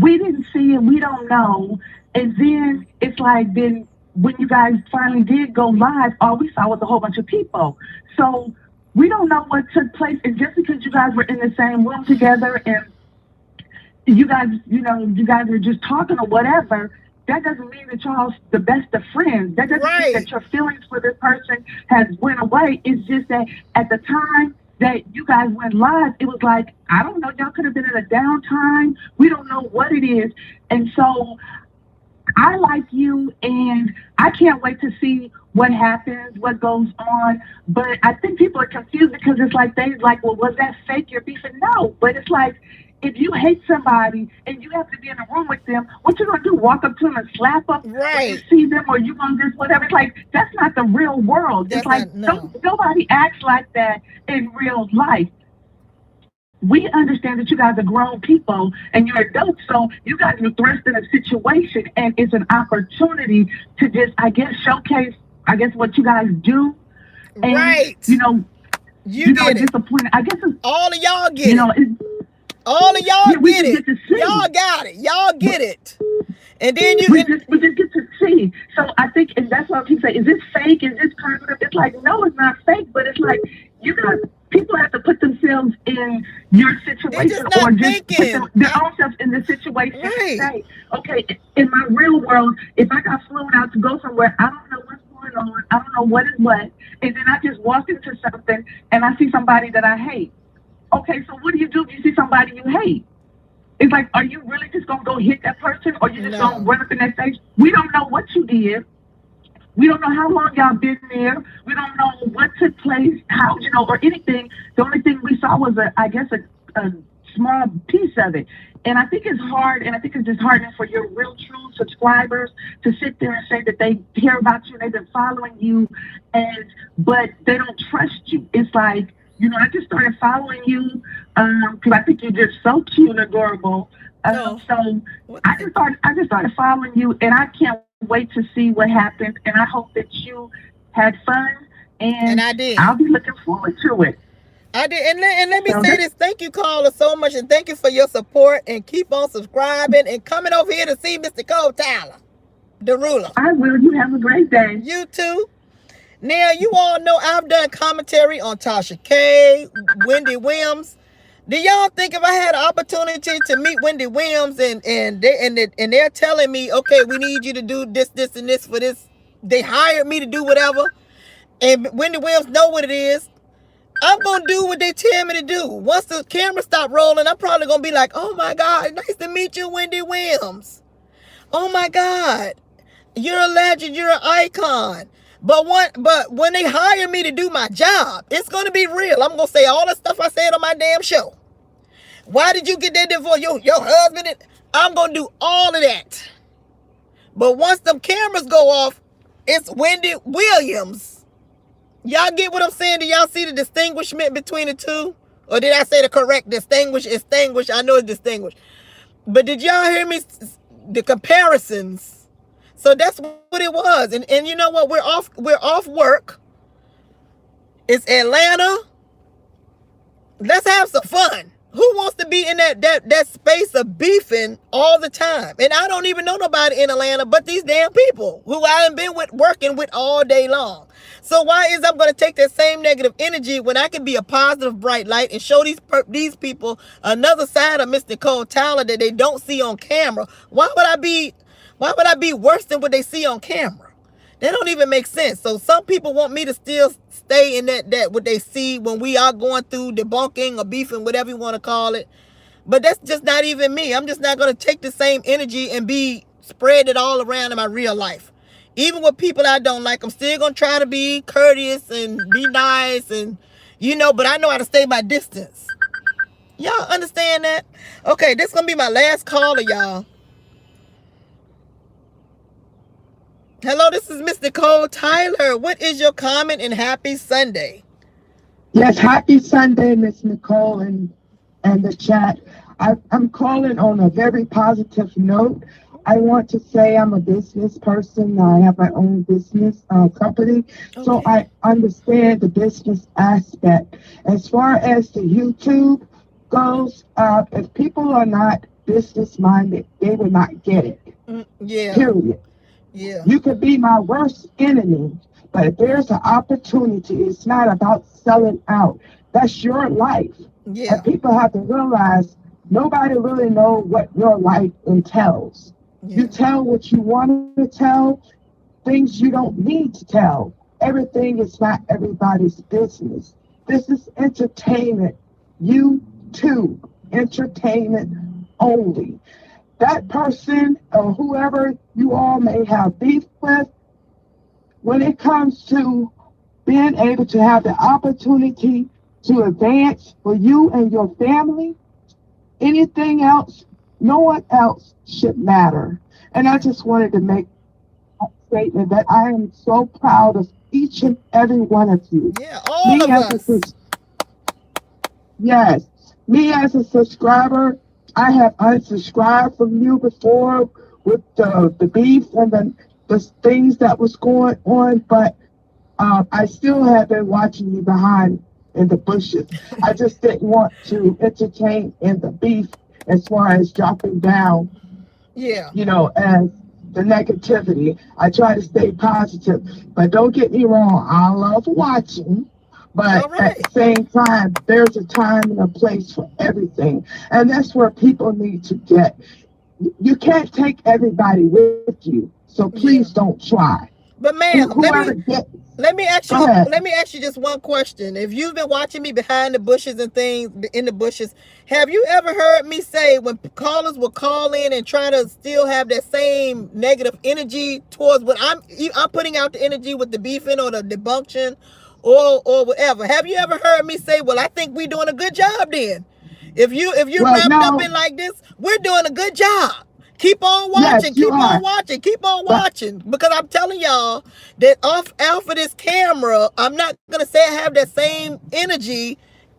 we didn't see it, we don't know. And then it's like, then when you guys finally did go live, all we saw was a whole bunch of people. So we don't know what took place. And just because you guys were in the same room together and you guys are just talking or whatever, that doesn't mean that y'all the best of friends. That doesn't mean that your feelings for this person has went away. It's just that at the time that you guys went live, it was like, I don't know, y'all could have been in a downtime. We don't know what it is. And so I like you, and I can't wait to see what happens, what goes on. But I think people are confused because it's like well, was that fake? You're beefing? No, but it's like if you hate somebody and you have to be in a room with them, what you gonna do? Walk up to them and slap them when you see them, or you gonna just whatever? It's like that's not the real world. It's like nobody acts like that in real life. We understand that you guys are grown people and you're adults, so you guys are thrust in a situation, and it's an opportunity to just, I guess, showcase, what you guys do. And, disappointed. I guess it's, all of y'all get it. All of y'all get it. Y'all got it. Y'all get it. And then we just get to see. So I think, and that's what I keep saying, is this fake? Is this positive? It's like, no, it's not fake, but it's like, people have to put themselves in your situation or just put their own self in the situation and say, okay, in my real world, if I got flown out to go somewhere, I don't know what's going going on. I don't know what is what. And then I just walk into something and I see somebody that I hate. Okay, so what do you do if you see somebody you hate? It's like, are you really just gonna go hit that person, or you just gonna No. run up in their face? We don't know what you did. We don't know how long y'all been there. We don't know what took place, how, or anything. The only thing we saw was I guess a small piece of it. And I think it's hard, and I think it's disheartening for your real true subscribers to sit there and say that they care about you, they've been following you, and but they don't trust you. It's like, I just started following you because I think you're just so cute and adorable. Oh, So well, I thank you. just started following you, and I can't wait to see what happens. And I hope that you had fun, And and I I'll did. be looking forward to it. I did. And let me So say that this. Thank you, caller, so much. And thank you for your support. And keep on subscribing and coming over here to see Mr. Cole Tyler, the ruler. I will. You have a great day. You too. Now, you all know I've done commentary on Tasha K, Wendy Williams. Do y'all think if I had an opportunity to meet Wendy Williams and they're telling me, okay, we need you to do this, this, and this for this, they hired me to do whatever, and Wendy Williams know what it is, I'm gonna do what they tell me to do. Once the camera stop rolling, I'm probably gonna be like, oh my God, nice to meet you, Wendy Williams. Oh my God, you're a legend, you're an icon. But when they hire me to do my job, it's gonna be real. I'm gonna say all the stuff I said on my damn show. Why did you get that divorce? Your husband? I'm gonna do all of that. But once the cameras go off, it's Wendy Williams. Y'all get what I'm saying? Do y'all see the distinguishment between the two? Or did I say the correct distinguish? Extinguish. I know it's distinguished. But did y'all hear me? The comparisons. So that's what it was. And you know what? We're off work. It's Atlanta. Let's have some fun. Who wants to be in that space of beefing all the time? And I don't even know nobody in Atlanta but these damn people who I have been working with all day long. So why is I'm going to take that same negative energy when I can be a positive bright light and show these people another side of Miss Nicole Tyler that they don't see on camera? Why would I be worse than what they see on camera? That don't even make sense. So some people want me to still stay in that what they see when we are going through debunking or beefing, whatever you want to call it. But that's just not even me. I'm just not going to take the same energy and be spread it all around in my real life. Even with people I don't like, I'm still going to try to be courteous and be nice and, but I know how to stay my distance. Y'all understand that? Okay, this is going to be my last caller, y'all. Hello, this is Miss Nicole Tyler. What is your comment and happy Sunday? Yes, happy Sunday, Miss Nicole and the chat. I'm calling on a very positive note. I want to say I'm a business person. I have my own business company, so Okay. I understand the business aspect. As far as the YouTube goes, if people are not business minded, they will not get it. Yeah, Period. yeah, You could be my worst enemy, but if there's an opportunity, it's not about selling out. That's your life. yeah, And people have to realize nobody really knows what your life entails. You yeah, tell what you want to tell, things you don't need to tell. Everything is not everybody's business. This is entertainment. YouTube, entertainment only. That person or whoever you all may have beef with, when it comes to being able to have the opportunity to advance for you and your family, anything else, no one else should matter. And I just wanted to make a statement that I am so proud of each and every one of you. yeah. All Me of as a us. Yes, me as a subscriber, I have unsubscribed from you before with the beef and the things that was going on, but I still have been watching you behind in the bushes. I just didn't want to entertain in the beef as far as dropping down, Yeah. as the negativity. I try to stay positive, but don't get me wrong, I love watching. All But at right. the same time, there's a time and a place for everything. And that's where people need to get. You can't take everybody with you. So please Yeah. don't try. But ma'am, Whoever gets. Go ahead. let me ask you just one question. If you've been watching me behind the bushes and things in the bushes, have you ever heard me say when callers will call in and try to still have that same negative energy towards what I'm putting out, the energy with the beefing or the debunction or whatever? Have you ever heard me say, well, I think we're doing a good job then? If you're Well, wrapped up in no. like this, we're doing a good job. Keep on Yes, watching, you keep on are. watching, keep on But watching. Because I'm telling y'all that off of this camera, I'm not gonna say I have that same energy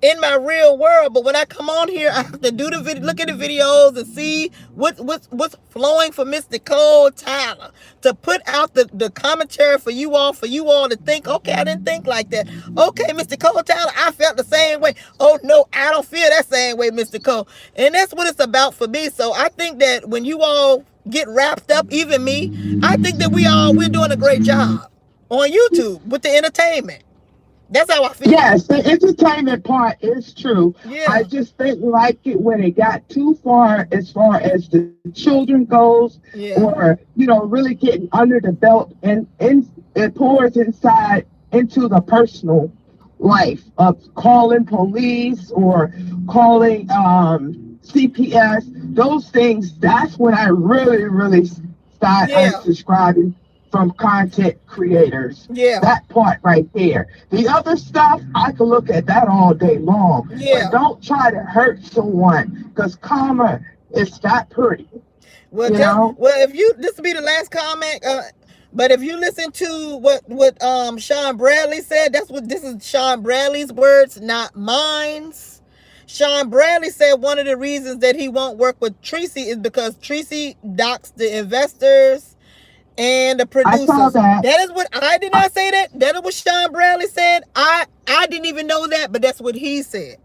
in my real world, but when I come on here, I have to do the video, look at the videos and see what's flowing for Miss Nicole Tyler to put out the commentary for you all to think, okay, I didn't think like that. Okay, Miss Nicole Tyler, I felt the same way. Oh no, I don't feel that same way, Mr. Cole. And that's what it's about for me. So I think that when you all get wrapped up, even me, I think that we're doing a great job on YouTube with the entertainment. That's how I feel. yes, the entertainment part is true. I Yeah. just didn't like it when it got too far as the children goes, Yeah. or really getting under the belt, and it pours inside into the personal life of calling police or calling CPS. Those things. That's when I really start Yeah. unsubscribing from content creators. Yeah. That part right there. The other stuff, I can look at that all day long. But Yeah. don't try to hurt someone, because karma is not pretty. Well, You know? if you this will be the last comment. But if you listen to what Sean Bradley said, this is Sean Bradley's words, not mine's. Sean Bradley said one of the reasons that he won't work with Tracy is because Tracy docks the investors and the I saw producers. that. That is what I did I, not say that. That is what Sean Bradley said. I didn't even know that, but that's what he said.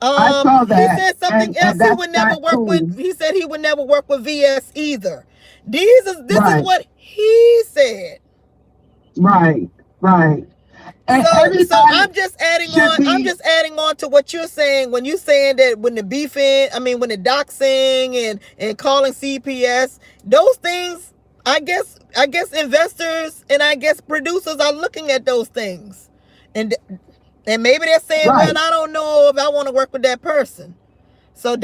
I saw He that. said something And else. He that's would never not work with. cool. He said he would never work with VS either. This is Right, what he said. right, right. And So everybody should I'm be just adding on to what you're saying when you're saying that when the beefing, I mean when the doxing and calling CPS, those things, I guess investors and I guess producers are looking at those things. And and maybe they're saying, well, right, I don't know if I want to work with that person. So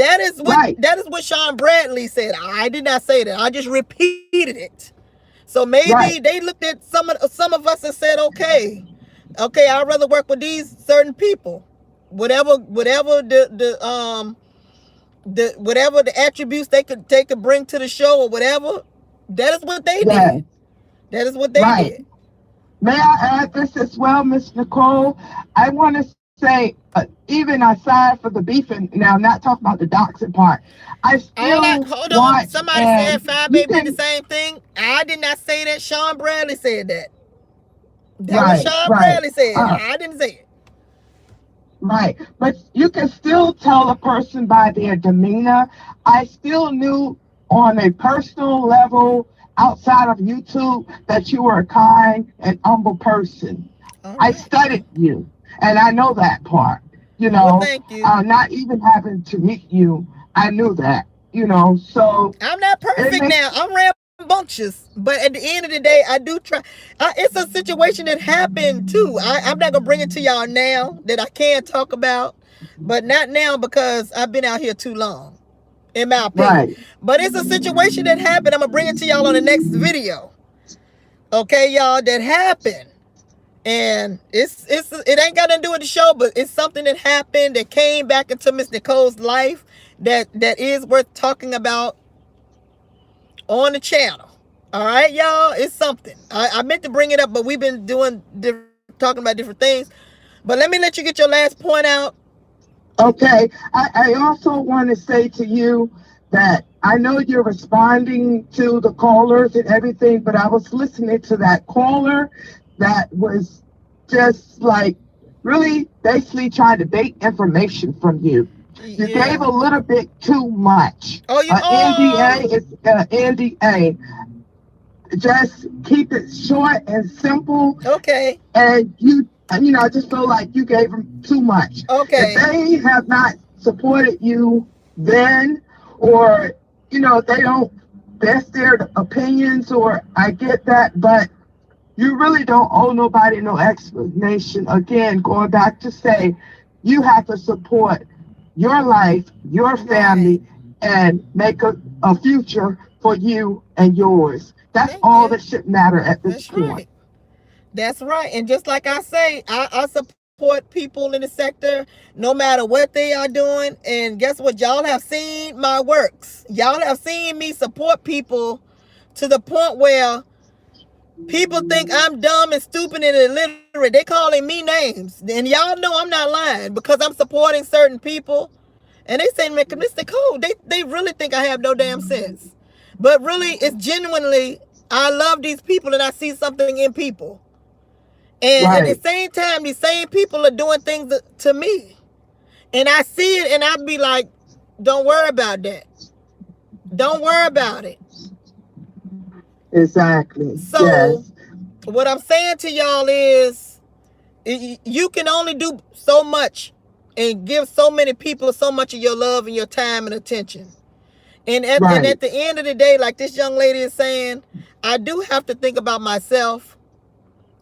right, that is what Sean Bradley said. I did not say that. I just repeated it. So maybe right. they looked at some of us and said, okay, I'd rather work with these certain people. Whatever whatever the attributes they could bring to the show or whatever, that is what they Yeah, did. That is what they right. did. May I add this as well, Miss Nicole? I want to say, even aside for the beefing, now I'm not talking about the doxing part, I All that, still hold on. watch, Somebody said and Five you Baby did the can, same thing. I did not say that. Sean Bradley said that. That was right, Sean right. Bradley said. Uh, I didn't say it. Right. But you can still tell a person by their demeanor. I still knew on a personal level outside of YouTube that you were a kind and humble person. All I right. studied you, and I know that part. Well, thank you. Not even having to meet you, I knew that. So I'm not it perfect makes now. I'm rambunctious, but at the end of the day, I do try. It's a situation that happened too. I'm not gonna bring it to y'all now that I can talk about, but not now because I've been out here too long, in my opinion. right, But it's a situation that happened. I'm gonna bring it to y'all on the next video. Okay, y'all, that happened. And it ain't got nothing to do with the show, but it's something that happened that came back into Miss Nicole's life that is worth talking about on the channel. All right, y'all, it's something. I meant to bring it up, but we've been talking about different things. But let me let you get your last point out. okay. I also want to say to you that I know you're responding to the callers and everything, but I was listening to that caller that was just like really basically trying to bait information from you. You gave Yeah. a little bit too much. Oh, you NDA is NDA. Just keep it short and simple, okay. and I just feel like you gave them too much. If Okay. they have not supported you then, or they don't, that's their opinions, or I get that, but You really don't owe nobody no explanation. Again, going back to say, you have to support your life, your Right. family, and make a future for you and yours. That's Thank all you. that should matter at this That's point. right. That's right. And just like I say, I support people in the sector no matter what they are doing. And guess what? Y'all have seen my works. Y'all have seen me support people to the point where people think I'm dumb and stupid and illiterate. They calling me names. And y'all know I'm not lying because I'm supporting certain people. And they say, man, Mr. Cole, they really think I have no damn sense. But really, it's genuinely, I love these people and I see something in people. And at the Right. same time, these same people are doing things to me. And I see it and I be like, don't worry about that. Don't worry about it. Exactly. So, Yes. what I'm saying to y'all is, you can only do so much and give so many people so much of your love and your time and attention. And at Right. the end of the day, like this young lady is saying, I do have to think about myself,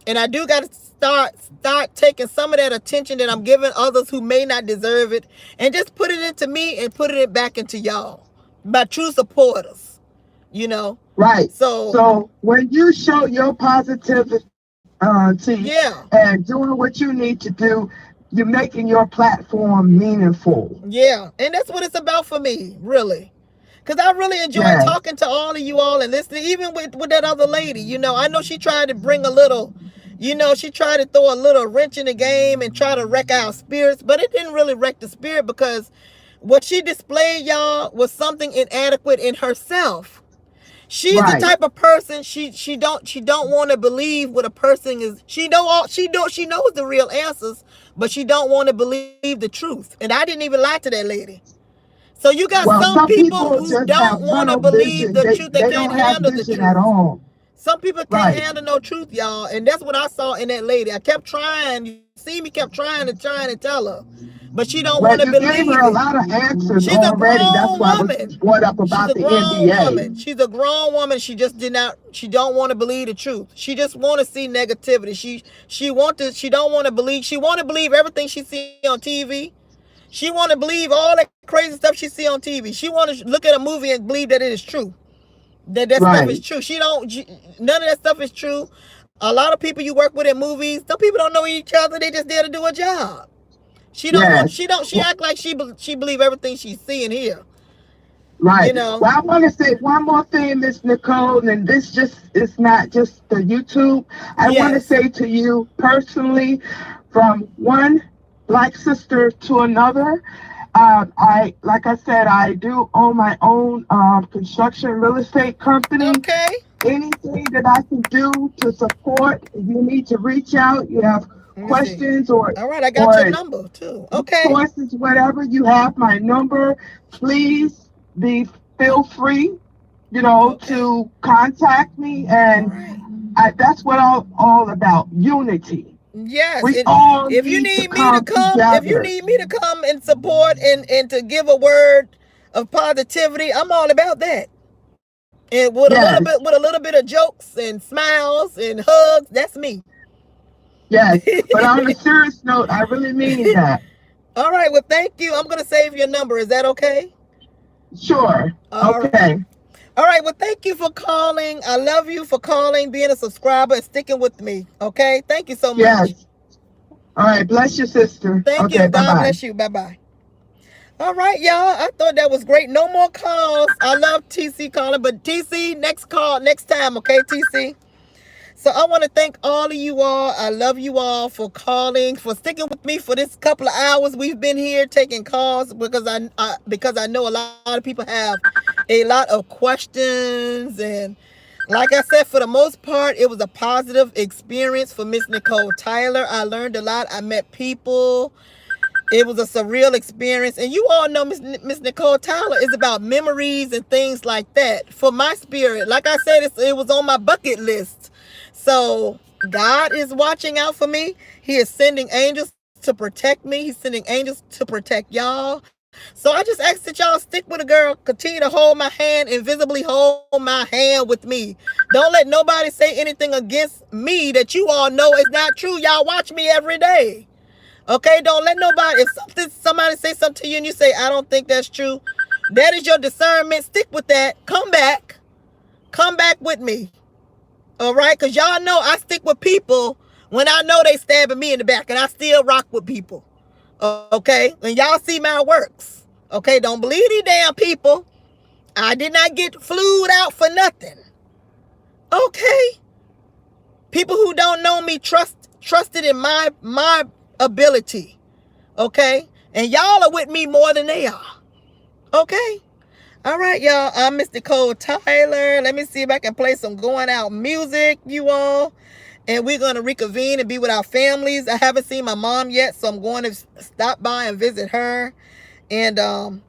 and I do got to start taking some of that attention that I'm giving others who may not deserve it, and just put it into me and put it back into y'all, my true supporters. You know, Right. so So when you show your positivity yeah, and doing what you need to do, you're making your platform meaningful. yeah, and that's what it's about for me, really. Cause I really enjoy Yes. talking to all of you all and listening, even with that other lady. You know, I know she tried to bring a little, she tried to throw a little wrench in the game and try to wreck our spirits, but it didn't really wreck the spirit because what she displayed, y'all, was something inadequate in herself. She's the Right. type of person she don't want to believe what a person is. She knows the real answers, but she don't want to believe the truth. And I didn't even lie to that lady. So you got Well, some some people people who just don't have want to tunnel believe vision. the They truth. They they can't don't have handle the vision at truth. all. Some people can't Right. handle no truth, y'all. And that's what I saw in that lady. I kept trying. You see me kept trying to tell her. But she don't want to Well, you gave believe her a it. lot of answers She's a already. That's grown why was woman. brought up She's about a the grown NBA. woman. She's a grown woman. She just did not. She don't want to believe the truth. She just want to see negativity. She want to. She don't want to believe. She want to believe everything she see on TV. She want to believe all that crazy stuff she see on TV. She want to look at a movie and believe that it is true. That stuff is Right. true. None of that stuff is true. A lot of people you work with in movies, some people don't know each other. They just there to do a job. She don't want. Yes. She don't. She Well, act like she believe everything she see and hear. right. You know. Well, I want to say one more thing, Miss Nicole, and this just is not just the YouTube. I want to Yes. say to you personally, from one black sister to another, I like I said, I do own my own construction real estate company. Okay. Anything that I can do to support, you need to reach out. You have Let me see. questions All right, I got your or number too. Okay. resources, whatever, you have my number. Please be feel free, Okay. to contact me. All And right. that's what I'm all about. Unity. Yes. We And all if you need to need me to come come, if you together. need me to come and support and to give a word of positivity, I'm all about that. And Yes, with a little bit of jokes and smiles and hugs, that's me. yes. But on a serious note, I really mean that. All right. Well, thank you. I'm gonna save your number. Is that okay? Sure. All right. Okay. All right. Well, thank you for calling. I love you for calling, being a subscriber, and sticking with me. Okay. Thank you so much. Yes. All right. Bless your sister. Thank Okay. you. Bye God bye. bless you. Bye bye. All right, y'all. I thought that was great. No more calls. I love TC calling, but TC, next call, next time, okay, TC? So I want to thank all of you all. I love you all for calling, for sticking with me for this couple of hours. We've been here taking calls because I know a lot of people have a lot of questions, and like I said, for the most part, it was a positive experience for Miss Nicole Tyler. I learned a lot. I met people. It was a surreal experience. And you all know Miss Nicole Tyler is about memories and things like that. For my spirit, like I said, it was on my bucket list. So God is watching out for me. He is sending angels to protect me. He's sending angels to protect y'all. So I just ask that y'all stick with a girl, continue to hold my hand, invisibly hold my hand with me. Don't let nobody say anything against me that you all know is not true. Y'all watch me every day. Okay, don't let nobody, if somebody say something to you and you say, I don't think that's true, that is your discernment. Stick with that. Come back. Come back with me. All right, because y'all know I stick with people when I know they stabbing me in the back, and I still rock with people. Okay, and y'all see my works. Okay, don't believe these damn people. I did not get flued out for nothing. Okay, people who don't know me trusted in my ability. Okay, and y'all are with me more than they are. Okay. All right, y'all. I'm Miss Nicole Tyler. Let me see if I can play some going out music, you all. And we're going to reconvene and be with our families. I haven't seen my mom yet, so I'm going to stop by and visit her. And that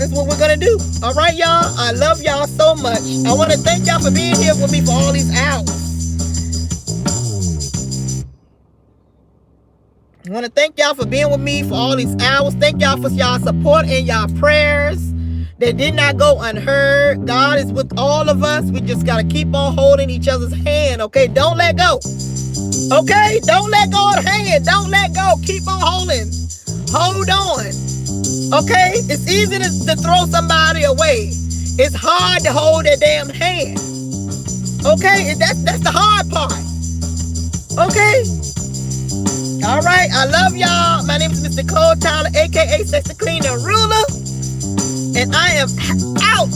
is what we're going to do. All right, y'all. I love y'all so much. I want to thank y'all for being here with me for all these hours. I want to thank y'all for being with me for all these hours. Thank y'all for y'all support and y'all prayers. They did not go unheard. God is with all of us. We just got to keep on holding each other's hand, okay? Don't let go. Okay? Don't let go of the hand. Don't let go. Keep on holding. Hold on. Okay? It's easy to throw somebody away. It's hard to hold their damn hand. Okay? That's the hard part. Okay? All right. I love y'all. My name is Mr. Nicole Tyler, a.k.a. Sex the Clean and Ruler. And I am out.